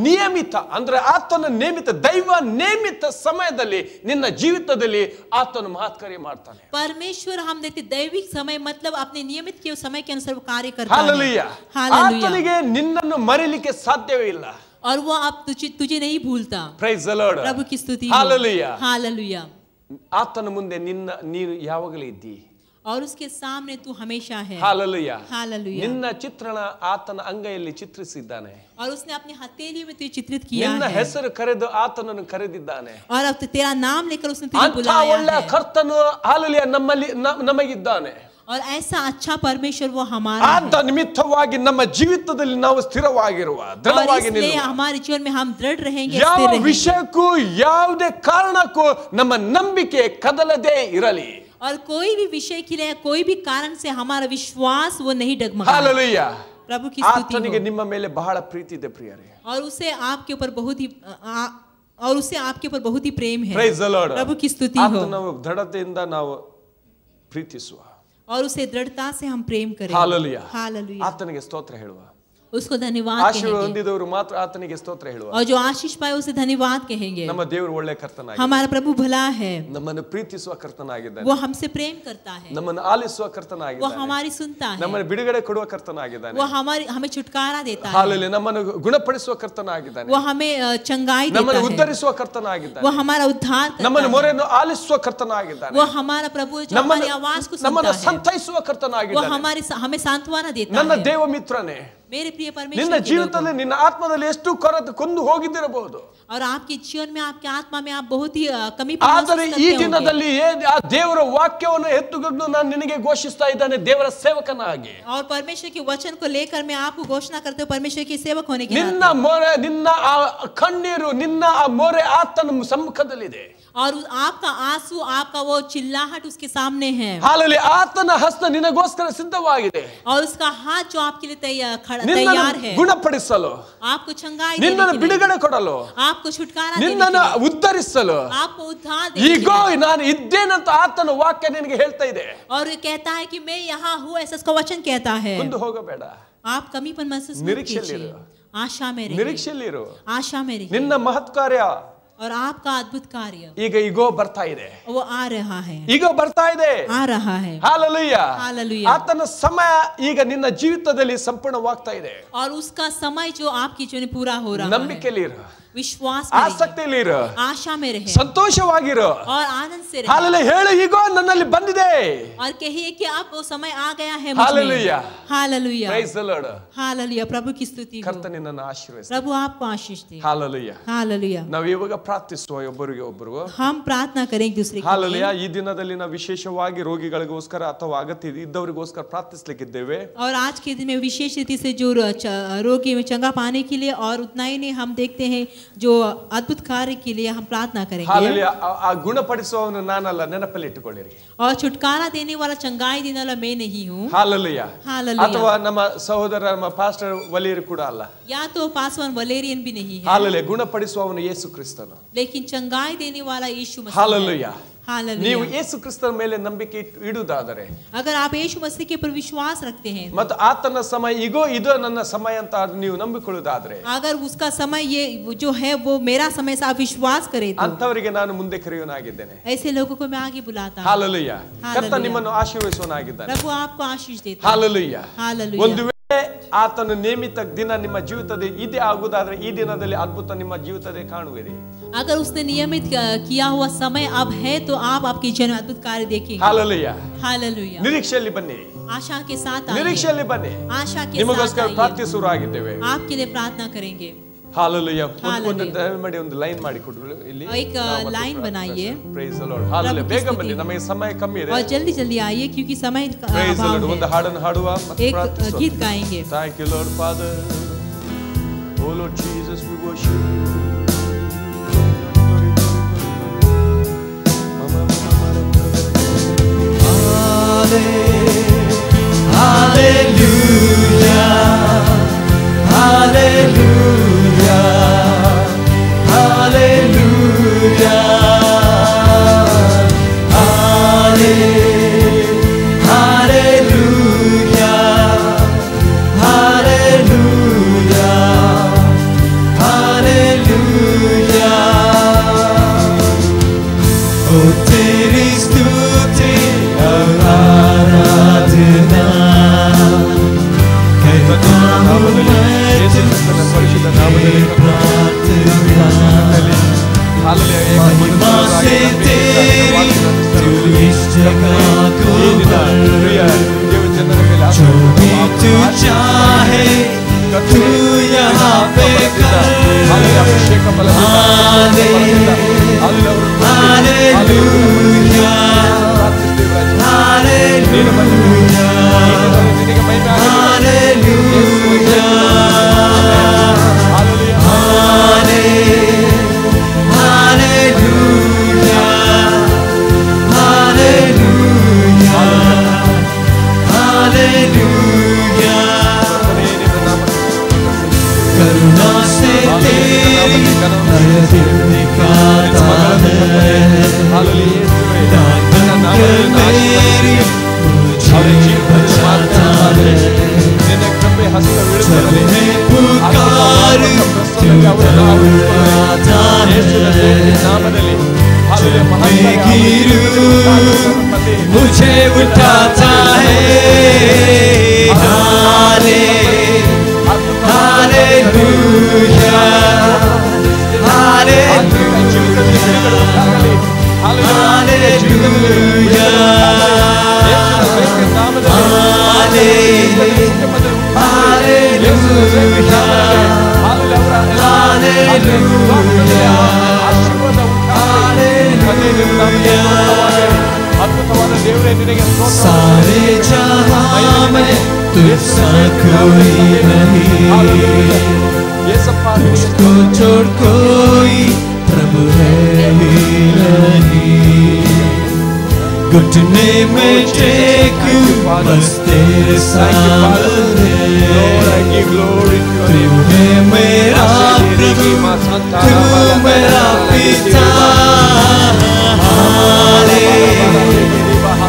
Speaker 1: ನಿಯಮಿತ ಅಂದ್ರೆ ಆತನ ನೇಮಿತ ದೈವ ನೇಮಿತ ಸಮಯದಲ್ಲಿ ನಿನ್ನ ಜೀವಿತದಲ್ಲಿ ಆತನ ಮಹತ್ ಕಾರ್ಯ ಮಾಡ್ತಾನೆ.
Speaker 2: परमेश्वर हम देखते दैविक समय मतलब अपने नियमित के समय के अनुसार वो कार्य करता है।
Speaker 1: ಹಾಲೆಲೂಯಾ.
Speaker 2: हालेलुया।
Speaker 1: ಆತನಿಗೆ ನಿನ್ನನ್ನು ಮರಿಲಿಕ್ಕೆ ಸಾಧ್ಯವೇ ಇಲ್ಲ.
Speaker 2: और वो आप तुझे नहीं भूलता।
Speaker 1: Price the Lord.
Speaker 2: प्रभु की स्तुति हो।
Speaker 1: ಹಾಲೆಲೂಯಾ.
Speaker 2: हालेलुया।
Speaker 1: ಆತನ ಮುಂದೆ ನೀನು ಯಾವಾಗಲೂ ಇದ್ದಿ.
Speaker 2: और उसके सामने तू हमेशा है।
Speaker 1: ಹಾಲೆಲೂಯಾ.
Speaker 2: हालेलुया।
Speaker 1: ನಿನ್ನ ಚಿತ್ರಣ ಆತನ ಅಂಗೈಯಲ್ಲಿ ಚಿತ್ರಿಸಿದ್ದಾನೆ.
Speaker 2: और उसने अपने हथेली में तुझे चित्रित किया
Speaker 1: ನಿನ್ನ
Speaker 2: है।
Speaker 1: ಹೆಸರು ಕರೆದು ಆತನನ್ನು ಕರೆದಿದ್ದಾನೆ.
Speaker 2: और अब तो तेरा नाम लेकर उसने तुझे
Speaker 1: ಅಂತ
Speaker 2: बुलाया
Speaker 1: ಒಳ್ಳೆಯ
Speaker 2: है।
Speaker 1: ಕರ್ತನು ಹಾಲೆಲೂಯಾ ನಮ್ಮಲ್ಲಿ ನಮಗಿದ್ದಾನೆ.
Speaker 2: और ऐसा अच्छा परमेश्वर वो हमारा
Speaker 1: ಆದ ನಿಮಿತ್ತವಾಗಿ ನಮ್ಮ ಜೀವಿತದಲ್ಲಿ ನಾವು ಸ್ಥಿರವಾಗಿರುವ
Speaker 2: है। और
Speaker 1: ದೃಢವಾಗಿ
Speaker 2: इसलिए
Speaker 1: ನಿಲ್ಲುವ.
Speaker 2: हमारे जीवन में हम दृढ़ रहेंगे,
Speaker 1: ಯಾವ
Speaker 2: स्थिर रहेंगे।
Speaker 1: ವಿಷಯಕ್ಕೂ ಯಾವುದೇ ಕಾರಣಕ್ಕೂ ನಮ್ಮ ನಂಬಿಕೆ ಕದಲದೇ ಇರಲಿ.
Speaker 2: और कोई भी विषय के लिए कोई भी कारण से हमारा विश्वास वो नहीं डगमगाए।
Speaker 1: ಹಾಲೆಲೂಯಾ.
Speaker 2: प्रभु की स्तुति
Speaker 1: ಆತನಿಗೆ
Speaker 2: हो।
Speaker 1: ನಿಮ್ಮ ಮೇಲೆ ಬಹಳ ಪ್ರೀತಿ ಇದೆ ಪ್ರಿಯರೇ.
Speaker 2: और उसे आपके ऊपर बहुत ही और उसे आपके ऊपर बहुत ही प्रेम है।
Speaker 1: Price the Lord.
Speaker 2: प्रभु की स्तुति हो।
Speaker 1: ಆತನ ದೃಢತೆಯಿಂದ ನಾವು ಪ್ರೀತಿಸುವ.
Speaker 2: और उसे दृढ़ता से हम प्रेम करें।
Speaker 1: ಹಾಲೆಲೂಯಾ.
Speaker 2: हालेलुया।
Speaker 1: ಆತನಿಗೆ ಸ್ತೋತ್ರ ಹೇಳುವ.
Speaker 2: उसको धन्यवाद
Speaker 1: ಆಶೀರ್ವಾದ
Speaker 2: कहेंगे।
Speaker 1: ಹೊಂದಿದವರು ಮಾತ್ರ ಆತನಿಗೆ ಸ್ತೋತ್ರ ಹೇಳುವ.
Speaker 2: और जो आशीष पाए उसे धन्यवाद कहेंगे।
Speaker 1: ನಮ್ಮ ದೇವರು ಒಳ್ಳೆ ಕರ್ತನಾಗಿದ್ದಾನೆ.
Speaker 2: हमारा प्रभु भला है,
Speaker 1: ನಮ್ಮನ್ನು ಪ್ರೀತಿಸುವ ಕರ್ತನಾಗಿದ್ದಾನೆ.
Speaker 2: वो हमसे प्रेम करता है,
Speaker 1: ನಮ್ಮನ್ನು ಆಲಿಸುವ
Speaker 2: वो
Speaker 1: ಕರ್ತನಾಗಿದ್ದಾನೆ.
Speaker 2: हमारी सुनता है,
Speaker 1: ನಮ್ಮನ್ನು ಬಿಡುಗಡೆ ಕೊಡುವ ಕರ್ತನಾಗಿದ್ದಾನೆ.
Speaker 2: वो हमें छुटकारा देता है,
Speaker 1: ಹಾಲೆಲೂಯಾ. ನಮ್ಮನ್ನು ಗುಣಪಡಿಸುವ ಕರ್ತನಾಗಿದ್ದಾನೆ.
Speaker 2: वो हमें चंगाई देता
Speaker 1: ನಮ್ಮನ್ನು
Speaker 2: है,
Speaker 1: ಉದ್ಧರಿಸುವ ಕರ್ತನಾಗಿದ್ದಾನೆ.
Speaker 2: वो हमारा उद्धार
Speaker 1: ನಮ್ಮನ್ನು
Speaker 2: करता है,
Speaker 1: ಮೊರೆಯನ್ನು ಆಲಿಸುವ ಕರ್ತನಾಗಿದ್ದಾನೆ.
Speaker 2: वो हमारा प्रभु जो हमारी आवाज को
Speaker 1: ನಮ್ಮನ್ನು
Speaker 2: सुनता है,
Speaker 1: ಸಂತೈಸುವ
Speaker 2: वो
Speaker 1: ಕರ್ತನಾಗಿದ್ದಾನೆ.
Speaker 2: हमें सांत्वना देता
Speaker 1: ನನ್ನ
Speaker 2: है।
Speaker 1: ದೇವ ಮಿತ್ರನೇ,
Speaker 2: मेरे प्रिय
Speaker 1: ನಿನ್ನ
Speaker 2: परमेश्वर के
Speaker 1: ಜೀವಿತದಲ್ಲಿ
Speaker 2: लोगों,
Speaker 1: ನಿನ್ನ ಆತ್ಮದಲ್ಲಿ ಎಷ್ಟು ಕೊರತೆ ಕೊಂದು ಹೋಗಿದ್ದಿರಬಹುದು.
Speaker 2: और आपके जीवन में आपके आत्मा में आप बहुत ही कमी
Speaker 1: ಆದರೆ
Speaker 2: महसूस
Speaker 1: ಈ
Speaker 2: करते होंगे।
Speaker 1: ದಿನದಲ್ಲಿ ಆ ದೇವರ ವಾಕ್ಯವನ್ನು ಎತ್ತುಕೊಂಡು ನಾನು ನಿನಗೆ ಘೋಷಿಸ್ತಾ ಇದ್ದಾನೆ, ದೇವರ ಸೇವಕನಾಗಿ.
Speaker 2: और परमेश्वर के वचन को लेकर मैं आपको घोषणा करते हूँ परमेश्वर के सेवक होने के
Speaker 1: ನಿನ್ನ
Speaker 2: नाते।
Speaker 1: ಮೊರೆ, ನಿನ್ನ ಆ ಕಣ್ಣೀರು, ನಿನ್ನ ಆ ಮೊರೆ ಆತನ ಸಮ್ಮುಖದಲ್ಲಿದೆ.
Speaker 2: और आपका आंसू, आपका वो चिल्लाहट उसके सामने है।
Speaker 1: ಹಾಲೆಲೂಯಾ. ಆತನ ಹಸ್ತ ನಿನಗೋಸ್ಕರ ಸಿದ್ಧವಾಗಿದೆ.
Speaker 2: और उसका हाथ जो आपके लिए तैयार
Speaker 1: ನಿನ್ನನ್ನು
Speaker 2: है,
Speaker 1: ಗುಣಪಡಿಸಲು,
Speaker 2: आपको चंगाई देने
Speaker 1: ನಿನ್ನನ್ನು
Speaker 2: के लिए,
Speaker 1: ಬಿಡುಗಡೆ ಕೊಡಲು,
Speaker 2: आपको छुटकारा देने
Speaker 1: ನಿನ್ನನ್ನು
Speaker 2: के लिए,
Speaker 1: ಉದ್ಧರಿಸಲು
Speaker 2: आपको उद्धार देने के
Speaker 1: ಈಗೋ
Speaker 2: लिए।
Speaker 1: ನಾನು ಇದ್ದೇನಂತ ಆತನ ವಾಕ್ಯ ನಿನಗೆ ಹೇಳ್ತಾ ಇದೆ.
Speaker 2: और ये कहता है कि मैं यहाँ हूँ, ऐसा उसका वचन कहता है।
Speaker 1: ಮುಂದೆ ಹೋಗಬೇಡ.
Speaker 2: आप कमीपन महसूस मत
Speaker 1: निरीक्षेलिरो।
Speaker 2: कीजिए, आशा में रहिए,
Speaker 1: ನಿರೀಕ್ಷೆಯಲ್ಲಿರು.
Speaker 2: आशा में रहिए।
Speaker 1: ನಿನ್ನ ಮಹತ್ ಕಾರ್ಯ
Speaker 2: और आपका अद्भुत कार्य
Speaker 1: ಈಗ ಈಗೋ ಬರ್ತಾ ಇದೆ.
Speaker 2: वो आ रहा है,
Speaker 1: ಈಗ ಬರ್ತಾ ಇದೆ.
Speaker 2: आ रहा है।
Speaker 1: ಹಾಲೆಲೂಯಾ.
Speaker 2: हालेलुया।
Speaker 1: ಆತನ ಸಮಯ ಈಗ ನಿನ್ನ ಜೀವಿತದಲ್ಲಿ ಸಂಪೂರ್ಣವಾಗ್ತಾ ಇದೆ.
Speaker 2: और उसका समय जो आपकी जीवन में पूरा हो रहा है,
Speaker 1: ನಂಬಿಕೆಯಲ್ಲಿರು.
Speaker 2: विश्वास में रहिए,
Speaker 1: ಆಸಕ್ತಿಯಲ್ಲಿರು,
Speaker 2: आशा में रहे
Speaker 1: ಸಂತೋಷವಾಗಿರು.
Speaker 2: और आनंद से रहे।
Speaker 1: ಹಾಲೆಲೂಯಾ. ಹೇಳು, ಈಗೋ ನನ್ನಲ್ಲಿ ಬಂದಿದೆ.
Speaker 2: और कहिए कि अब वो समय आ गया है
Speaker 1: hallelujah.
Speaker 2: Hallelujah,
Speaker 1: Praise the Lord.
Speaker 2: Hallelujah, प्रभु की स्तुति हो।
Speaker 1: ಕರ್ತನೇ ನನ್ನ ಆಶೀರ್ವದಿಸಲಿ.
Speaker 2: प्रभु आपको आशीष दे।
Speaker 1: ಹಾಲೆಲೂಯಾ.
Speaker 2: हालेलुया।
Speaker 1: ನಾವು ಇವಾಗ ಪ್ರಾರ್ಥಿಸುವ ಒಬ್ಬರಿಗೆ ಒಬ್ಬರು.
Speaker 2: हम प्रार्थना करें एक दूसरे के लिए।
Speaker 1: ಹಾಲೆಲೂಯಾ. ಈ ದಿನದಲ್ಲಿ ನಾವು ವಿಶೇಷವಾಗಿ ರೋಗಿಗಳಿಗೋಸ್ಕರ ಅಥವಾ ಅಗತ್ಯ ಇದ್ದವರಿಗೋಸ್ಕರ ಪ್ರಾರ್ಥಿಸಲಿಕ್ಕಿದ್ದೇವೆ.
Speaker 2: और आज के दिन में विशेष रीति से जो रोगी में चंगा पाने के लिए, और उतना ही नहीं, हम देखते हैं जो अद्भुत कार्य के लिए हम प्रार्थना करेंगे।
Speaker 1: ಹಾಲೆಲೂಯಾ. ಆ ಗುಣಪಡಿಸುವವನು ನಾನಲ್ಲ, ನೆನಪಲ್ಲಿ ಇಟ್ಟುಕೊಳ್ಳಿರಿ.
Speaker 2: और छुटकारा देने वाला, चंगाई देने वाला मैं नहीं हूँ।
Speaker 1: ಹಾಲೆಲೂಯಾ.
Speaker 2: हालेलुया।
Speaker 1: ಅಥವಾ ನಮ್ಮ ಸಹೋದರ ನಮ್ಮ ಪಾಸ್ಟರ್ ವಲಿಯರು ಕೂಡ ಅಲ್ಲ.
Speaker 2: या तो पासवान वलेरियन भी नहीं है।
Speaker 1: ಹಾಲೆಲೂಯಾ. ಗುಣಪಡಿಸುವವನು ಯೇಸು ಕ್ರಿಸ್ತನು.
Speaker 2: लेकिन चंगाई देने वाला यीशु मसीह है।
Speaker 1: ಹಾಲೆಲೂಯಾ.
Speaker 2: हालेलुया।
Speaker 1: ನೀವು ಯೇಸು ಕ್ರಿಸ್ತನ ಮೇಲೆ ನಂಬಿಕೆ ಇಡುವುದಾದರೆ,
Speaker 2: अगर आप यीशु मसीह के ऊपर विश्वास रखते हैं,
Speaker 1: ಮತ್ತು ಆತನ ಸಮಯ ಈಗೋ ಇದು ನನ್ನ ಸಮಯ ಅಂತ ನೀವು ನಂಬಿಕೊಳ್ಳುವುದಾದ್ರೆ,
Speaker 2: अगर उसका समय ये जो है वो मेरा समय से आप विश्वास करें तो
Speaker 1: ಅಂತವರಿಗೆ ನಾನು ಮುಂದೆ ಕರೆಯುವನಾಗಿದ್ದೇನೆ.
Speaker 2: ऐसे लोगों को मैं आगे बुलाता हूँ।
Speaker 1: ಹಾಲೆಲೂಯಾ.
Speaker 2: हालेलुया।
Speaker 1: ಕರ್ತ ನಿಮ್ಮನ್ನು ಆಶೀರ್ವದಿಸುವನಾಗಿದ್ದಾನೆ.
Speaker 2: प्रभु आपको आशीष देता है।
Speaker 1: ಹಾಲೆಲೂಯಾ.
Speaker 2: हालेलुया।
Speaker 1: ಒಂದು ವೇಳೆ ಆತನು ನೇಮಿತ ದಿನ ನಿಮ್ಮ ಜೀವಿತದಲ್ಲಿ ಇದೇ ಆಗುವುದಾದ್ರೆ, ಈ ದಿನದಲ್ಲಿ ಅದ್ಭುತ ನಿಮ್ಮ ಜೀವಿತದಲ್ಲಿ ಕಾಣುವಿರಿ.
Speaker 2: अगर उसने नियमित किया हुआ समय अब है तो आप आपके जीवन में अद्भुत कार्य देखेंगे।
Speaker 1: ಹಾಲೆಲೂಯಾ.
Speaker 2: हालेलुया।
Speaker 1: ನಿರೀಕ್ಷೆಯಲ್ಲಿ ಬನ್ನಿ,
Speaker 2: आशा के साथ आइए।
Speaker 1: ನಿರೀಕ್ಷೆಯಲ್ಲಿ ಬನ್ನಿ.
Speaker 2: आशा के
Speaker 1: ನಿಮಗೋಸ್ಕರ
Speaker 2: साथ आइए।
Speaker 1: ಪ್ರಾರ್ಥಿಸುವರಾಗಿದ್ದೇವೆ.
Speaker 2: आपके लिए प्रार्थना करेंगे।
Speaker 1: ಹಾಲೆಲೂಯಾ.
Speaker 2: हालेलुया।
Speaker 1: ಒಂದು ದಯಮಾಡಿ ಒಂದು ಲೈನ್ ಮಾಡಿ ಕೊಡ್ರಿ ಇಲ್ಲಿ.
Speaker 2: एक लाइन बनाइए।
Speaker 1: Praise the lord. ಹಾಲೆಲೂಯಾ. ಬೇಗ ಬನ್ನಿ, ನಮಗೆ ಸಮಯ ಕಮ್ಮಿ ಇದೆ.
Speaker 2: और जल्दी जल्दी आइए क्योंकि समय
Speaker 1: ಪ್ರೈಸ್ ದಿ ಲಾರ್ಡ್.
Speaker 2: अभाव
Speaker 1: ಒಂದು
Speaker 2: है।
Speaker 1: ಹಾಡನ್ನು ಹಾಡುವ ಮತ್ತು
Speaker 2: एक
Speaker 1: ಪ್ರಾರ್ಥಿಸುವ.
Speaker 2: गीत गाएंगे।
Speaker 1: Thank you Lord Father. Oh Lord Jesus, we worship you.
Speaker 3: Hallelujah, hallelujah, hallelujah, hallelujah, hallelujah, hallelujah. Oh, तेरी स्तुति आराधना
Speaker 1: ಪರಿಶುದ್ಧ ನಾಮದಲ್ಲಿ
Speaker 3: महिमा से तेरी तू इस जगह को भर, जो भी तू चाहे तू यहाँ पे कर। हालेलुया, हालेलुया, हालेलुया, करुणा से तेरी हर दिन दिखाता है, दान कर मेरी मुझे बचाता है। जब मैं पुकारूं तू दौड़ाता है, जब मैं गिरूं मुझे उठाता है। हालेलुया, हालेलुया, सारे जहां में तुझसा कोई नहीं, तुझको छोड़ कोई प्रभु है ही नहीं। घुटने में टेकूं बस तेरे सामने, तू है मेरा प्रभु, तू मेरा पिता।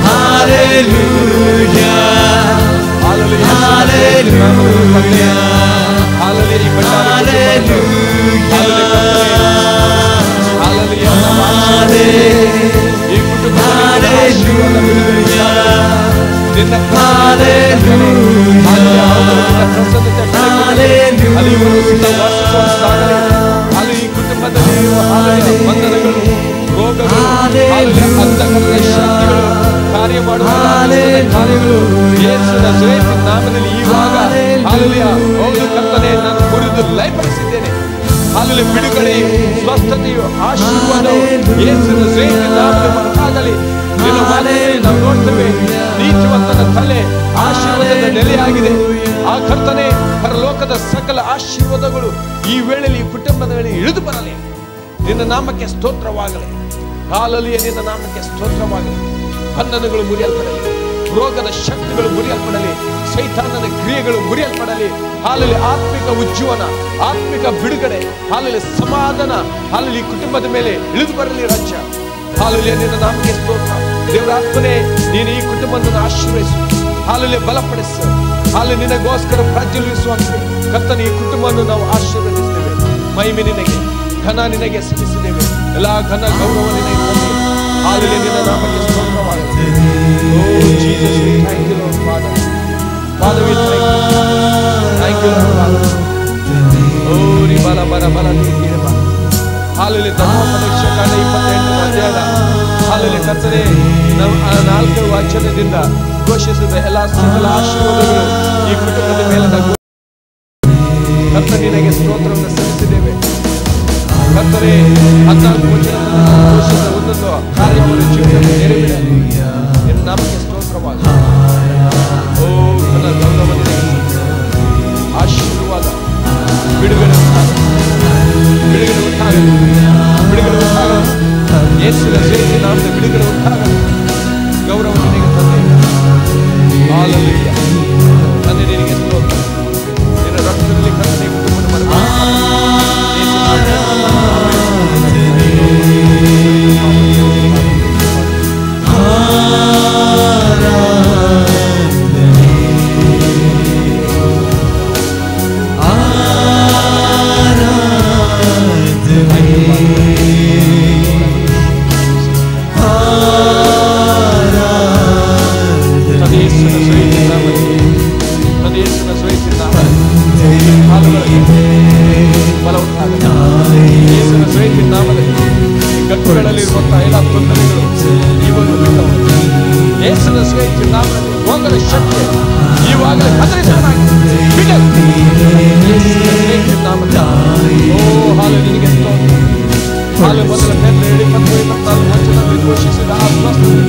Speaker 3: हालेलुया, हालेलुया,
Speaker 1: ಬಂಧನಗಳು, ರೋಗಗಳು, ಅಂಧಕಾರದ ಶಕ್ತಿಗಳು, ಕಾರ್ಯ ಮಾಡುವ ಕಾರ್ಯಗಳು ಯೇಸುವಿನ ನಜರೇತಿನ ನಾಮದಲ್ಲಿ ಇವಾಗ ಹಾಲೆಲೂಯಾ. ಹೌದು ಕರ್ತನೇ, ನಾನು ಮುರಿದು ಲಯಪಡಿಸಿದ್ದೇನೆ. ಹಾಲೆಲೂಯಾ. ಬಿಡುಗಡೆ, ಸ್ವಸ್ಥತೆಯು, ಆಶೀರ್ವಾದವು ಯೇಸುವಿನ ನಜರೇತಿನ ನಾಮದಲ್ಲಿ ಉಂಟಾಗಲಿ. ನಿನ್ನ ಮಾತಲ್ಲಿ ನಾವು ನೋಡ್ತೇವೆ, ನೀತಿವಂತನ ತಲೆ ಆಶೀರ್ವಾದದ ನೆಲೆಯಾಗಿದೆ. ಆ ಕರ್ತನೇ, ಪರಲೋಕದ ಸಕಲ ಆಶೀರ್ವಾದಗಳು ಈ ವೇಳೆಯಲ್ಲಿ ಈ ಕುಟುಂಬದ ವೇಳೆ ಇಳಿದು ಬರಲಿ. ನಿನ್ನ ನಾಮಕ್ಕೆ ಸ್ತೋತ್ರವಾಗಲಿ. ಹಾಲೆಲೂಯಾ. ನಿನ್ನ ನಾಮಕ್ಕೆ ಸ್ತೋತ್ರವಾಗಲಿ. ಬಂಧನಗಳು ಮುರಿಯಲ್ಪಡಲಿ, ರೋಗದ ಶಕ್ತಿಗಳು ಮುರಿಯಲ್ಪಡಲಿ, ಸೈತಾನನ ಕ್ರಿಯೆಗಳು ಮುರಿಯಲ್ಪಡಲಿ. ಹಾಲೆಲೂಯಾ. ಆತ್ಮಿಕ ಉಜ್ಜೀವನ, ಆತ್ಮಿಕ ಬಿಡುಗಡೆ, ಹಾಲೆಲೂಯಾ. ಸಮಾಧಾನ, ಹಾಲೆಲೂಯಾ. ಕುಟುಂಬದ ಮೇಲೆ ಇಳಿದು ಬರಲಿ ರಾಜ್ಯ. ಹಾಲೆಲೂಯಾ. ನಿನ್ನ ನಾಮಕ್ಕೆ ಸ್ತೋತ್ರ. ದೇವರ ಆತ್ಮನೇ, ನೀನು ಈ ಕುಟುಂಬವನ್ನು ಆಶೀರ್ವದಿಸು. ಹಾಲೆಲೂಯಾ. ಬಲಪಡಿಸು. ಹಾಲೆಲೂಯಾ. ನಿನಗೋಸ್ಕರ ಪ್ರಜ್ವಲಿಸುವಂತೆ ಕರ್ತನ ಈ ಕುಟುಂಬವನ್ನು ನಾವು ಆಶೀರ್ವದಿಸ್ತೇವೆ. ಮಹಿಮೆ ನಿನಗೆ, ಘನ ನಿನಗೆ ಸಲ್ಲಿಸಿದ್ದೇವೆ. ಎಲ್ಲಾ ಘನ ಗೌರವ ನಿನಗೆ ತಂದೆ. ಹಾಲೆಲೂಯಾ. ನಿನ್ನ ನಾಮಕ್ಕೆ ಸ್ತೋತ್ರವಾಗಲಿ. O Jesus, we thank you Lord Father. Father, we thank you. Thank you Lord Father. ಓ ರಿ ಬಲ ಬಲ ಬಲ ನೀರು ಬಾ. ಹಾಲೆಲೂಯಾ. ಧರ್ಮೋಪದೇಶ ಕಾಂಡ 28ನೇ ಅಧ್ಯಾಯದ ಹಾಲೆಲೂಯಾ ಕರ್ತನೇ, ನಾವು ಆ 4 ವಚನದಿಂದ ಘೋಷಿಸಿದ ಎಲ್ಲ ಸಕಲ ಆಶೀರ್ವಾದಗಳು ಈ ಕುಟುಂಬದ ಮೇಲೆ ಕರ್ತ ನಿನಗೆ ಸ್ತೋತ್ರವನ್ನು ಸಲ್ಲಿಸಿದ್ದೇವೆ. ಕರ್ತನೇ, 14 ವಚನದಿಂದ ಘೋಷಿಸಿದ ಒಂದೊಂದು ಕಾರ್ಯವನ್ನು ಜೀವನದಲ್ಲಿ ನೆರವೇರಲಿ. ನಿನ್ನ ನಾಮಕ್ಕೆ ಸ್ತೋತ್ರವಾಗಲಿ. ಓ ಘನ ಗೌರವ ನಿನಗೆ, ಆಶೀರ್ವಾದ, ಬಿಡುಗಡೆ ಉಂಟಾಗಲಿ, ಬಿಡುಗಡೆ ಉಂಟಾಗಲಿ, ಬಿಡುಗಡೆ ಉಂಟಾಗಲಿ. ಯೇಸುವಿನ ನಜರೇತಿನ ನಾಮದ ಬಿಡುಗಡೆ ಉಂಟಾಗಲಿ. ಗೌರವ ನಿನಗೆ ತಂದೆ. ಹಾಲೆಲೂಯಾ. ತಂದೆ ನಿನಗೆ ಸ್ತೋತ್ರ. ನಿನ್ನ ರಕ್ತದಲ್ಲಿ ಕರ್ತನೇ ಕುಟುಂಬವನ್ನು ಬರಬೇಕು. ಯೇಸು ಗಟ್ಟುಗಳಲ್ಲಿರುವಂತಹ ಎಲ್ಲ ತೊಂದರೆಗಳು ಇವಾಗ ಯೇಸುವಿನ ಶ್ರೇಷ್ಠ ನಾಮದಲ್ಲಿ ಹೋಗದ ಶಕ್ತಿ ಇವಾಗಲೇ ಕದರಿಸಲಾಗಿದೆ. ಯೇಸುವಿನ ಶ್ರೇಷ್ಠ ನಾಮದಲ್ಲಿ. ಓ ಹಾಲು ನಿನಗೆ ಸ್ತೋತ್ರ. ಹಾಲು ಮೊದಲ ಪೇತ್ರ 24 ವಚನದಲ್ಲಿ ಘೋಷಿಸಿದ ಆ ಸ್ವಸ್ಥತೆ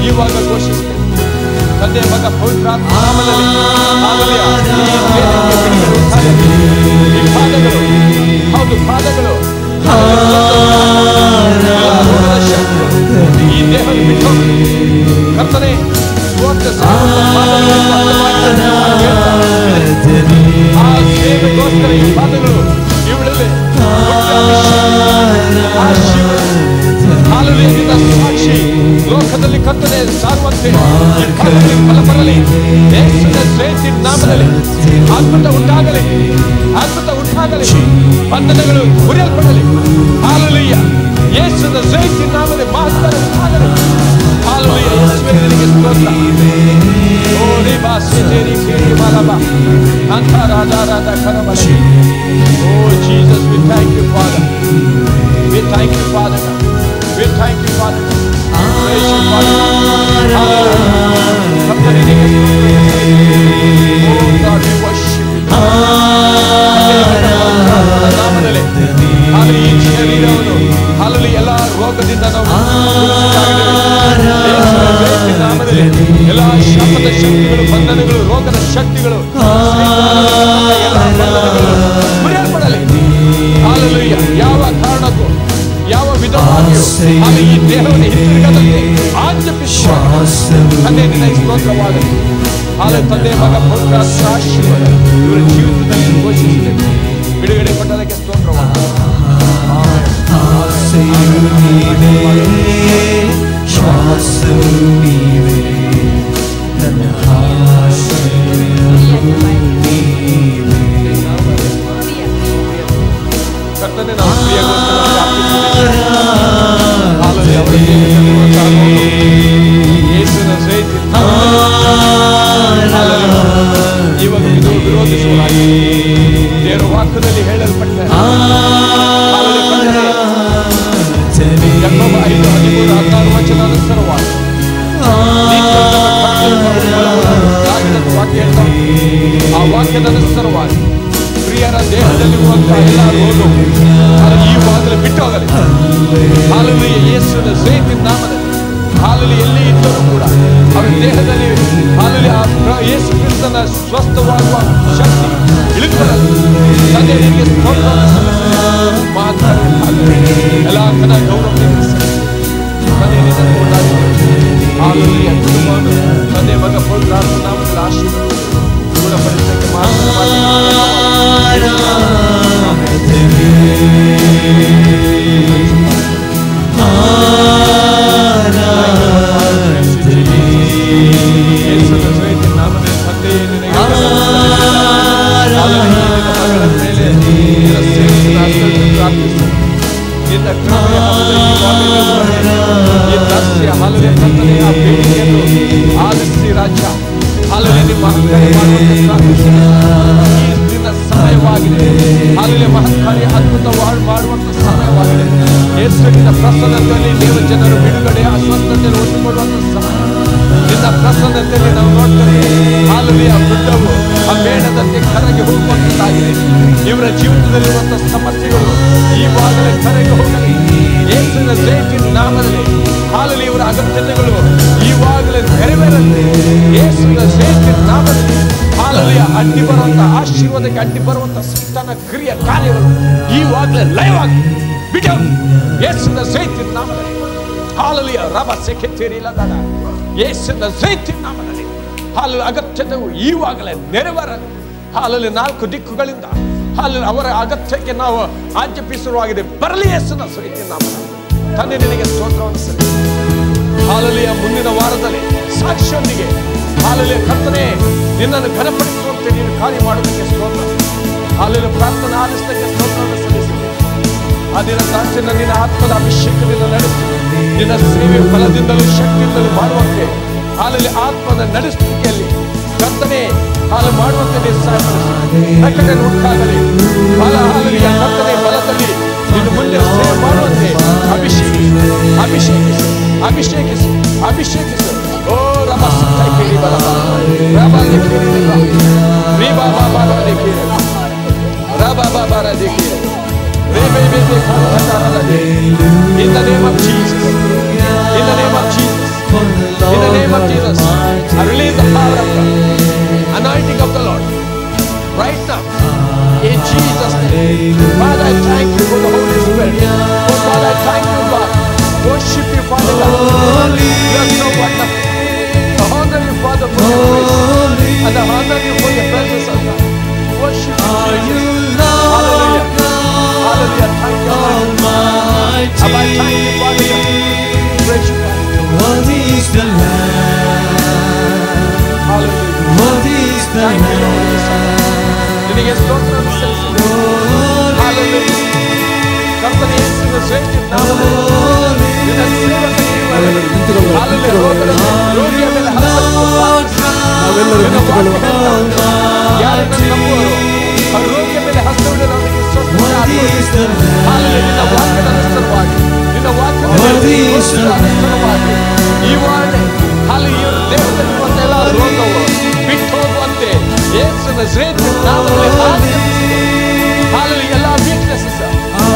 Speaker 1: ಇವಾಗ ಘೋಷಿಸಿದೆ. ತಂದೆ, ಮಗ, ಪವಿತ್ರಾತ್ಮ ನಾಮದಲ್ಲಿ ಹಾಲೆಲೂಯಾ. ಈ ಪಾದಗಳು, ಹೌದು ಪಾದಗಳು, ಈ ದೇಹದ ಬಿಟ್ಟು ಕರ್ತನೆ ಆ ಸೇವೆಗೋಸ್ಕರ ಈ ಪಾದಗಳು ಇವಳಲ್ಲಿ ಹಾಲೆಲೂಯಾ. ಸಾಕ್ಷಿ ಲೋಕದಲ್ಲಿ ಕರ್ತನೆ ಸಾರುವಂತೆ ಫಲ ಬರಲಿ. ಯೇಸುವಿನ ಶ್ರೇಷ್ಠ ನಾಮದಲ್ಲಿ ಅದ್ಭುತ ಉಂಟಾಗಲಿ, ಅದ್ಭುತ ಉಂಟಾಗಲಿ. ಬಂಧನಗಳು ಮುರಿಯಲ್ಪಡಲಿ. ಹಾಲೆಲೂಯಾ. ಯೇಸುವಿನ ಶ್ರೇಷ್ಠ ನಾಮದಲ್ಲಿ ಮಹತ್ತರ ಉಂಟಾಗಲಿ. ಹಾಲೆಲೂಯಾ. ಯೇಸುವಿನ ನಿನಗೆ ಸ್ತೋತ್ರ. ಓ ರೇಬಾ ಸೇರಿ ಕೇಳಿ ಮಾಲಬಾ ಅಂತ ರಾಜಾರಾಧ ಕರಬಲಿ. O Jesus, we thank you Father. We thank you Father. We thank you Father. praise you father. hallelujah. ಕರ್ತನೇ ನಿನಗೆ ಸ್ತೋತ್ರ. O God, we worship you. ನಾಮದಲ್ಲಿ ಹಾಲೆಲೂಯಾ. ಈ ಶರೀರವನ್ನು ಹಾಲೆಲೂಯಾ ಎಲ್ಲ ರೋಗದಿಂದ ನಾವು ನಾಮದಲ್ಲಿ ಎಲ್ಲ ಶಾಪದ ಶಕ್ತಿಗಳು, ಬಂಧನಗಳು, ರೋಗದ ಶಕ್ತಿಗಳು ಮುರಿಯಲ್ಪಡಲಿ. ಹಾಲೆಲೂಯಾ. ಯಾವ ಕಾರಣಕ್ಕೂ ಯಾವ ವಿಧವಾಗಿಯೂ ಈ ದೇಹವನ್ನು ಹಿಂತಿರುಗದಂತೆ ಆಜ್ಞಾಪಿಸುವ ತಂದೆ ನಿನಗೆ ಸ್ತೋತ್ರವಾಗಲಿ. ಹಾಲೆ ತಂದೆ, ಮಗ, ಪವಿತ್ರಾತ್ಮರ ಆಶೀರ್ವಾದ ಇವರ ಜೀವಿತದಲ್ಲಿ ಘೋಷಿಸಿದೆ. ಬಿಡುಗಡೆ ಕೊಟ್ಟದಕ್ಕೆ ಸ್ತೋತ್ರವಾಗಲಿ. ಕರ್ತನೇ, ನಾವು ಯೇಸುವಿನ ಶ್ರೇಷ್ಠ ಇವಾಗ ವಿರೋಧಿಸುವ ದೇವರ ವಾಕ್ಯದಲ್ಲಿ ಹೇಳಲ್ಪಟ್ಟ ವಾಕ್ಯದನುಸಾರವಾಗಿ ಪ್ರಿಯರ ದೇಹದಲ್ಲಿರುವಂತಹ ಎಲ್ಲ ರೋಗವು ಈವಾಗಲೇ ಬಿಟ್ಟು ಹೋಗಲಿ. ಹಾಲೆಲೂಯಾ. ಯೇಸುವಿನ ಝೈತಿನ ನಾಮದಲ್ಲಿ ಹಾಲೆಲೂಯಾ ಎಲ್ಲಿ ಇದ್ದರೂ ಕೂಡ ಅವರ ದೇಹದಲ್ಲಿ ಹಾಲೆಲೂಯಾ ಯೇಸು ಕ್ರಿಸ್ತನ ಸ್ವಸ್ಥವಾಗುವ ಶಕ್ತಿ ಇಳಿದುಕೊಳ್ಳಲಿ. ತಂದೆಗೆ ಸ್ತೋತ್ರವನ್ನು ಸಲ್ಲಿಸುತ್ತೇನೆ. ಮಾತಾಡಿ ಎಲ್ಲ ಕನ ಗೌರವ ಹಾಲೆಲೂಯಾ. ಕುಟುಂಬವನ್ನು ತಂದೆ ಮಗ ಪವಿತ್ರ ನಾಮದಲ್ಲಿ ಆಶೀರ್ವಾದ ಗುಣಪಡಿಸಕ್ಕೆ ಆಲಿಸಿ ರಾಜ್ಯ ಹಾಲೆಲೂಯಾ ನಿಮ್ಮ ಸಮಯವಾಗಿದೆ. ಹಾಲೆಲೂಯಾ ಮಹತ್ಕಾರ್ಯ ಅದ್ಭುತ ಮಾಡುವಂತ ಸಮಯವಾಗಿದೆ. ಯೇಸುವಿನ ಪ್ರಸನ್ನತೆಯಲ್ಲಿ ದೇವ ಜನರು ಬಿಡುಗಡೆ ಅಸ್ವಸ್ಥತೆಯಲ್ಲಿ ಒಟ್ಟುಕೊಡುವಂತ ಸಮಯ. ನಿನ್ನ ಪ್ರಸನ್ನತೆಯಲ್ಲಿ ನಾವು ನೋಡ್ತೇವೆ ಹಾಲೆಲೂಯಾ ವೃದ್ಧವು ಆ ಬೇಡದಂತೆ ಕರಗಿ ಹೋಗುವಂತಾಗಿದೆ. ಇವರ ಜೀವಿತದಲ್ಲಿರುವಂತಹ ಸಮಸ್ಯೆಗಳು ಈವಾಗಲೇ ಕರಗಿ ಹೋಗಲಿ. ಯೇಸುವಿನ ಝೈತಿನ ನಾಮದಲ್ಲಿ ಹಾಲೆಲೂಯಾ ಇವರ ಅಗತ್ಯತೆಗಳು ಈವಾಗಲೇ ನೆರವೇರಲಿ. ಯೇಸುವಿನ ಝೈತಿನ ನಾಮದಲ್ಲಿ ಹಾಲೆಲೂಯಾ ಅಡ್ಡಿ ಬರುವಂತ ಆಶೀರ್ವಾದಕ್ಕೆ ಅಡ್ಡಿ ಬರುವಂತ ಸೈತಾನ ಕ್ರಿಯೆ ಕಾರ್ಯಗಳು ಈವಾಗಲೇ ಲೈವ್ ಆಗಿ ಬಿಡು. ಯೇಸುವಿನ ಝೈತಿನ ನಾಮದಲ್ಲಿ ಹಾಲೆಲೂಯಾ ರಬ ಸೆಕೆತೇರಿಲದಾದ ಯೇಸುವಿನ ಝೈತಿನ ನಾಮದಲ್ಲಿ ಹಾಲೆಲೂಯಾ ಅಗತ್ಯತೆಯು ಈವಾಗಲೇ ನೆರವೇರಲಿ. ಹಾಲೆಲೂಯಾ ನಾಲ್ಕು ದಿಕ್ಕುಗಳಿಂದ ಹಾಲೆಲೂಯಾ ಅವರ ಅಗತ್ಯಕ್ಕೆ ನಾವು ಆಜ್ಞಾಪಿಸುವಾಗಿದೆ ಬರಲಿ. ಯೇಸುವಿನ ಝೈತಿನ ನಾಮದಲ್ಲಿ ತಂದೆ ನಿನಗೆ ಸ್ತೋತ್ರವನ್ನು ಸಲ್ಲಿಸುತ್ತೇನೆ. ಹಾಲೆಲೂಯಾ ಮುಂದಿನ ವಾರದಲ್ಲಿ ಸಾಕ್ಷಿಯೊಂದಿಗೆ ಹಾಲೆಲೂಯಾ ಕರ್ತನೇ ನಿನ್ನನ್ನು ಘನಪಡಿಸುವಂತೆ ನೀನು ಕಾರ್ಯ ಮಾಡುವುದಕ್ಕೆ ಸ್ತೋತ್ರ. ಹಾಲೆಲೂಯಾ ಪ್ರಾರ್ಥನೆ ಆಲಿಸುವುದಕ್ಕೆ ಸ್ತೋತ್ರವನ್ನು ಸಲ್ಲಿಸುತ್ತೇನೆ. ಆ ದಿನ ಸಾಕ್ಷಿಯನ್ನು ನಿನ್ನ ಆತ್ಮದ ಅಭಿಷೇಕದಿಂದ ನಡೆಸಿ ನಿನ್ನ ಸೇವೆ ಫಲದಿಂದಲೂ ಶಕ್ತಿಯಿಂದಲೂ ಮಾಡುವಂತೆ ಹಾಲೆಲೂಯಾ ಆತ್ಮದ ನಡೆಸುವಿಕೆಯಲ್ಲಿ ಕರ್ತನೇ ಹಾಲು ಮಾಡುವಂತೆ ನೀನು ಸಹಾಯಪಡಿಸಿ ಪ್ರಕಟಣೆ ಉಂಟಾಗಲಿ. ಹಾಲೆಲೂಯಾ ಕರ್ತನೇ ಬಲದಲ್ಲಿ ನಿನ್ನ ಮುಂದೆ ಸೇವೆ ಮಾಡುವಂತೆ ಅಭಿಷೇಕಿಸು ಅಭಿಷೇಕಿಸು ಅಭಿಷೇಕಿಸು ಅಭಿಷೇಕಿಸು. ಓ ರಮ ಕೇಳಿ ಬಲ ರಬಾ ರೀಬಾ ಬಾಬಾ ದೇಖಿರೆ ರಬಾ ಬಾಬಾ ದೇಖಿರೆ ರೇಬೆ ಬೇಬೆ ಖಾತಾರದೆ. In the name of Jesus, in the name of Jesus, in the name of Jesus, I release the power of God, anointing of the Lord right now in Jesus' name. Father, I thank you for the Holy Spirit. Oh Father, I thank you, God. Worship you, Father God. You are so wonderful. I honor you, Father, for your grace, and I honor you for your presence, of God. Worship you, Jesus. Hallelujah. Hallelujah. Thank you, Almighty. Abba, thank you, Father God. Praise you, God.
Speaker 3: What is the Lamb?
Speaker 1: Hallelujah.
Speaker 3: What is the Lamb?
Speaker 1: ನಿನಗೆ ಸ್ತೋತ್ರವನ್ನು ಸಲ್ಲಿಸುತ್ತೇನೆ. Hallelujah. ಕರ್ತನೇ ಯೇಸುವಿನ ಶ್ರೇಷ್ಠ ನಾಮದಲ್ಲಿ ನಿನ್ನ ಸೇವಕನಿಗೆ Hallelujah. ರೋಗಿಯ ಮೇಲೆ
Speaker 3: ನಾವೆಲ್ಲರೂ ನಿಂತುಕೊಳ್ಳುವ.
Speaker 1: ಯಾರನ್ನು ನಂಬುವರೋ ಆ ರೋಗಿಯ ಮೇಲೆ ಹಸ್ತವಿಡಲು ಅವರಿಗೆ ಸ್ವಸ್ಥತೆ ಆಗುವುದು. Hallelujah. ನಿನ್ನ ವಾಕ್ಯದ ಅನುಸಾರವಾಗಿ ನಿನ್ನ ವಾಕ್ಯದ ಅನುಸಾರವಾಗಿ ಈವಾಗಲೇ Hallelujah ದೇಹದಲ್ಲಿರುವಂತ ಎಲ್ಲ ರೋಗವು ಬಿಟ್ಟು ಹೋಗುವಂತೆ ಯೇಸುವಿನ ಶ್ರೇಷ್ಠ ನಾಮದಲ್ಲಿ Hallelujah. ಎಲ್ಲ ವೀಕ್ನೆಸಸ್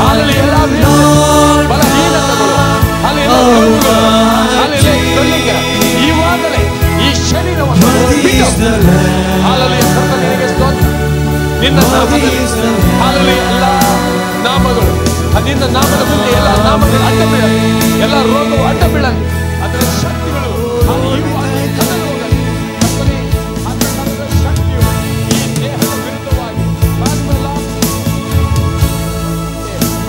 Speaker 1: Hallelujah. ಎಲ್ಲ ಬಲಹೀನತೆಗಳು Hallelujah. ಈವಾಗಲೇ ಈ ಶರೀರವನ್ನು ಬಿಟ್ಟು Hallelujah. ಕರ್ತನಿಗೆ ಸ್ತೋತ್ರ. ನಿನ್ನ ನಾಮದಲ್ಲಿ Hallelujah. ಎಲ್ಲ ನಾಮಗಳು ನಿನ್ನ ನಾಮದ ಮುಂದೆ ಎಲ್ಲ ನಾಮಗಳು ಅಡ್ಡ ಬೀಳಲಿ. ಎಲ್ಲ ರೋಗವು ಅಡ್ಡ ಬೀಳಲಿ. ಅದರ ಶಕ್ತಿಗಳು ಈವಾಗಲೇ ಕದಲಿ ಹೋಗಲಿ. ಕರ್ತನೇ ಅದರ ಶಕ್ತಿಯು ಈ ದೇಹದ ವಿರುದ್ಧವಾಗಿ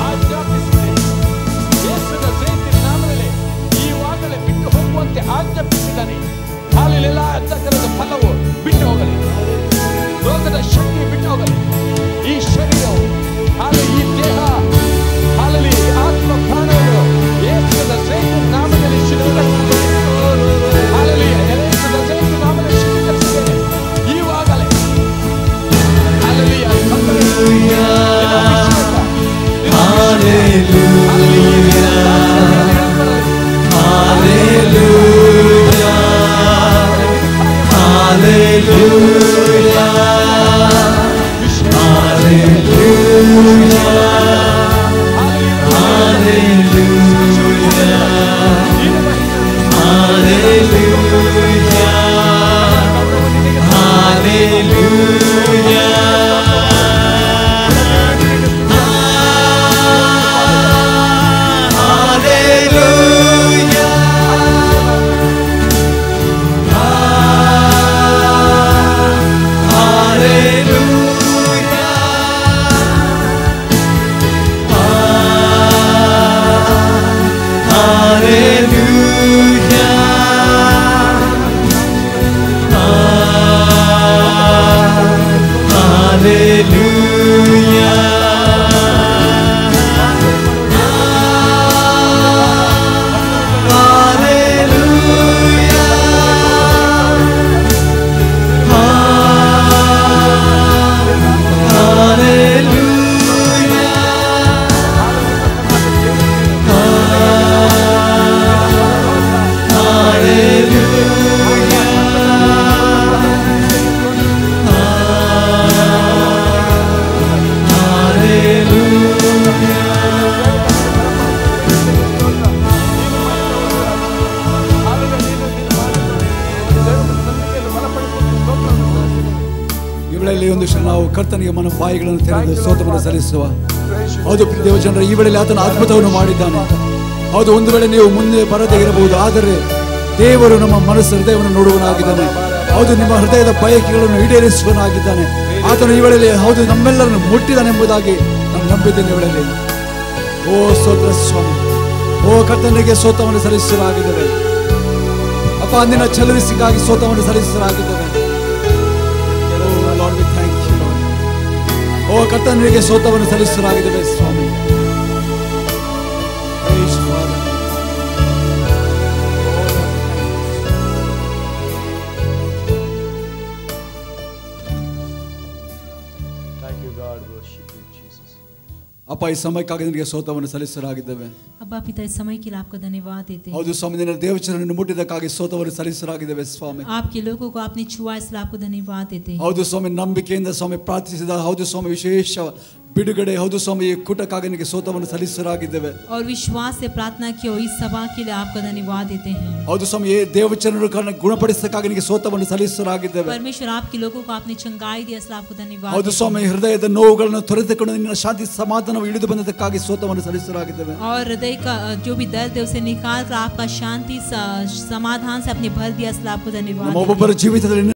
Speaker 1: ಆಜ್ಞಾಪಿಸಿದೆ. ಯೇಸುವಿನ ಶ್ರೇಷ್ಠ ನಾಮದಲ್ಲಿ ಈವಾಗಲೇ ಬಿಟ್ಟು ಹೋಗುವಂತೆ ಆಜ್ಞಾಪಿಸಿದ್ದಾನೆ. ಹಾಲೆಲೂಯಾ. ಎಲ್ಲ ಅಂತಃಕರಣದ ಫಲವು ಬಿಟ್ಟು ಹೋಗಲಿ. ರೋಗದ ಶಕ್ತಿ ಬಿಟ್ಟು ಹೋಗಲಿ. ಈ ಶರೀರವು ಈ ದೇಹ ಹಾಲೆಲೂಯಾ ಆ
Speaker 3: ಒಂದು ಕ್ಷಣ ನಾವು ಕರ್ತನಿಗೆ ಮನ ಬಾಯಿಗಳನ್ನು ತೆರೆದು ಸ್ತೋತ್ರವನ್ನು ಸಲ್ಲಿಸುವ. ಹೌದು ಪ್ರಿಯ ದೇವಜನರ, ಈ ವೇಳೆಯಲ್ಲಿ ಆತನ ಅದ್ಭುತವನ್ನು ಮಾಡಿದ್ದಾನೆ. ಹೌದು, ಒಂದು ವೇಳೆ ನೀವು ಮುಂದೆ ಬರದೇ ಇರಬಹುದು, ಆದರೆ ದೇವರು ನಮ್ಮ ಮನಸ್ಸು ಹೃದಯವನ್ನು ನೋಡುವನಾಗಿದ್ದಾನೆ. ಹೌದು, ನಿಮ್ಮ ಹೃದಯದ ಬಯಕೆಗಳನ್ನು ಈಡೇರಿಸುವನಾಗಿದ್ದಾನೆ. ಆತನು ಈ ವೇಳೆಯಲ್ಲಿ ಹೌದು ನಮ್ಮೆಲ್ಲರನ್ನು ಮುಟ್ಟಿದಾನೆಂಬುದಾಗಿ ನಾನು ನಂಬಿದ್ದೇನೆ. ಈ ವೇಳೆಯಲ್ಲಿ ಓ ಸ್ತೋತ್ರ ಸ್ವಾಮಿ, ಓ ಕರ್ತನಿಗೆ ಸ್ತೋತ್ರವನ್ನು ಸಲ್ಲಿಸಲಾಗಿದ್ದೇವೆ ಅಪ್ಪ. ಅಂದಿನ ಚಲವಿಸಿಗಾಗಿ ಸ್ತೋತ್ರವನ್ನು ಸಲ್ಲಿಸಲಾಗಿದ್ದೇವೆ. ಓ ಕರ್ತನಿಗೆ ಸ್ತೋತ್ರವನ್ನು ಸಲ್ಲಿಸಲಾಗಿದ್ದೇವೆ ಸ್ವಾಮಿ. ಅಪ್ಪ, ಈ ಸಮಯಕ್ಕಾಗಿ ನಿನಗೆ ಸ್ತೋತ್ರವನ್ನು ಸಲ್ಲಿಸಲಾಗಿದ್ದೇವೆ.
Speaker 2: अब्बा पिता, इस समय के लिए आपको धन्यवाद देते हैं.
Speaker 3: ಹೌದು ಸ್ವಾಮಿ, ನಿನ್ನ ದೇವಚರನ್ನು ಮುಟ್ಟಿದ್ದಕ್ಕಾಗಿ ಸ್ತೋತ್ರವನ್ನು ಸಲ್ಲಿಸಲಾಗಿದ್ದೇವೆ ಸ್ವಾಮಿ.
Speaker 2: आपके लोगों को आपने छुआ, इसलिए आपको धन्यवाद देते हैं.
Speaker 3: ಹೌದು ಸ್ವಾಮಿ, ನಂಬಿಕೆಯಿಂದ ಸ್ವಾಮಿ ಪ್ರಾರ್ಥಿಸಿದ ಹೌದು ಸ್ವಾಮಿ ವಿಶೇಷ ಬಿಡುಗಡೆ ಹೌದು ಸ್ವಾಮಿ ಈ ಕೂಟಕ್ಕಾಗಿ ನಿನಗೆ ಸ್ತೋತ್ರವನ್ನು ಸಲ್ಲಿಸಲಾಗಿದ್ದೇವೆ.
Speaker 2: और विश्वास से प्रार्थना की और इस सभा के लिए आपको धन्यवाद देते हैं.
Speaker 3: ಹೌದು ಸ್ವಾಮಿ, ಈ ದೇವಚರನ್ನು ಗುಣಪಡಿಸಕ್ಕಾಗಿ ನಿನಗೆ ಸ್ತೋತ್ರವನ್ನು ಸಲ್ಲಿಸಲಾಗಿದ್ದೇವೆ.
Speaker 2: परमेश्वर, आपके लोगों को आपने चंगाई दिया, इसलिए आपको धन्यवाद.
Speaker 3: ಹೌದು ಸ್ವಾಮಿ, ಹೃದಯದ ನೋವುಗಳನ್ನು ತೊರೆದುಕೊಂಡು ನಿನ್ನ ಶಾಂತಿ ಸಮಾಧಾನವು ಇಳಿದು ಬಂದದಕ್ಕಾಗಿ ಸ್ತೋತ್ರವನ್ನು ಸಲ್ಲಿಸಲಾಗಿದ್ದೇವೆ.
Speaker 2: और हृदय का जो भी दर्द है उसे निकाल कर आपका शांति समाधान से अपने भर दिया, इसलिए आपको धन्यवाद.
Speaker 3: ನಮ್ಮ ಒಬ್ಬೊಬ್ಬರ ಜೀವಿತದಲ್ಲಿ